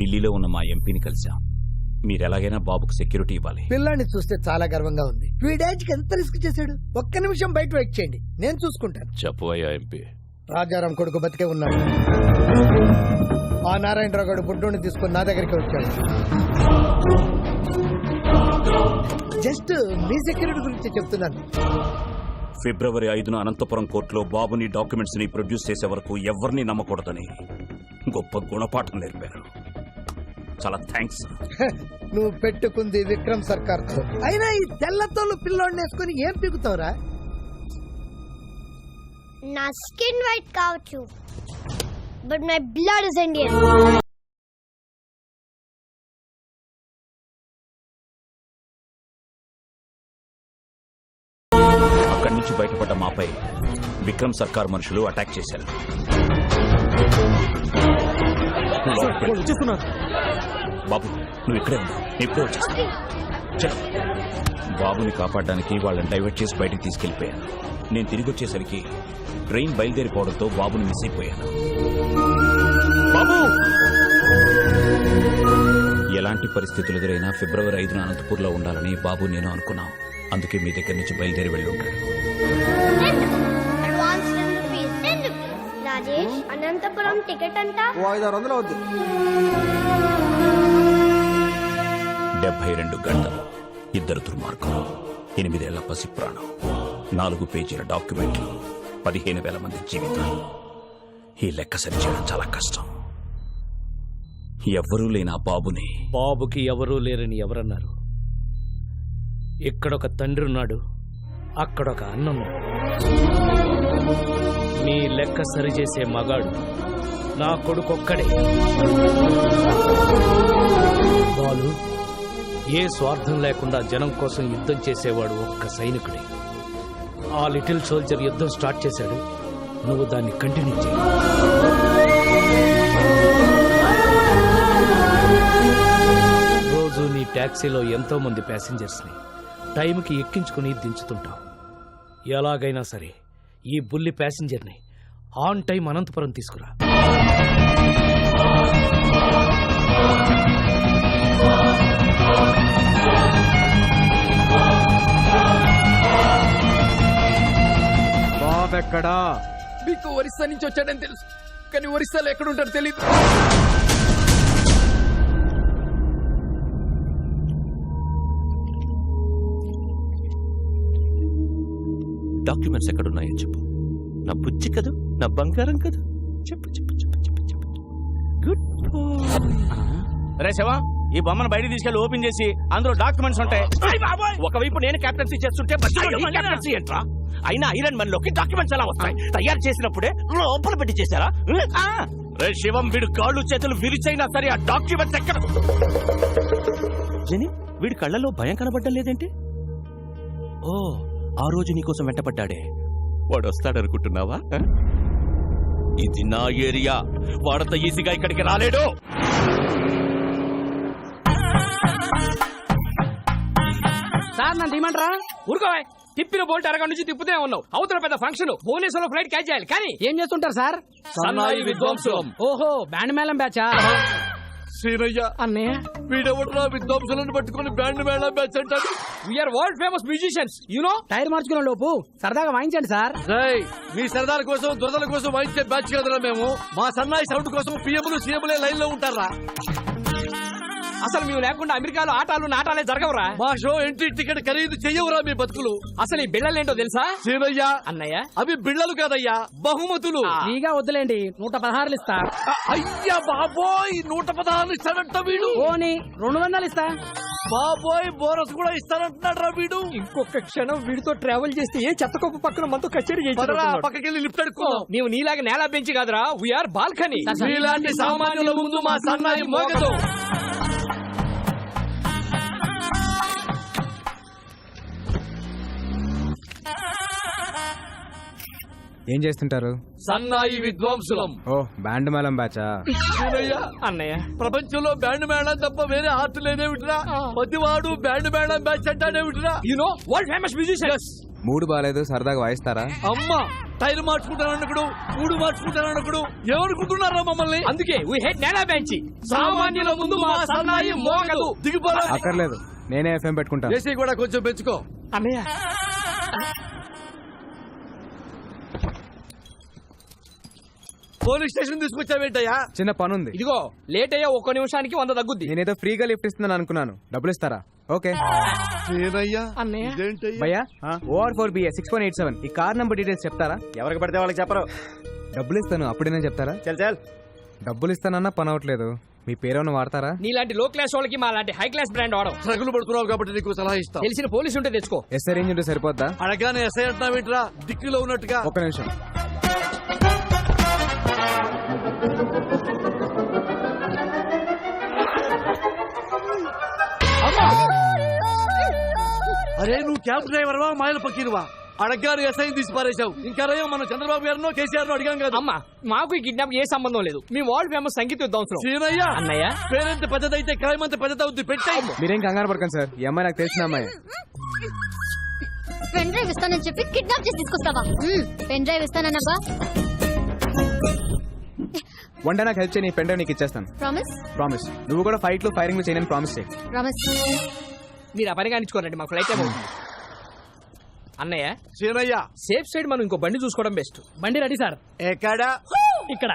B: ఢిల్లీలో ఉన్న మా ఎంపీని కలిశాం. మీరు ఎలాగైనా బాబుకు సెక్యూరిటీ ఇవ్వాలి.
E: పిల్లాన్ని చూస్తే చాలా గర్వంగా ఉంది. వీడేజ్కి ఎంత రిస్క్ చేశాడు. ఒక్క నిమిషం బయట వెయిట్ చేయండి, నేను చూసుకుంటాను.
C: చెప్పు అయ్యా ఎంపీ.
E: రాజారాం కొడుకు బతికే ఉన్నాడు. ఆ నారాయణరావు గారు బుడ్డోని తీసుకుని నా దగ్గరికి వచ్చాడు. జస్ట్ మీ సెక్యూరిటీ గురించి చెప్తున్నాను.
B: ఫిబ్రవరి 5న అనంతపురం కోర్టులో బాబుని డాక్యుమెంట్స్ ని ప్రొడ్యూస్ చేసే వరకు ఎవరిని నమ్మకూడదని గొప్ప గుణపాఠం నేర్పారు. చాలా థ్యాంక్స్.
E: నువ్వు పెట్టుకుంది విక్రమ్ సర్కార్ తో. అయినా ఈ తెల్లతోళ్ళు పిల్లోడిని వేసుకుని ఏం పీకుతావురా?
H: నా స్కిన్ వైట్ కావచ్చు, but my blood is Indian.
B: అక్కడి నుంచి బయటపడ్డ మాపై విక్రమ్ సర్కార్ మనుషులు అటాక్ చేశారు. బాబు నువ్వు ఇక్కడే ఉన్నావు, ఇప్పుడే వచ్చేస్తా. చలో. బాబుని కాపాడడానికి వాళ్ళని డైవర్ట్ చేసి బయటికి తీసుకెళ్లిపోయాను. నేను తిరిగి వచ్చేసరికి ట్రైన్ బయలుదేరిపోవడంతో బాబుని మిస్ అయిపోయాను. బాబు! ఎలాంటి పరిస్థితులు ఎదురైనా ఫిబ్రవరి 5న అనంతపూర్లో ఉండాలని బాబు నేను అనుకున్నాం. అందుకే మీ దగ్గర నుంచి బయలుదేరి వెళ్ళి ఉంటాడు.
H: అడ్వాన్స్ ₹10. రాజేష్, అనంతపురం టికెట్ అంతా
F: 500 అవుద్ది.
B: 72 గంటలు, 2 దుర్మార్గులు, 8 ఏళ్ల పసి ప్రాణం, 4 పేజీల డాక్యుమెంట్లు, 15,000 మంది జీవితాలు. ఈ లెక్క సరిచేయడం చాలా కష్టం. ఎవ్వరూ లేని ఆ బాబుని.
D: బాబుకి ఎవరూ లేరని ఎవరన్నారు? ఇక్కడొక తండ్రి ఉన్నాడు, అక్కడొక అన్నున్నాడు. మీ లెక్క సరిచేసే మగాడు నా కొడుకొక్కడే. బాలు, ఏ స్వార్థం లేకుండా జనం కోసం యుద్ధం చేసేవాడు ఒక్క సైనికుడే. ఆ లిటిల్ సోల్జర్ యుద్ధం స్టార్ట్ చేశాడు, నువ్వు దాన్ని కంటిన్యూ చేయి. రోజు నీ ట్యాక్సీలో ఎంతో మంది ప్యాసింజర్స్ ని టైంకి ఎక్కించుకుని దించుతుంటావు. ఎలాగైనా సరే ఈ బుల్లి ప్యాసింజర్ని ఆన్ టైం అనంతపురం తీసుకురా.
F: బాబెక్కడా? మీకు ఒరిస్సా నుంచి వచ్చాడని తెలుసు, కానీ ఒరిస్సాలో ఎక్కడుంటాడో తెలియదు.
C: డాక్యుమెంట్స్ ఎక్కడున్నాయో చెప్పు. నా బుజ్జి కదూ, నా బంగారం కదూ. చెప్పు చెప్పు చెప్పు చెప్పు చెప్పు. గుడ్ రే శివ, ఈ బొమ్మను బయట తీసుకెళ్లి ఓపెన్ చేసి అందులో డాక్యుమెంట్స్ ఉంటాయి. ఒకవైపు నేను కెప్టెన్సీ చేస్తుంటే కెప్టెన్సీ ఏంట్రా? అయినా ఐరన్ మన్ లోకి డాక్యుమెంట్స్ ఎలా వస్తాయి? తయారు చేసినప్పుడే లోపల పెట్టి చేశారా? రే శివం, వీడు కాళ్ళు చేతులు విరిచైనా సరే ఆ డాక్యుమెంట్స్ ఎక్కడ? జని, వీడి కళ్ళలో భయం కనబడ్డం లేదేంటి? ఓ, ఆ రోజు నీకోసం వెంటపడ్డాడే వాడు వస్తాడనుకుంటున్నావా? ఇది నా ఏరియా, వాడంత ఈజీగా ఇక్కడికి రాలేడు.
E: సార్ నన్ను తీయమంటారా? ఊరుకోవా, తిప్పిన బోల్ట్ అరగంట నుంచి తిప్పుతే ఉన్నావు. అవతల పెద్ద ఫంక్షన్, భువనేశ్వర్లో ఫ్లైట్ క్యాచ్ చేయాలి. కానీ ఏం చేస్తుంటారు సార్?
C: సన్నాయి విద్వాంసులం.
E: ఓహో, బ్యాండ్ మేళం బ్యాచా?
D: సీనయ్య,
E: అన్నయ్య,
D: వీడెవడరా విద్వాంసులను పట్టుకుని బ్యాండ్ మేళం బ్యాచ్ అంటాడు?
E: We are world famous musicians, you know. Tyre మార్చుకునే లోపు సరదాగా వాయించండి సార్.
D: మీ సరదాల కోసం దురదల కోసం వాయించే బ్యాచ్ కదరా మేము. మా సన్నాయి సౌండ్ కోసం పిఎంలు సీఎంలే లైన్ లో ఉంటారా?
E: అసలు మేము లేకుండా అమెరికాలో ఆటాలు నాటాలే జరగవురా.
D: మా షో ఎంట్రీ టికెట్ ఖరీదు చెయ్యవురా మీ బతుకులు.
E: అసలు ఈ బిళ్ళలేంటో తెలుసా?
D: సీనయ్య,
E: అన్నయ్య,
D: అవి బిళ్ళలు కాదయ్యా, బహుమతులు.
E: ఫ్రీగా వద్దులేండి, 116 ఇస్తా.
D: అయ్యా బాబోయ్, 116 ఇస్తాడంట వీడు.
E: ఓని 200 ఇస్తా.
D: బాబోయ్, బోనస్ కూడా ఇస్తానంటున్నాడు రా వీడు.
E: ఇంకొక క్షణం వీడితో ట్రావెల్ చేస్తే ఏ చెత్తకొప్ప పక్కన మనతో కచేరీ
D: పక్కకెళ్ళి లిఫ్ట్ అడుక్కున్నాం.
E: నీవు నీలాగా నేల బెంచి కాదురా, వీఆర్ బాల్కనీ.
D: మీలాంటి సామాన్యుల ముందు మా సన్నాయి మోగదు.
F: ఏం చేస్తుంటారు?
D: సన్నాయి విద్వాంసులం.
F: ఓ, బ్యాండ్ మేళం బ్యాచా?
E: అన్నయ్య,
D: ప్రపంచంలో బ్యాండ్ మేళం తప్ప వేరే ఆర్ట్ లేదేమిట్రా? ప్రతివాడు బ్యాండ్ మేళం బ్యాచ్ అంటాడేమిట్రా?
E: You know world famous musicians.
F: Mood బాలేదు, సరదాగా వాయిస్తారా?
D: అమ్మా, టైర్ మార్చుకుంటానన్నకుడు, మూడు మార్చుకుంటానన్నకుడు ఏమనుకుంటున్నారా మమ్మల్ని?
E: అందుకే వీ హేట్ నేల బెంచి. సామాన్యుల ముందు మా సన్నాయి మోగదు.
D: దిగిపోరా.
F: అక్కర్లేదు, నేనే ఎఫ్ఎం పెట్టుకుంటాను.
D: ఏసీ కూడా కొంచెం పెంచుకో.
E: అన్నయ్య,
D: పోలీస్ స్టేషన్ తీసుకొచ్చావేంటయ్యా?
F: చిన్న పనుంది.
E: ఇదిగో లేట్ అయ్యా, 1 నిమిషానికి 100 తగ్గుద్ది.
F: నేనేదో ఫ్రీగా లిఫ్ట్ ఇస్తున్నాను అనుకున్నాను, డబ్బులు ఇస్తారా? ఓకే.
E: అన్నయ్య,
F: భయ్యా, OR4BA 6187 ఈ కార్ నంబర్ డీటెయిల్స్ చెప్తారా?
K: ఎవరికి పడితే వాళ్ళకి చెప్పరు.
F: డబ్బులు ఇస్తాను, అప్పుడేనా చెప్తారా?
K: చల్ చల్.
F: డబ్బులు ఇస్తానన్నా పని అవట్లేదు. మీ పేరేమన్నా వాడతారా?
E: నీలాంటి లో క్లాస్ వాళ్ళకి మా లాంటి హై క్లాస్ బ్రాండ్ వాడడం.
D: ట్రగులు పడుతున్నావు కాబట్టి నీకు సలహా ఇస్తా.
E: తెలిసిన పోలీసు ఉంటే తెచ్చుకో.
F: ఎస్ఐ రేంజ్ ఉంటే సరిపోద్దా?
D: అడగానే ఎస్ఐ అంటున్నావేంట్రా దిక్కులో ఉన్నట్టుగా?
F: ఒక్క నిమిషం.
D: అరే నువ్వు క్యాబ్ డ్రైవర్వా మాయల పక్కీరువా అడగ్గారు ఎస్ఐని తీసి పారేశావు ఇంకా మన చంద్రబాబు గారినో కేసీఆర్ అడిగాం కదా.
E: అమ్మా మాకు ఈ కిడ్నాప్ ఏ సంబంధం లేదు. మీ వరల్డ్ ఫేమస్ సంగీత విద్వాంసులు.
D: సీనయ్య
E: అన్నయ్య
D: పేరెంత పెద్దదైతే క్రైమ్ అంత పెద్దదవుద్ది. పెట్టాయి.
F: మీరేం కంగారు పడకండి సార్, ఈ అమ్మాయి నాకు తెలిసిన అమ్మాయి.
L: పెన్ డ్రైవ్ ఇస్తానని చెప్పి కిడ్నాప్ చేసి తీసుకొస్తావా? పెన్ డ్రైవ్ ఇస్తానన్నబ్బా.
F: వన్ డే నాకు హెల్ప్ చేయి, పెన్ డ్రైవ్ నీకు ఇచ్చేస్తాను.
L: ప్రామిస్?
F: ప్రామిస్. నువ్వు కూడా ఫైట్ లో ఫైరింగ్ లో చేయని ప్రామిస్ చేయి.
L: ప్రామిస్.
E: మీరు ఆ పని కానిచ్చుకోరండి, మాకు ఫ్లైట్ టైం అవుతుంది. అన్నయ్య
D: సీనయ్య
E: సేఫ్ సైడ్ మనం ఇంకో బండి చూసుకోవడం బెస్ట్. బండి రెడీ సార్.
D: ఎక్కడ?
E: ఇక్కడ.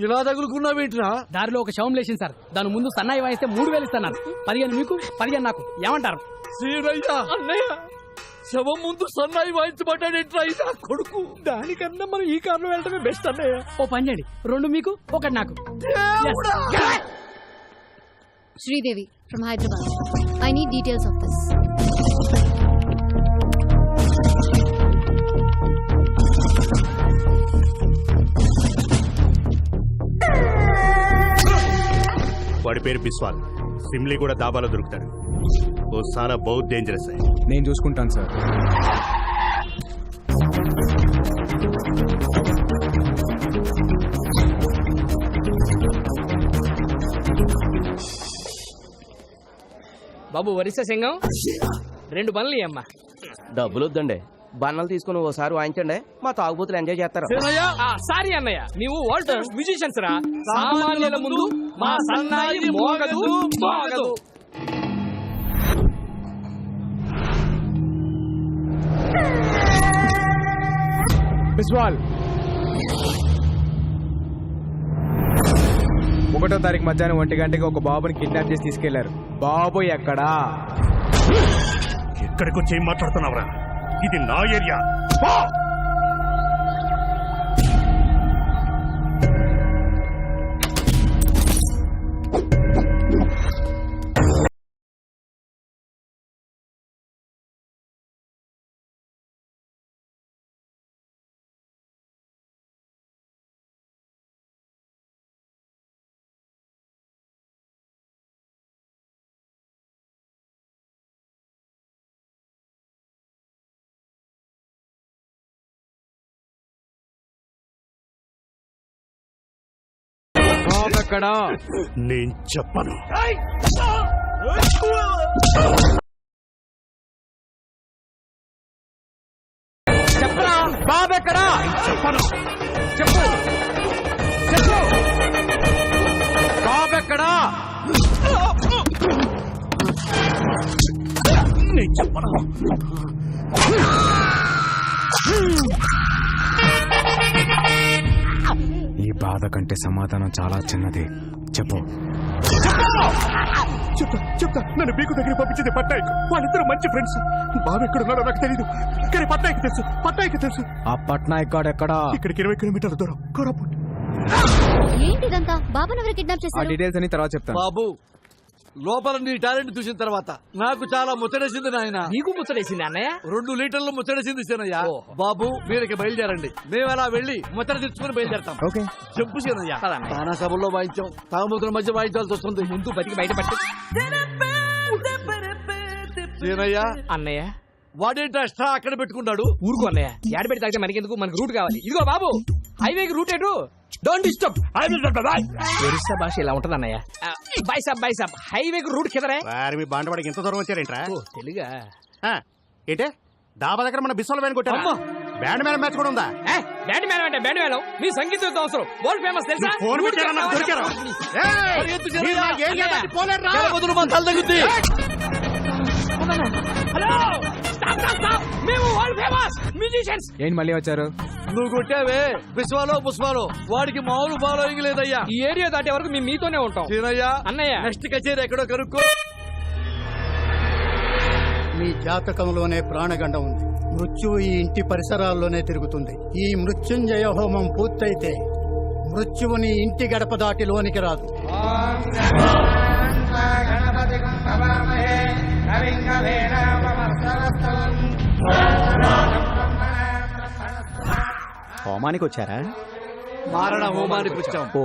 D: ఇలా తగులుకున్నావేంట్రా?
E: దారిలో ఒక శవం లేచింది సార్. దాని ముందు సన్నాయి వాయిస్తే 3000 ఇస్తున్నారు. 15 మీకు 15 నాకు. ఏమంటారు?
D: సీనయ్య
E: అన్నయ్య
D: శవం ముందు సన్నాయి వాయించబడ్డాడేంట్రా ఇదా కొడుకు?
E: దానికన్నా మనం ఈ కార్లో వెళ్ళటమే బెస్ట్ అన్నయ్య. ఓ పని చేయండి, 2 మీకు 1 నాకు.
L: Sridevi from Hyderabad. I need details of this.
I: వాడి పేరు బిస్వాల్. సిమ్లీ కూడా దాబాలో దొరుకుతాడు. ఓ సారా బహుత్ డేంజరస్.
F: నేను చూసుకుంటాను సార్.
E: బాబు వరిస సింగం 2 బండ్లు అమ్మా.
K: డబ్బులు వద్దండి, బన్నలు తీసుకుని ఓసారి వాయించండి, మా తాగుబోతులు ఎంజాయ్ చేస్తారు.
E: సారీ అన్నయ్య, నీవు వరల్డ్ ఫేమస్ మ్యూజిషియన్స్ రా. సామాన్యుల ముందు మా సన్నాయి మోగదు మోగదు.
F: బిస్వాల్ 1వ తారీఖు మధ్యాహ్నం 1 గంటకి ఒక బాబుని కిడ్నాప్ చేసి తీసుకెళ్లారు. బాబు ఎక్కడా?
I: ఎక్కడికి వచ్చి ఏం మాట్లాడుతున్నావురా? ఇది నా ఏరియా.
F: ఎక్కడా?
I: నేను చెప్పను.
F: చెప్పరా బాబు ఎక్కడా?
I: చెప్పను.
F: చెప్పు చెప్పు. బాబు ఎక్కడా?
I: నేను చెప్పను.
J: ఈ బాధ కంటే సమాధానం చాలా చిన్నది. చెప్పు.
I: చెప్తా. నన్ను బీకు దగ్గర పంపించింది పట్నాయక్. వాళ్ళిద్దరు మంచి ఫ్రెండ్స్. బాబు ఎక్కడున్నాడో నాకు తెలీదు, కానీ పట్నాయక్ తెలుసు.
J: ఆ పట్నాయక్ గాడు ఎక్కడా?
I: ఇక్కడికి 20 కిలోమీటర్ల దూరం, కోరాపుట్.
L: ఏంటిదంతా? బాబాను ఎవరు కిడ్నాప్
F: ఆ
L: చేశారు?
F: డీటెయిల్స్ అని తర్వాత చెప్తాను.
D: బాబు లోపల నీ టాలెంట్ చూసిన తర్వాత నాకు చాలా ముచ్చటేసింది నాయన.
E: నీకు ముచ్చటేసింది అన్నయ్య?
D: 2 లీటర్లు ముచ్చటేసింది సీనయ్య. బాబు మీరికి బయలుదేరండి, మేము అలా వెళ్ళి ముచ్చట తెచ్చుకుని బయలుదేరతాం.
F: ఓకే
D: చెప్పు సీనయ్య.
E: పదన్నయ్య.
D: తానా సభల్లో వాయించాం, తాగుబోతుల మధ్య వాయించాల్సి వస్తుంది.
E: ముందు బతికి బయటపట్టి.
D: సీనయ్య
E: అన్నయ్య
D: వాడేంటి ఎక్స్ట్రా అక్కడ పెట్టుకున్నాడు?
E: ఊరుకో అన్నయ్య, ఏడ పెట్టి తాగితే మనకెందుకు? మనకు రూట్ కావాలి. ఇదిగో బాబు, హైవేకి రూట్ ఎటు? Don't disturb. ఒరిస్సా భాష ఇలా ఉంటది అన్నయ్య. బై సాబ్ హైవేకి రూట్ కిదరే.
I: మీ బాండవాడికి ఎంత దూరం వచ్చారేంట్రా?
E: తెలుగా?
I: ఏంటే డాబా దగ్గర మన బిస్వాల్ వ్యాన్ కొట్టారు. బ్యాండ్ మేళం మ్యాచ్ కూడా ఉందా?
E: బ్యాండ్ మేళం అంటే బ్యాండ్ మేళం. మీ సంగీత అవసరం వరల్డ్ ఫేమస్ తెలుసా?
I: ఫోన్ పెట్టారా? నాకు దొరికారా?
D: వదులు, మన తల తగ్గుద్ది.
E: Hello, stop. మేము వరల్డ్ ఫేమస్ మ్యూజిషియన్స్.
F: ఏంటి మళ్ళీ వచ్చారు?
D: నువ్వు కొట్టావే బిస్వాలో పుష్పాలో, వాడికి మామూలు ఫాలోయింగ్ లేదయ్యా.
E: ఈ ఏరియా దాటే వరకు మేము మీతోనే ఉంటాం.
D: సీనయ్య
E: అన్నయ్య
D: నెక్స్ట్ కచేరీ ఎక్కడో కనుక్కో.
N: మీ జాతకంలోనే ప్రాణగండం ఉంది. మృత్యువు ఈ ఇంటి పరిసరాల్లోనే తిరుగుతుంది. ఈ మృత్యుంజయ హోమం పూర్తయితే మృత్యువుని ఇంటి గడప దాటి లోనికి రాదు.
I: గణపతి
J: హోమానికి వచ్చారా?
F: మారణ హోమానికి వచ్చాం.
J: ఓ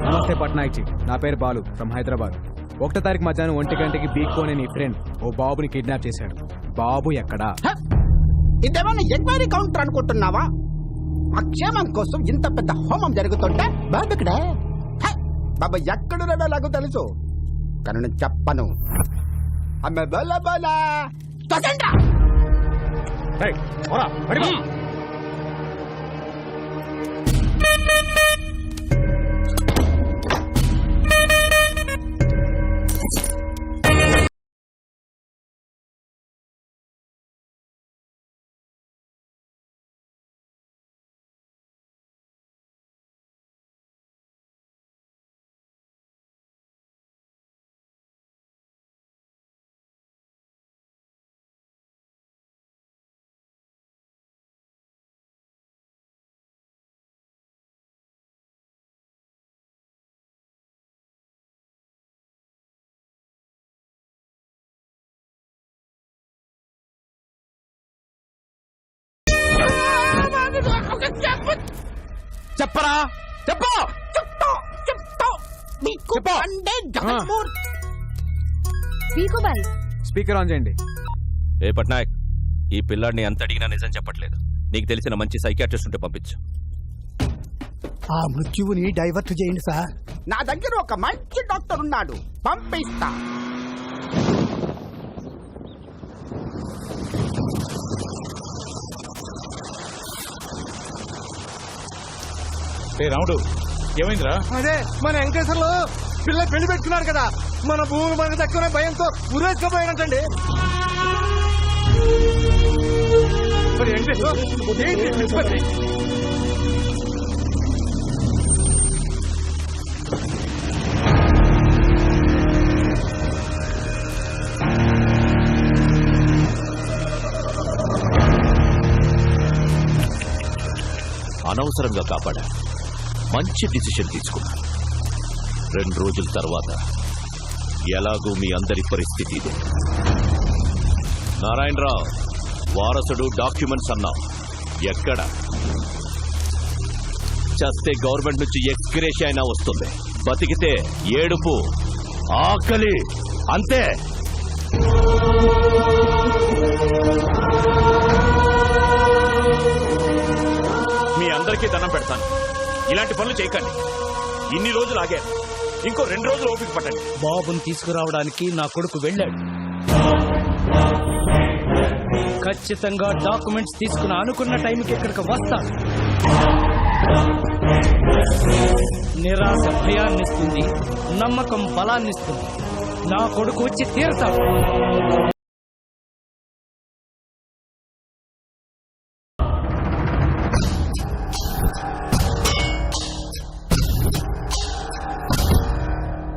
J: నమస్తే పట్నాయక్ జీ, నా పేరు బాలు ఫ్రమ్ హైదరాబాద్. 1వ తారీఖు మధ్యాహ్నం 1 గంటకి బీక్కోనే నీ ఫ్రెండ్ ఓ బాబుని కిడ్నాప్ చేశాడు. బాబు ఎక్కడా?
E: ఇదేమన్నా ఎంక్వైరీ కౌంటర్ అనుకుంటున్నావా? ఆ క్షేమం కోసం ఇంత పెద్ద హోమం జరుగుతుంటే బాబు ఇక్కడే. బాబా ఎక్కడున్నాడో నాకు తెలుసు, కానీ నేను చెప్పను. అమ్మ బోలా బోలా తొసండ్రా.
F: చెప్పరా, చెప్పు.
J: స్పీకర్ ఆన్ చేయండి.
C: ఏ పట్నాయక్, ఈ పిల్లాడిని ఎంత అడిగినా నిజం చెప్పట్లేదు. నీకు తెలిసిన మంచి సైకియాట్రిస్ట్ ఉంటే పంపించు.
N: ఆ మృత్యువుని డైవర్ట్ చేయండి సార్.
E: నా దగ్గర ఒక మంచి డాక్టర్ ఉన్నాడు, పంపిస్తా.
G: రాముడు, ఏమైందిరా?
F: అదే మన వెంకటేశ్వర్లు పిల్ల పెళ్లి పెట్టుకున్నాడు కదా, మన భూములు మనకు తక్కువ భయంతో ఉరేసుకోపోయాడంటండి. మరి వెంకటేశ్వర
C: అనవసరంగా కాపాడా. మంచి డిసిషన్ తీసుకున్నా. 2 రోజుల తర్వాత ఎలాగూ మీ అందరి పరిస్థితి ఇదే. నారాయణరావు వారసుడు, డాక్యుమెంట్స్ అన్నావు, ఎక్కడ? చస్తే గవర్నమెంట్ నుంచి ఎక్స్గ్రేషియా అయినా వస్తుంది, బతికితే ఏడుపు, ఆకలి, అంతే.
B: మీ అందరికీ దండం పెడతాను, ఇలాంటి పనులు చేయకండి. ఇన్ని రోజులు ఆగారు, ఇంకో 2 రోజులు ఓపిక పట్టండి.
I: బాబుని తీసుకురావడానికి నా కొడుకు వెళ్ళాడు. ఖచ్చితంగా డాక్యుమెంట్స్ తీసుకుని అనుకున్న టైంకి ఇక్కడికి వస్తాను. నిరాశ భయాన్నిస్తుంది, నమ్మకం బలాన్నిస్తుంది. నా కొడుకు వచ్చి తీరుతాడు.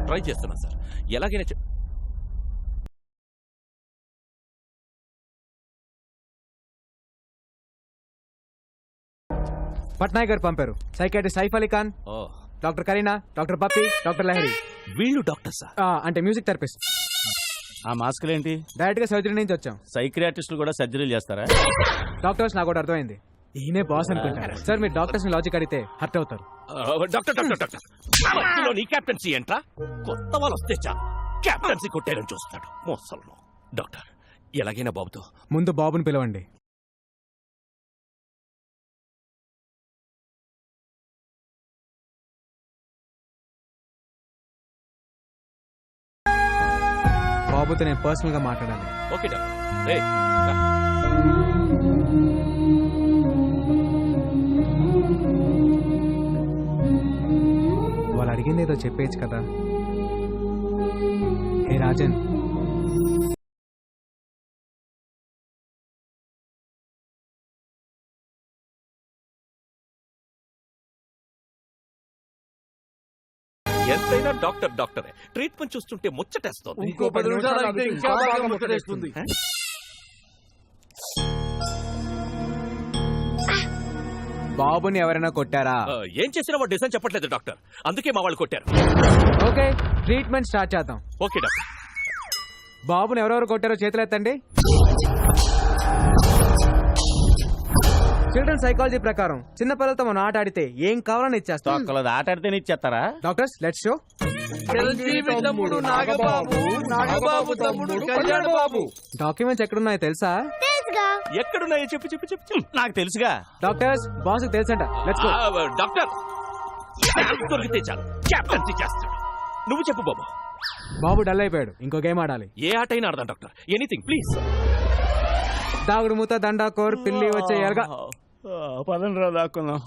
C: ట్రై చేస్తున్నా సార్, ఎలాగైనా
J: పట్నాయక్ గారు పంపారు. Psychiatrist Saif Ali Khan, doctor Kareena, doctor Pappi, doctor Lahari.
C: వీళ్ళు డాక్టర్ సార్?
J: అంటే మ్యూజిక్ థెరపిస్ట్.
K: ఆ మాస్కులు ఏంటి?
J: డైరెక్ట్ గా సర్జరీ నుంచి వచ్చాం.
K: సైక్రియాటిస్టులు కూడా సర్జరీలు చేస్తారా?
J: డాక్టర్స్ నాకు కూడా అర్థమైంది, ఈయనే బాస్ అనుకుంటారు. సార్ మీరు డాక్టర్స్ ని లాజిక్ అడిగితే హర్ట్ అవుతారు.
C: డాక్టర్ డాక్టర్ డాక్టర్ మధ్యలో నీ క్యాప్టెన్సీ ఏంట్రా? కొత్త వాళ్ళు వస్తే చాలు క్యాప్టెన్సీ కొట్టేయడం చూస్తాడు మోసల్లో. డాక్టర్ ఎలాగైనా బాబుతో
J: ముందు బాబుని పిలవండి. బాబుతో నేను పర్సనల్ గా మాట్లాడాలి.
C: Okay doctor. రే
J: వాళ్ళు అడిగింది ఏదో చెప్పేయచ్చు కదా. హే రాజన్,
C: ఎంతైనా డాక్టర్ డాక్టరే. ట్రీట్మెంట్ చూస్తుంటే ముచ్చటేస్తోంది.
F: ఇంకో 10 నిమిషాలు అయితే ఇంకా బాగా ముచ్చటేస్తుంది.
J: బాబుని ఎవరైనా కొట్టారా?
C: ఏం చేసినా వాడు డిసైన్ చెప్పట్లేదు డాక్టర్, అందుకే మా వాళ్ళు కొట్టారు.
J: ఓకే, ట్రీట్మెంట్ స్టార్ట్ చేద్దాం.
C: Okay doctor.
J: బాబుని ఎవరెవరు కొట్టారో చేతులు ఎత్తండి.
F: చిల్డ్రన్ సైకాలజీ ప్రకారం చిన్న పిల్లలతో మనం ఆట ఆడితే ఏం కావాలని ఇచ్చేస్తాం.
K: తొక్కలది ఆట ఆడితేనే ఇచ్చేస్తారా?
F: Doctors let's show. డాక్యుమెంట్స్ ఎక్కడున్నాయో తెలుసా?
H: తెలుసుగా.
C: ఎక్కడున్నాయో చెప్పు చెప్పు చెప్పు చెప్పు. నాకు తెలుసుగా.
F: డాక్టర్స్ బాస్ తెలుసంట. Let's go.
C: డాక్టర్ ఛాన్స్ దొరికితే చాలు క్యాప్టెన్సీ చేస్తాడు. నువ్వు చెప్పు బాబు.
F: బాబు డల్ అయిపోయాడు, ఇంకో గేమ్ ఆడాలి.
C: ఏ ఆట అయినా ఆడదాం డాక్టర్. Anything please.
F: దాగుడు మూత దండాకోర్ పిల్లి వచ్చే ఎరగా.
K: పదండ్రా దాక్కున్నాం.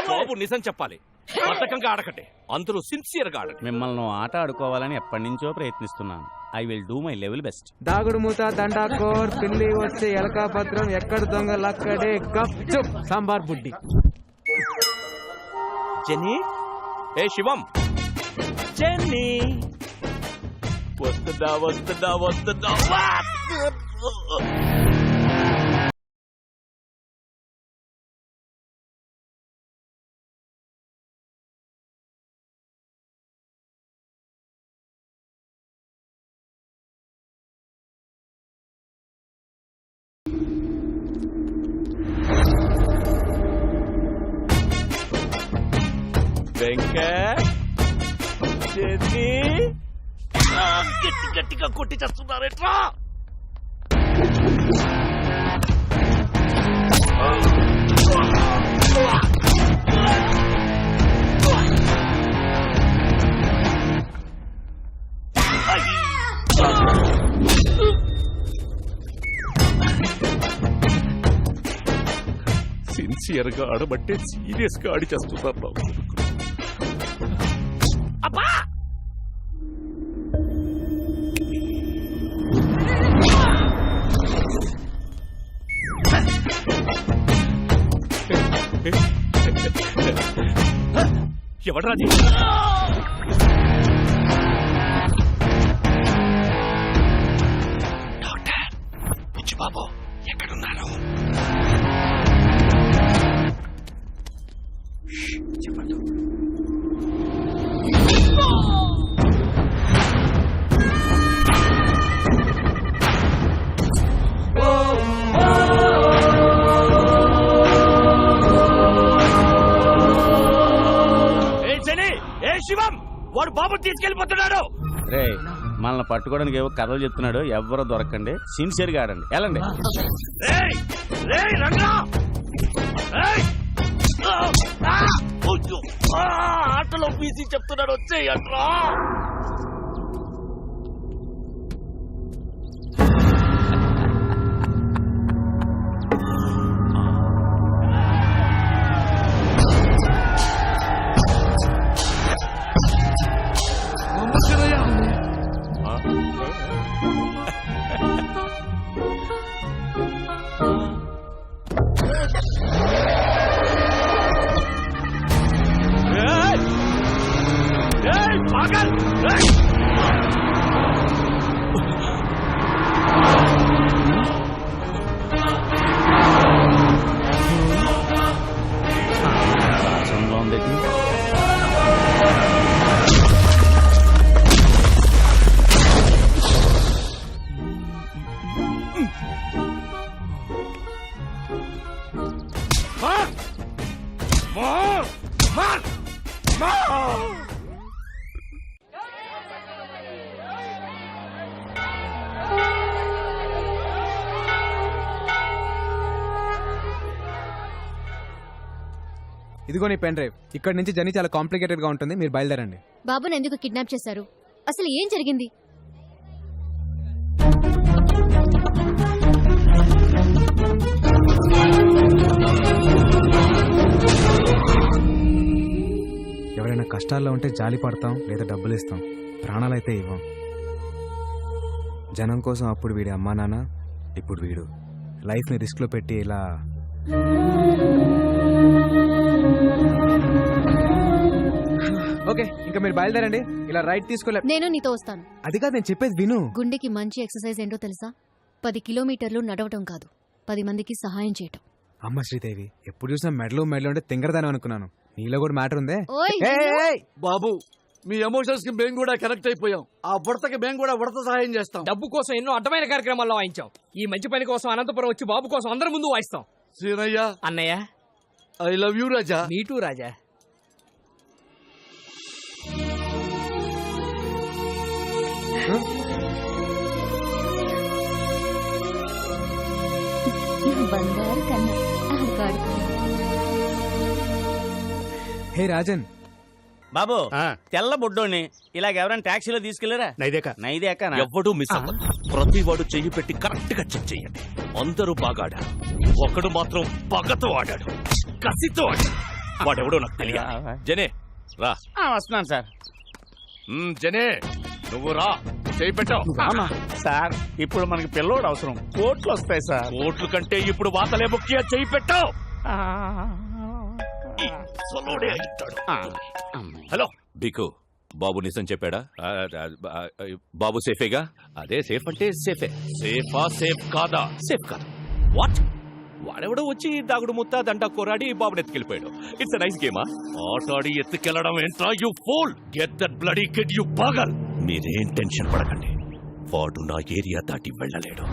C: బాబు నిజం చెప్పాలి, బద్ధకంగా ఆడకండి, అందులో సిన్సియర్ గా ఆడండి.
K: మిమ్మల్ని ఆట ఆడుకోవాలని ఎప్పటి నుంచో ప్రయత్నిస్తున్నాను. I will do my level best.
F: దాగుడు మూత దండాకోర్ పిల్లి వచ్చే ఎలకా పత్రం ఎక్కడ దొంగలక్కడే గప్ చుప్ సాంబార్ బుడ్డి.
C: జెన్నీ, ఏ శివం, జెన్నీ వస్తుందా వస్తుందా వస్తుందా? వెంకట్, జెన్నీ, గట్టి గట్టిగా కొట్టి చేస్తున్నారేట్రా? సిన్సియర్ గా ఆడబట్టే సీరియస్ గా ఆడి చేస్తున్నారు. అబ్బా ఎవడ్రాది? డాక్టర్ బుచ్చిబాబు ఎక్కడున్నారు? చెప్పండి. శివం, వాడు బాబు తీసుకెళ్లిపోతున్నాడు.
K: రే, మనల్ని పట్టుకోవడానికి ఏవో కథలు చెప్తున్నాడు. ఎవరో దొరకండి, సిన్సియర్ గా ఆడండి. వెళ్ళండి.
C: ఆటలో బీసీ చెప్తున్నాడు, వచ్చేయట్రా.
F: ఇదిగో నీ పెన్ డ్రైవ్. ఇక్కడ నుంచి జర్నీ చాలా కాంప్లికేటెడ్ గా ఉంటుంది, మీరు బయలుదేరండి.
L: బాబుని ఎందుకు కిడ్నాప్ చేశారు? అసలు ఏం జరిగింది? ఎవరైనా కష్టాల్లో ఉంటే జాలి పడతాం, లేదా డబ్బులు ఇస్తాం, ప్రాణాలైతే ఇవ్వం. జనం కోసం అప్పుడు వీడి అమ్మా నాన్న, ఇప్పుడు వీడు లైఫ్ని రిస్క్లో పెట్టి ఇలా. ఓకే, ఇంకా మీరు బయలుదేరండి. ఇలా రైట్ తీసుకోలే. నేను నీతో వస్తాను.
F: అది కాదు, నేను చెప్పేది విను.
L: గుండెకి మంచి ఎక్సర్సైజ్ ఏంటో తెలుసా? 10 కిలోమీటర్లు నడవటం కాదు, 10 మందికి సహాయం చేయటం.
F: అమ్మ శ్రీదేవి, ఎప్పుడు చూసినా మెడలు అంటే తింగరదాని అనుకున్నాను. నీలో కూడా మ్యాటర్ ఉందే.
L: ఓయ్,
I: బాబు, మీ ఎమోషన్స్ కి మేము కూడా కనెక్ట్ అయిపోయాం. ఆ బుడతకి మేము కూడా ఉడత సహాయం చేస్తాం.
F: డబ్బు కోసం ఎన్నో అడ్డమైన కార్యక్రమాల్లో వాయించాం. ఈ మంచి పని కోసం అనంతపురం వచ్చి బాబు కోసం అందరి ముందు వాయిస్తాం.
I: సీనయ్య
F: అన్నయ్య
I: ఐ లవ్ యూ రాజా.
F: నీటూ రాజా.
L: బంగారు కన్నా
F: హే రాజన్,
C: బాబు తెల్ల బుడ్డోని ఇలాగ ఎవరైనా టాక్సీలో తీసుకెళ్లారా? నైదేక ఎవ్వడూ మిస్ అవ్వదు. ప్రతి వాడు చెయ్యి పెట్టి కరెక్ట్ గా చెక్ చేయండి. అందరూ బాగా ఆడారు, ఒకడు మాత్రం పగతో ఆడాడు, కసితో ఆడాడు. వాడెవడో నాకు తెలియదు. జనే రా.
K: వస్తున్నాను సార్.
C: జనే నువ్వు రా, చేయి పెట్టావు.
K: సార్ ఇప్పుడు మనకి పిల్లోడు అవసరం, కోట్లు వస్తాయి సార్.
C: ఓట్లు కంటే ఇప్పుడు వాతలే ముఖ్య. చేయి పెట్టావు. హలో బికు, బాబు నిజం చెప్పాడా? బాబు సేఫేగా? అదే సేఫ్ అంటే సేఫే. సేఫా సేఫ్ కాదా? సేఫ్ కాదా? వాట్? వాడెవడో వచ్చి దాగుడు ముత్త దండ కోరాడి బాబుని ఎత్తుకెళ్ళిపోయాడు. It's nice గేమా? ఆటాడి ఎత్తుకెళ్లడం ఏంట్రా you fool? Get that bloody kid you పాగల్. మీరేం టెన్షన్ పడకండి, వాడు నా ఏరియా దాటి వెళ్ళలేడు.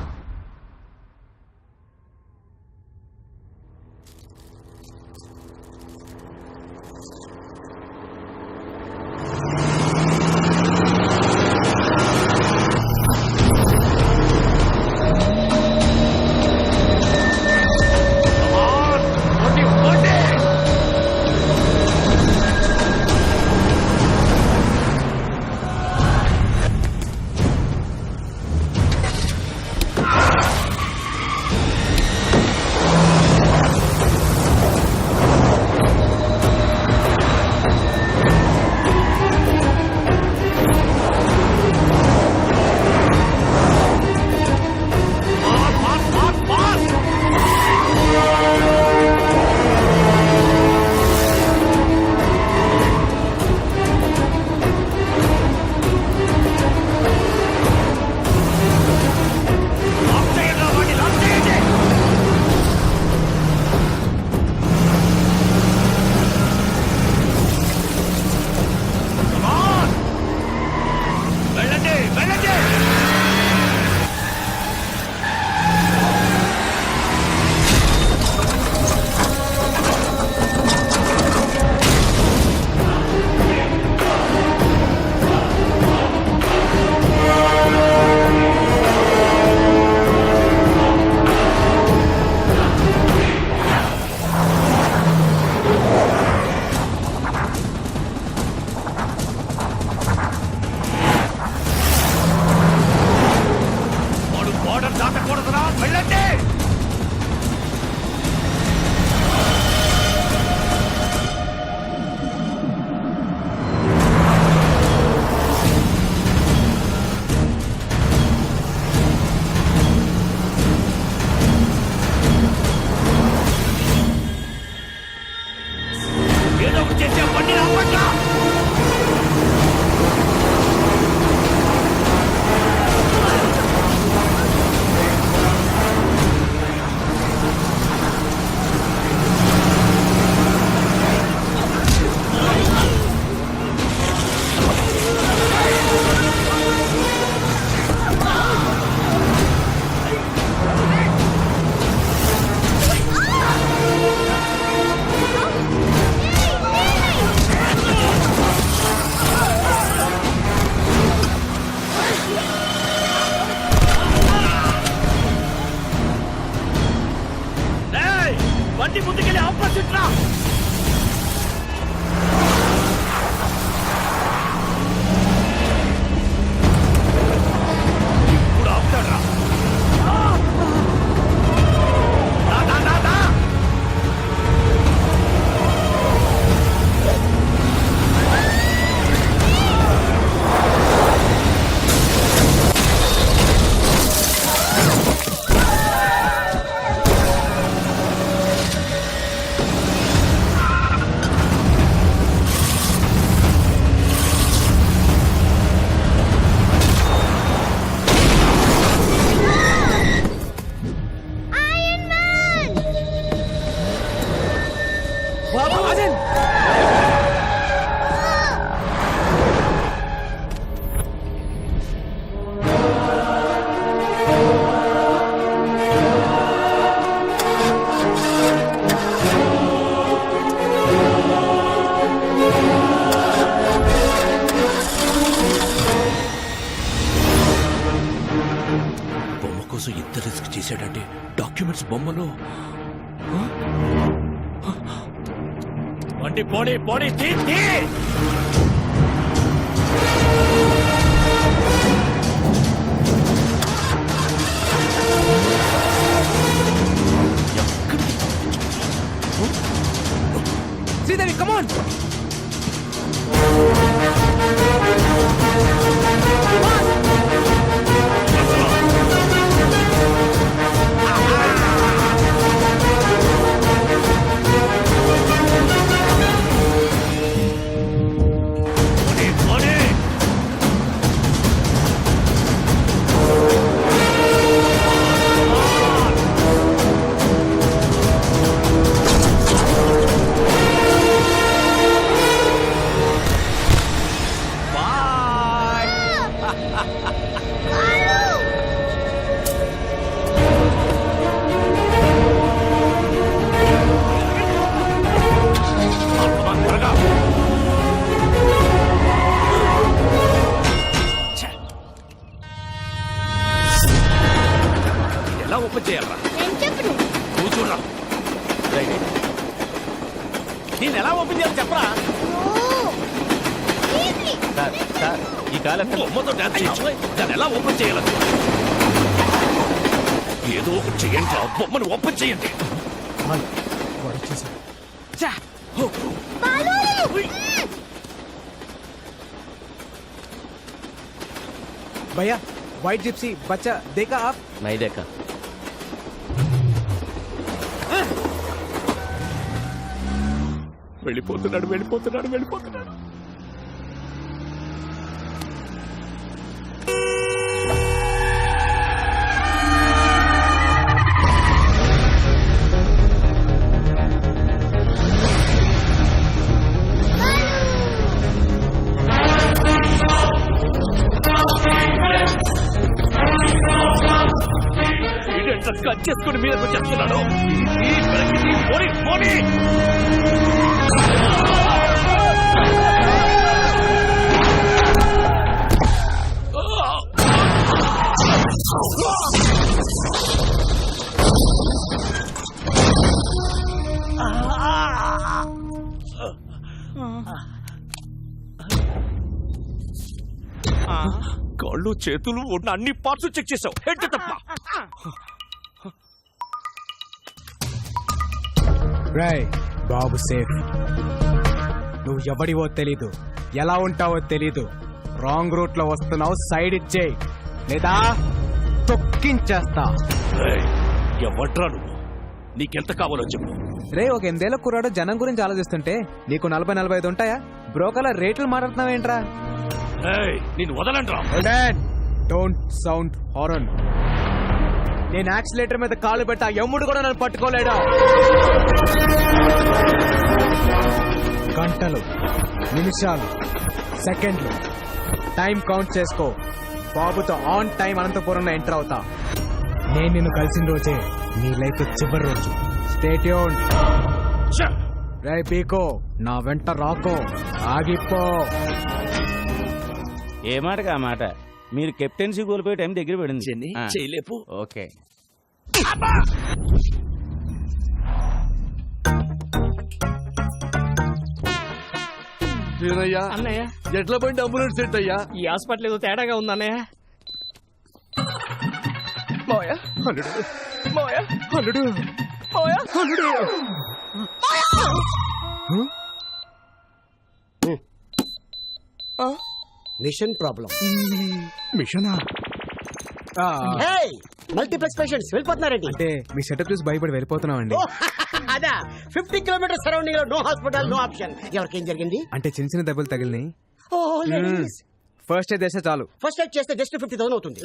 C: బండి ముందుకెళ్ళి ఆపోజిట్ రా. ఇప్పుడు ఆపుతాడా? ఇంత రిస్క్ చేశాడంటే డాక్యుమెంట్స్ బొమ్మలో వండి పోనీ పోనీ తీ
F: శ్రీదేవి కమాన్
C: ఎలా ఓపెన్ చేయాలరా
H: నేను చెప్పను.
C: కూర్చోరా నేను ఎలా ఓపెన్ చేయాలి చెప్పరా
A: ఈ కాలం
C: బొమ్మతో డాన్స్ చేయొచ్చు దాన్ని ఎలా ఓపెన్ చేయాలి ఏదో ఒకటి చేయండి బొమ్మను ఓపెన్ చేయండి
F: भैया व्हाइट जिप्सी बच्चा देखा आप
A: नहीं देखा
C: వెళ్ళిపోతున్నాడు కట్ చేసుకుని మీదకు వచ్చేస్తున్నాడు పోనీ కాళ్ళు చేతులు ఉన్న అన్ని పార్ట్స్ చెక్ చేసావు హెడ్ తప్ప
F: రాయ్ బాబు సేఫ్ నువ్వు ఎవడివో తెలీదు ఎలా ఉంటావో తెలీదు రాంగ్ రూట్ లో వస్తున్నావు సైడ్ ఇచ్చేయి లేదా తొక్కించేస్తా
C: ఎవట్రా నువ్వు నీకెంత కావాలో చెప్పు
F: రే ఒక 8 కుర్రాడు జనం గురించి ఆలోచిస్తుంటే నీకు 40-45 ఉంటాయా బ్రోకర్ల రేట్లు మాట్లాడుతున్నావేంట్రా
C: నేను వదలంట్రా
F: డోంట్ సౌండ్ హారన్ నేను యాక్సిలేటర్ మీద కాలు పెట్టా ఎమ్ముడు కూడా నన్ను పట్టుకోలేడా గంటలు నిమిషాలు సెకండ్లు టైం కౌంట్ చేసుకో బాబుతో ఆన్ టైం అనంతపురంలో ఎంటర్ అవుతా నేను నిన్ను కలిసిన రోజే నీ లైఫ్ చివరి రోజు స్టే ట్యూన్డ్ రే పీకో నా వెంట రాకో ఆగిపో
K: ఏ మాటగా ఆ మాట మీరు కెప్టెన్సీ కోల్పోయే టైం దగ్గర పడింది
C: చేయలేపు
K: ఓకే అన్నయ్య
C: ఎట్లా బండి అంబులెన్స్ సెట్ అయ్యా
K: ఈ హాస్పిటల్ ఏదో తేడాగా ఉంది అన్నయ్య
E: మిషన్ ప్రాబ్లం.
F: మిషనా
E: మల్టీప్లెక్స్ పేషెంట్స్ వెళ్ళిపోతున్నారండి.
F: అంటే మీ సెటప్ చూసి భయపడి వెళ్ళిపోతున్నామండి.
E: అదా 50 కిలోమీటర్ సరౌండింగ్ లో నో హాస్పిటల్ నో ఆప్షన్. ఎవరికేం జరిగింది?
F: అంటే చిన్న చిన్న దెబ్బలు తగిలినాయి. ఫస్ట్ ఎయిడ్ చేస్తే చాలు.
E: ఫస్ట్ ఎయిడ్ చేస్తే జస్ట్ 50,000 అవుతుంది.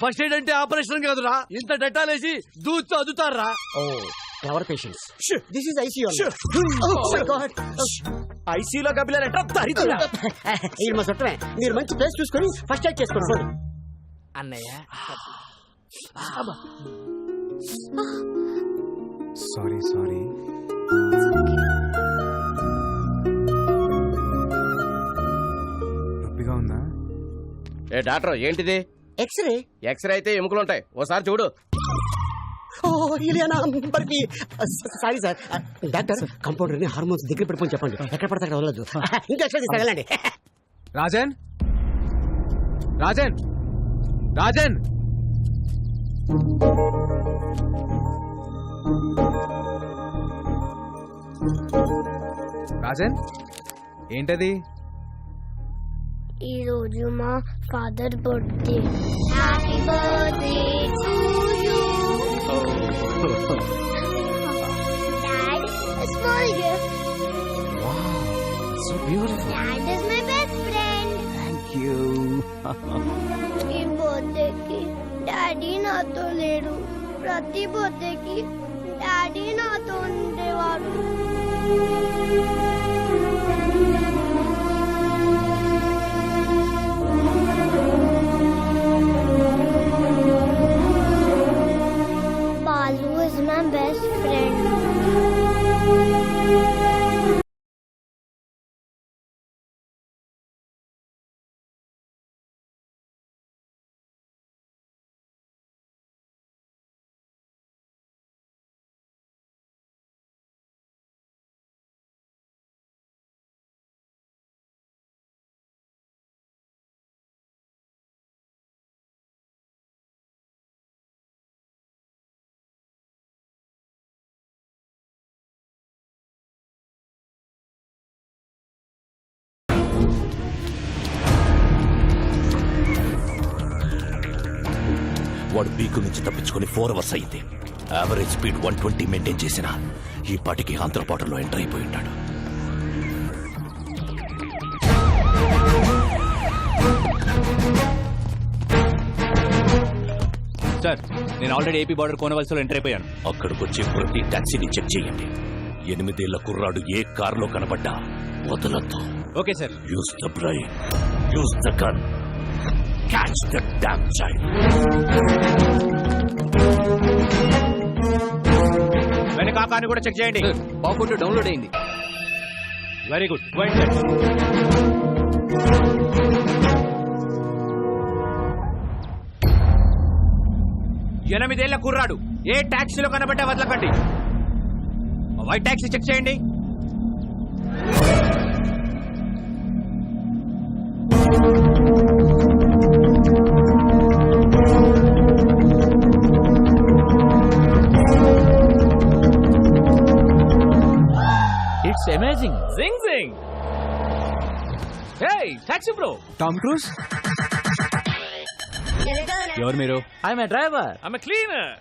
C: ఫస్ట్ ఎయిడ్ అంటే ఆపరేషన్ కాదురా ఇంత డెటాల్ వేసి దూచి అదుతారా
E: ఎవర్ పేషెంట్స్ దిస్ ఇస్ ఐసీయూ.
C: ఐసీలో గబిలారంట దరిద్రుడా.
E: ఇది మా చుట్టమే. మీరు మంచి ప్లేస్ చూసుకొని ఫస్ట్ ఎయిడ్ చేసుకోండి
K: అన్నయ్య.
F: Sorry sorry. నొప్పిగా ఉందా?
K: ఏ డాక్టర్ ఏంటిది?
E: ఎక్స్రే
D: ఎక్స్రే అయితే ఎముకలుంటాయి, ఓసారి చూడు.
E: Sorry sir. డాక్టర్ కంపౌండర్ ని హార్మోన్స్ దగ్గర పెట్టుకొని చెప్పండి, ఎక్కడ పడితే అక్కడ వదలదు. ఇంకా ఎక్స్రే తీసుకెళ్ళండి.
F: రాజన్ రాజన్ రాజన్ రాజన్ ఏంటది?
H: ఈ రోజు మా father birthday. Happy birthday to you dad. Small gift.
J: So beautiful.
H: Dad is my best friend.
J: Thank you.
H: ఈ బర్త్డేకి డాడీ నాతో లేడు. ప్రతి బర్త్డేకి డాడీ నాతో ఉండేవాడు. Balu is my best friend.
C: వాడు బీకు నుంచి తప్పించుకుని 4 hours అయింది. యావరేజ్ స్పీడ్ 120 మెయింటైన్ చేసిన ఈ పాటికి ఆంధ్రపాటలో ఎంటర్ అయిపోయి ఉంటాడు.
A: సార్, నేను ఆల్రెడీ ఏపీ బార్డర్ కోనవలసలో ఎంటర్ అయిపోయాను.
C: అక్కడికి వచ్చి ప్రతి టాక్సీని చెక్ చేయండి. 8 ఏళ్ల కుర్రాడు ఏ కారులో కనబడ్డా వదలొద్దు.
A: Okay sir.
C: Use the brain, use the gun, catch the damn child.
A: వెనక కార్ని కూడా చెక్ చేయండి.
F: బాగుంటూ డౌన్లోడ్ అయింది.
A: Very good. Wait sir.
F: 8 ఏళ్ల కుర్రాడు ఏ టాక్సీలో కనబడ్డా వదలకండి. వైట్ టాక్సీ చెక్ చేయండి.
A: It's amazing. Zing zing. Hey taxi bro.
F: Tom Cruise.
A: ఎవరు మీరు?
F: I am driver.
A: I am cleaner.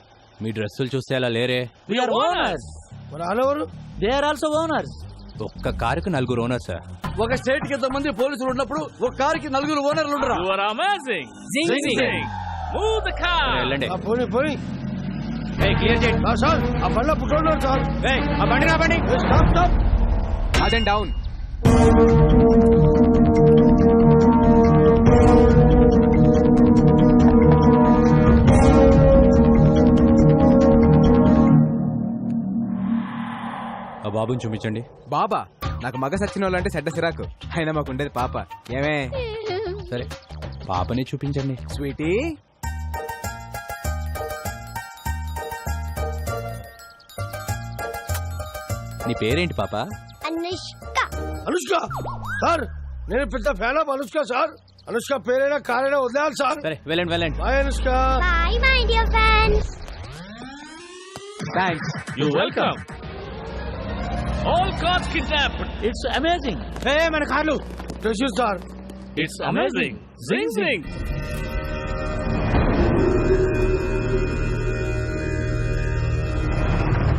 A: మీ డ్రెస్సులు చూస్తే అలా లేరే.
F: We are owners.
A: They are also owners. ఒక్క కారుకి 4 ఓనర్స్ సార్.
F: ఒక స్టేట్ కి ఎంతమంది పోలీసులు ఉన్నప్పుడు ఒక కారుకి 4 ఓనర్లు ఉండరా?
A: You are amazing. Zing zing. Move the car. వెళ్ళండి.
F: పోనీ.
A: హే క్లియర్ చేయండి.
F: సార్ ఆ బండిలో పుట్రోడు సార్.
A: హే ఆ బండి నా బండి.
F: స్టాప్. అదెన్ డౌన్.
A: ఆ బాబుని చూపించండి.
F: బాబా నాకు మగ సచ్చిన వాళ్ళు అంటే చెడ్డ సిరాకు. అయినా మాకు ఉండేది పాప. ఏమే?
A: సరే పాపని చూపించండి.
F: స్వీటీ.
A: నీ పేరేంటి పాప?
H: అనుష్క.
I: అనుష్క సార్, నేను పెద్ద fan of Anushka sir. Anushka పేరైనా కారైనా వదిలేయాలి సార్.
A: సరే వెళ్ళండి.
I: Bye Anushka.
H: Bye my dear fans.
F: Thanks.
A: You welcome. All cars kidnapped. It's amazing.
F: ఏ మన కార్లు.
I: Pressure sir.
A: It's amazing. Zing zing.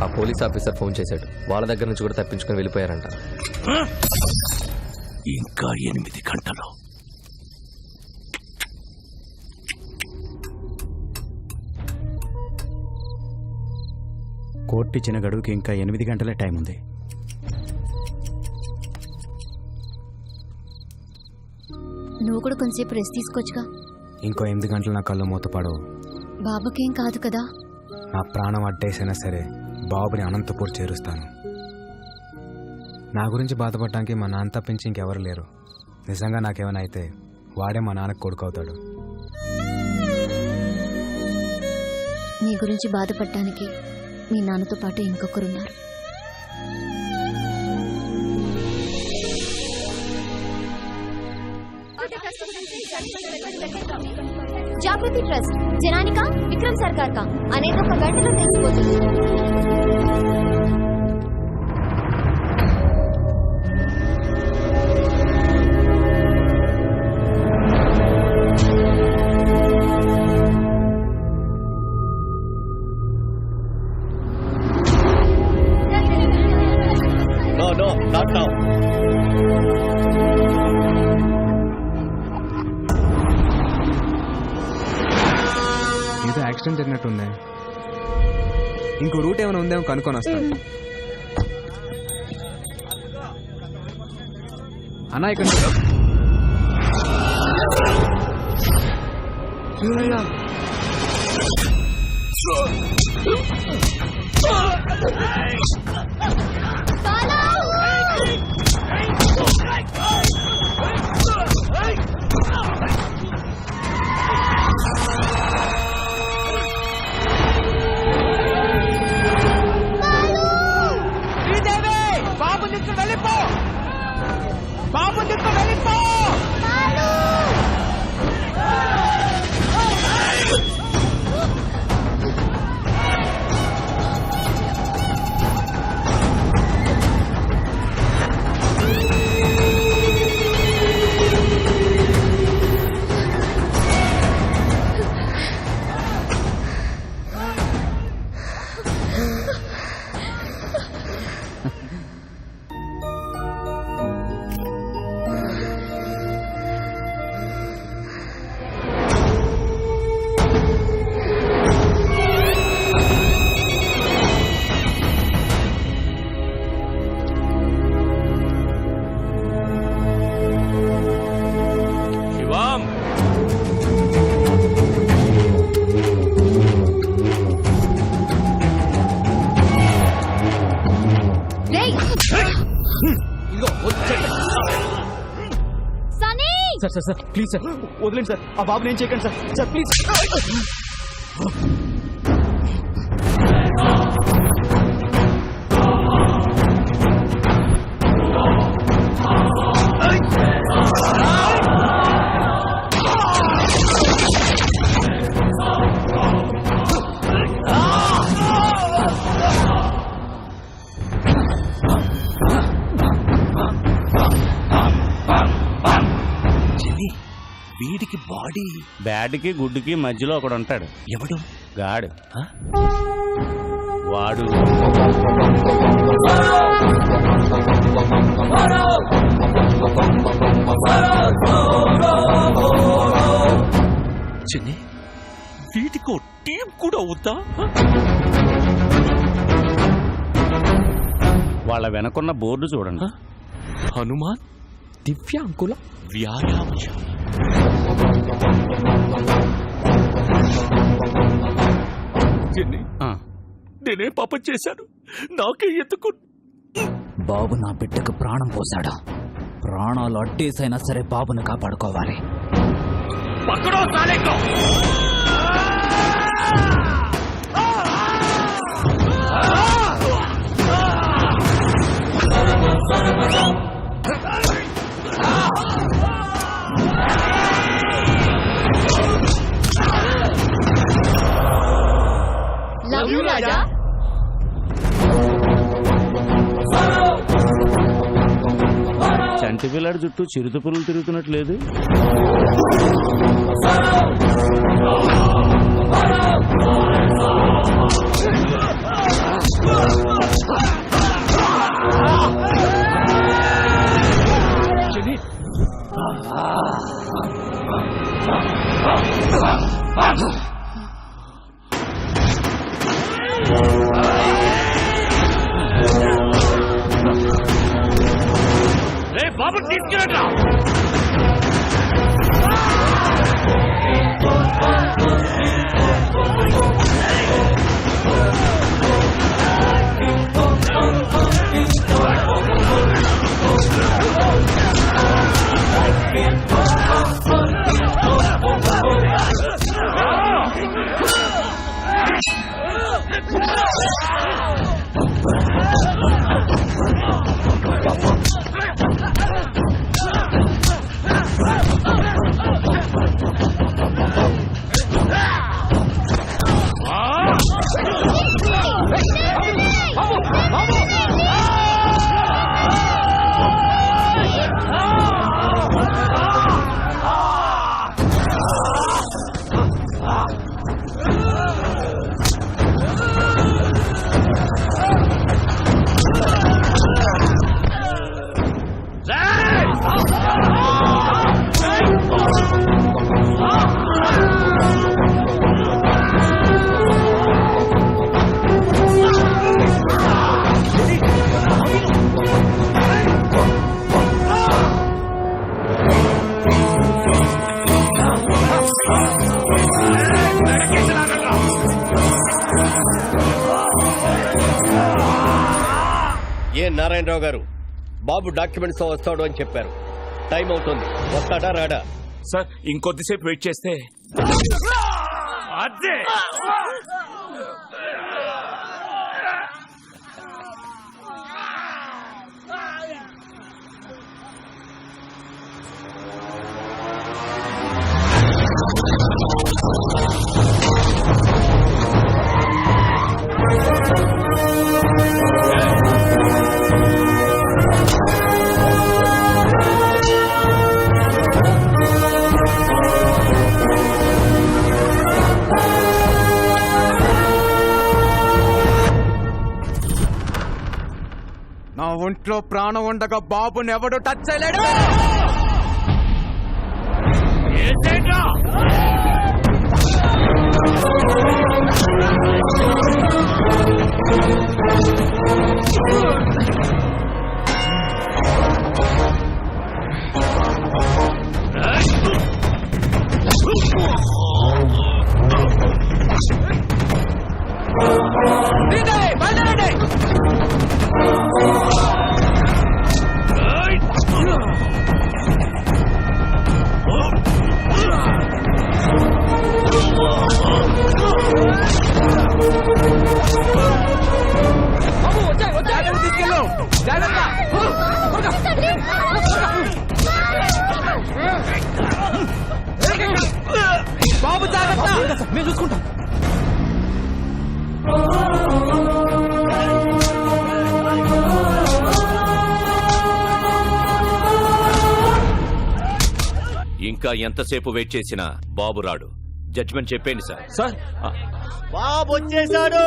A: ఆ పోలీస్ ఆఫీసర్ ఫోన్ చేశాడు. వాళ్ళ దగ్గర నుంచి కూడా తప్పించుకొని వెళ్ళిపోయారంట.
C: ఇంకా 8 గంటలు.
J: కోర్టు ఇచ్చిన గడువుకి ఇంకా 8 గంటలే టైం ఉంది.
L: నువ్వు కూడా కొంచెంసేపు రెస్ట్ తీసుకోవచ్చుగా.
J: ఇంకో 8 గంటలు నా కళ్ళు మూతపడవు.
L: బాబుకేం కాదు కదా?
J: నా ప్రాణం అడ్డేసైనా సరే బాబుని అనంతపూర్ చేరుస్తాను. నా గురించి బాధపడటానికి మా నాన్న తప్పించి ఇంకెవరు లేరు. నిజంగా నాకేమైనా అయితే వాడే మా నాన్నకు కొడుకు అవుతాడు.
L: మీ గురించి బాధపడటానికి మీ నాన్నతో పాటు ఇంకొకరున్నారు. జాగృతి ట్రస్ట్ జనానికా విక్రమ్ సర్కార్ కా అనేది ఒక గంటలో తెలిసిపోతుంది.
D: No, not now.
F: ఏదో యాక్సిడెంట్ జరిగినట్టుంది. ఇంకో రూట్ ఏమైనా ఉందేమో కనుక్కొని వస్తాను. అన్నా ఇక్కడ
I: బాబు దిక్కు వెళ్ళిపో, బాబు దిక్కు వెళ్ళిపో.
F: సార్ ప్లీజ్ సార్ వదిలేండి సార్. ఆ బాబుని ఏం చేయకండి సార్. Sir please.
C: వీడికి బాడీ
K: బ్యాడ్కి గుడ్డుకి మధ్యలో ఒకడు ఉంటాడు.
C: ఎవడు?
K: గాడు. వాడు
C: చిన్ని వీటికో టీం కూడా అవుతా?
K: వాళ్ళ వెనకున్న బోర్డు చూడండి.
C: హనుమాన్ దివ్యాంకుల వ్యాయామశాల. నేనే పాపం చేశాను, నాకే ఎత్తుకు.
J: బాబు నా బిడ్డకు ప్రాణం పోశాడు. ప్రాణాలు అడ్డేసైనా సరే బాబుని కాపాడుకోవాలి.
C: పక్కడో సాలేకో.
L: లవ్ యూ రాజా.
K: చంటి పిల్లాడి చుట్టూ చిరుత పురులు తిరుగుతున్నట్లేదు.
C: బాబు తీసుకురా.
D: ఏ నారాయణరావు గారు, బాబు డాక్యుమెంట్స్ తో వస్తాడు అని చెప్పారు. టైం అవుతుంది, వస్తాడా రాడా?
B: సార్ ఇంకొద్దిసేపు వెయిట్ చేస్తే అదే
F: నా ఒంట్లో ప్రాణం ఉండగా బాబుని ఎవడు టచ్ చేయలేడు. బాబు జాగ్రత్త, మేము చూసుకుంటాం.
C: ఇంకా ఎంతసేపు వెయిట్ చేసినా బాబు రాడు. జడ్జిమెంట్ చెప్పేయండి సార్.
B: సార్
D: బాబు వచ్చేసాడు.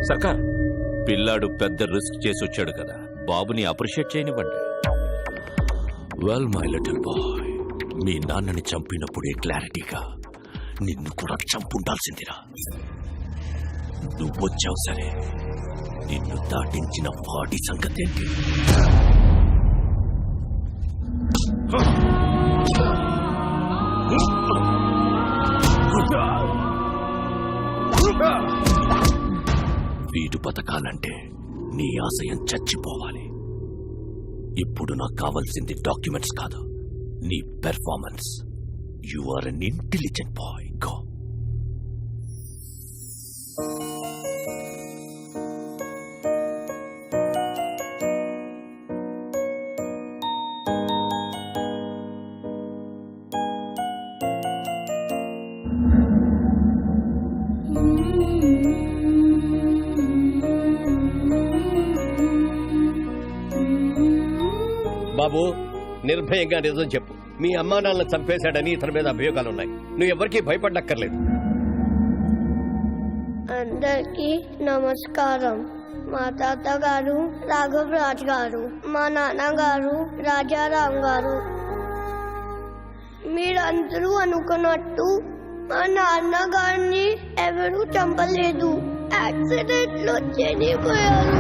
B: సర్కార్,
C: పిల్లాడు పెద్ద రిస్క్ చేసి వచ్చాడు కదా, బాబుని అప్రిషియేట్ చేయనివ్వండి. వెల్ మై లిటిల్ బాయ్, మీ నాన్నని చంపినప్పుడే క్లారిటీగా నిన్ను కూడా చంపుండాల్సిందిరా. నువ్వొచ్చావు సరే, నిన్ను దాటించిన వాడి సంగతి ఏంటి? వీడు బతకాలంటే నీ ఆశయం చచ్చిపోవాలి. ఇప్పుడు నాకు కావాల్సింది డాక్యుమెంట్స్ కాదు, నీ performance. You are an intelligent boy. Go.
D: బాబు, నిర్భయంగా నిజం చెప్పు. మీ అమ్మా నాన్నలను చంపేశాడని ఇతని మీద అభియోగాలున్నాయి. నువ్వు ఎవరికీ భయపడక్కర్లేదు.
H: అందరికీ నమస్కారం. మా తాతగారు రాఘవరాజ్ గారు, మా నాన్నగారు రాజారాం గారు. మీరందరూ అనుకున్నట్టు మా నాన్నగారిని ఎవరూ చంపలేదు. యాక్సిడెంట్ లో చనిపోయారు.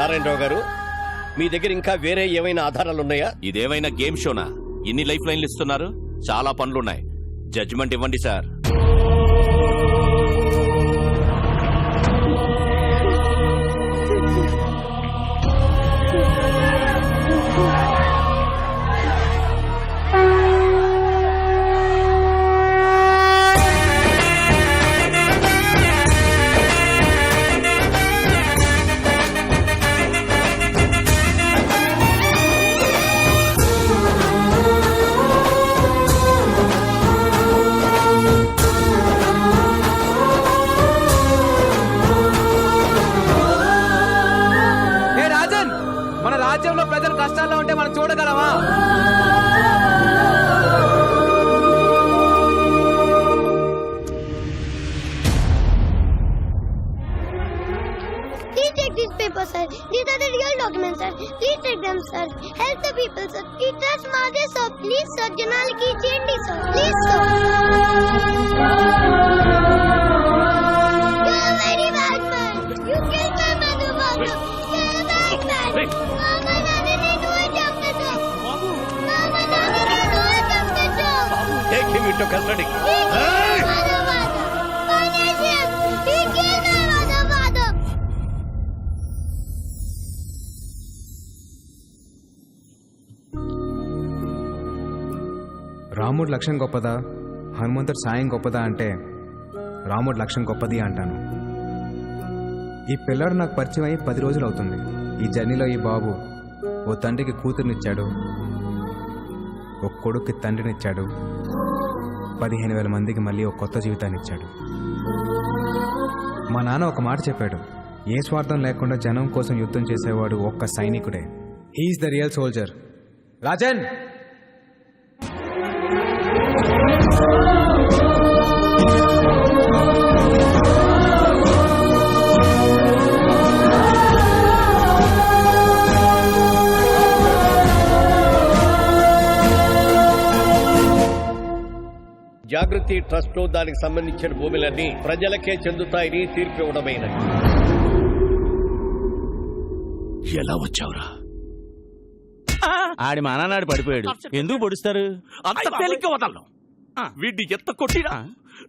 D: నారాయణరావు గారు, మీ దగ్గర ఇంకా వేరే ఏమైనా ఆధారాలున్నాయా?
C: ఇదేమైనా గేమ్ షోనా? ఇన్ని లైఫ్ లైన్లు ఇస్తున్నారు. చాలా పనులున్నాయి. జడ్జిమెంట్ ఇవ్వండి సార్.
F: ఏ రాజన్, మన రాజ్యంలో ప్రజలు కష్టాల్లో ఉంటే మనం చూడగలమా?
H: Please take these papers, sir. These are the real documents, sir. Please take them, sir. Help the people, sir. Please trust Madhe, sir. Please, sir. Janaliki change, sir. Please, sir. You're a very bad man. You killed my mother, father. You're a bad man. Mama, Nani, need to jump the dog. Mama, Nani, need to jump the dog.
D: Take him into custody.
H: He killed my mother, father. Punish him. He killed my mother, father.
J: రాముడి లక్ష్యం గొప్పదా, హనుమంతుడి సాయం గొప్పదా అంటే రాముడి లక్ష్యం గొప్పది అంటాను. ఈ పిల్లాడు నాకు పరిచయం అయ్యి 10 రోజులు అవుతుంది. ఈ జర్నీలో ఈ బాబు ఓ తండ్రికి కూతురునిచ్చాడు, ఓ కొడుక్కి తండ్రినిచ్చాడు, 15,000 మందికి మళ్ళీ ఒక కొత్త జీవితాన్ని ఇచ్చాడు. మా నాన్న ఒక మాట చెప్పాడు, ఏ స్వార్థం లేకుండా జనం కోసం యుద్ధం చేసేవాడు ఒక్క సైనికుడే. He is the real soldier. Rajan,
D: Jagruti trust లో దానికి సంబంధించిన భూములన్నీ ప్రజలకే చెందుతాయని తీర్పు ఇవ్వడమైనది.
C: ఎలా వచ్చావురా?
K: ఆడి మానాడు పడిపోయాడు. ఎందుకు పొడుస్తారు?
C: అంత తేలిక వదలను. వీడిని ఎంత కొట్టినా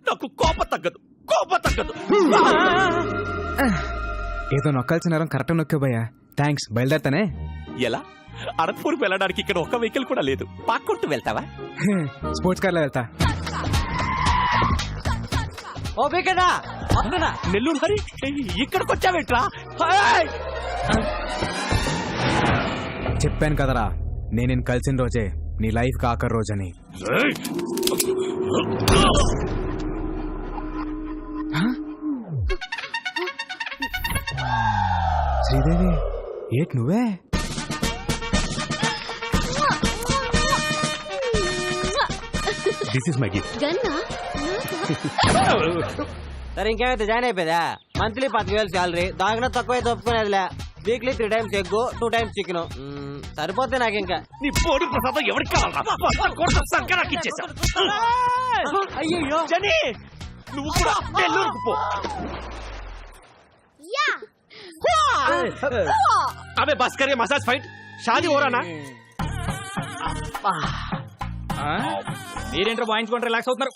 C: నాకు కోప తగ్గదు.
J: ఏదో నొక్కాల్సిన నరం కరెక్ట్ నొక్కాబయ్యా. థ్యాంక్స్. బయలుదేరతానే.
C: ఎలా? అనంతపూర్కి వెళ్ళడానికి ఇక్కడ ఒక్క వెహికల్ కూడా లేదు. పాక్కుంటూ వెళ్తావా?
J: స్పోర్ట్స్ కార్లో వెళ్తా.
C: నెల్లూరు హరి, ఇక్కడికి వచ్చావేట్రా?
J: చెప్పాను కదరా, నేను కలిసిన రోజే నీ లైఫ్ కి ఆఖరి రోజని. శ్రీదేవి, ఏట్ నువ్వే?
C: This is my gift.
F: సరే, ఇంకేమైతే జాయిన్ అయిపోయా? మంత్లీ 10,000 శాలరీ, దానికన్నా తక్కువ ఒప్పుకునేదిలే. Weekly 3 times egg, 2 times chicken. సరిపోతే నాకు ఇంకా.
C: నీ పోటీ ప్రసాదం ఎవరికి కావాలా? అయ్యో జని, నువ్వు కూడా నెల్లూరుకు పో.
K: అబే బస్ కరే, మసాజ్ ఫైట్ షాదీ हो रहा ना?
F: మీరేంటో వాయించుకుంటే రిలాక్స్ అవుతున్నారు.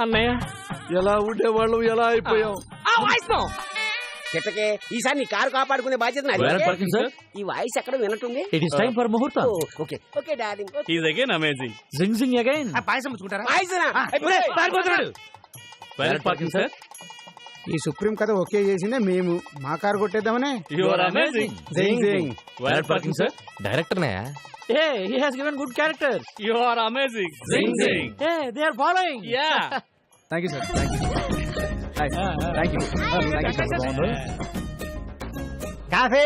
K: అన్నయ్య,
D: ఎలా ఉండేవాళ్ళు ఎలా అయిపోయాం?
F: చెట్టకే ఈసారి నీ కారు కాపాడుకునే బాధ్యత నాది. ఈ వాయిస్ ఎక్కడ వినట్టుంది.
K: It is time for muhurtham.
F: Okay okay darling.
K: Is again amazing. Zing zing again.
I: పాయసం పుచ్చుకుంటారా?
K: Parking sir.
N: ఈ సుప్రీం కథ ఓకే చేసిందే మేము. మా కారు కొట్టేద్దామనే.
K: You are amazing.
N: Zing zing.
K: Where parking sir.
A: డైరెక్టర్నే.
K: Hey, he has given good characters. You are amazing. Zing zing. Hey, they are following. Yeah.
J: Thank you sir. Thank you. Thank you.
F: Coffee.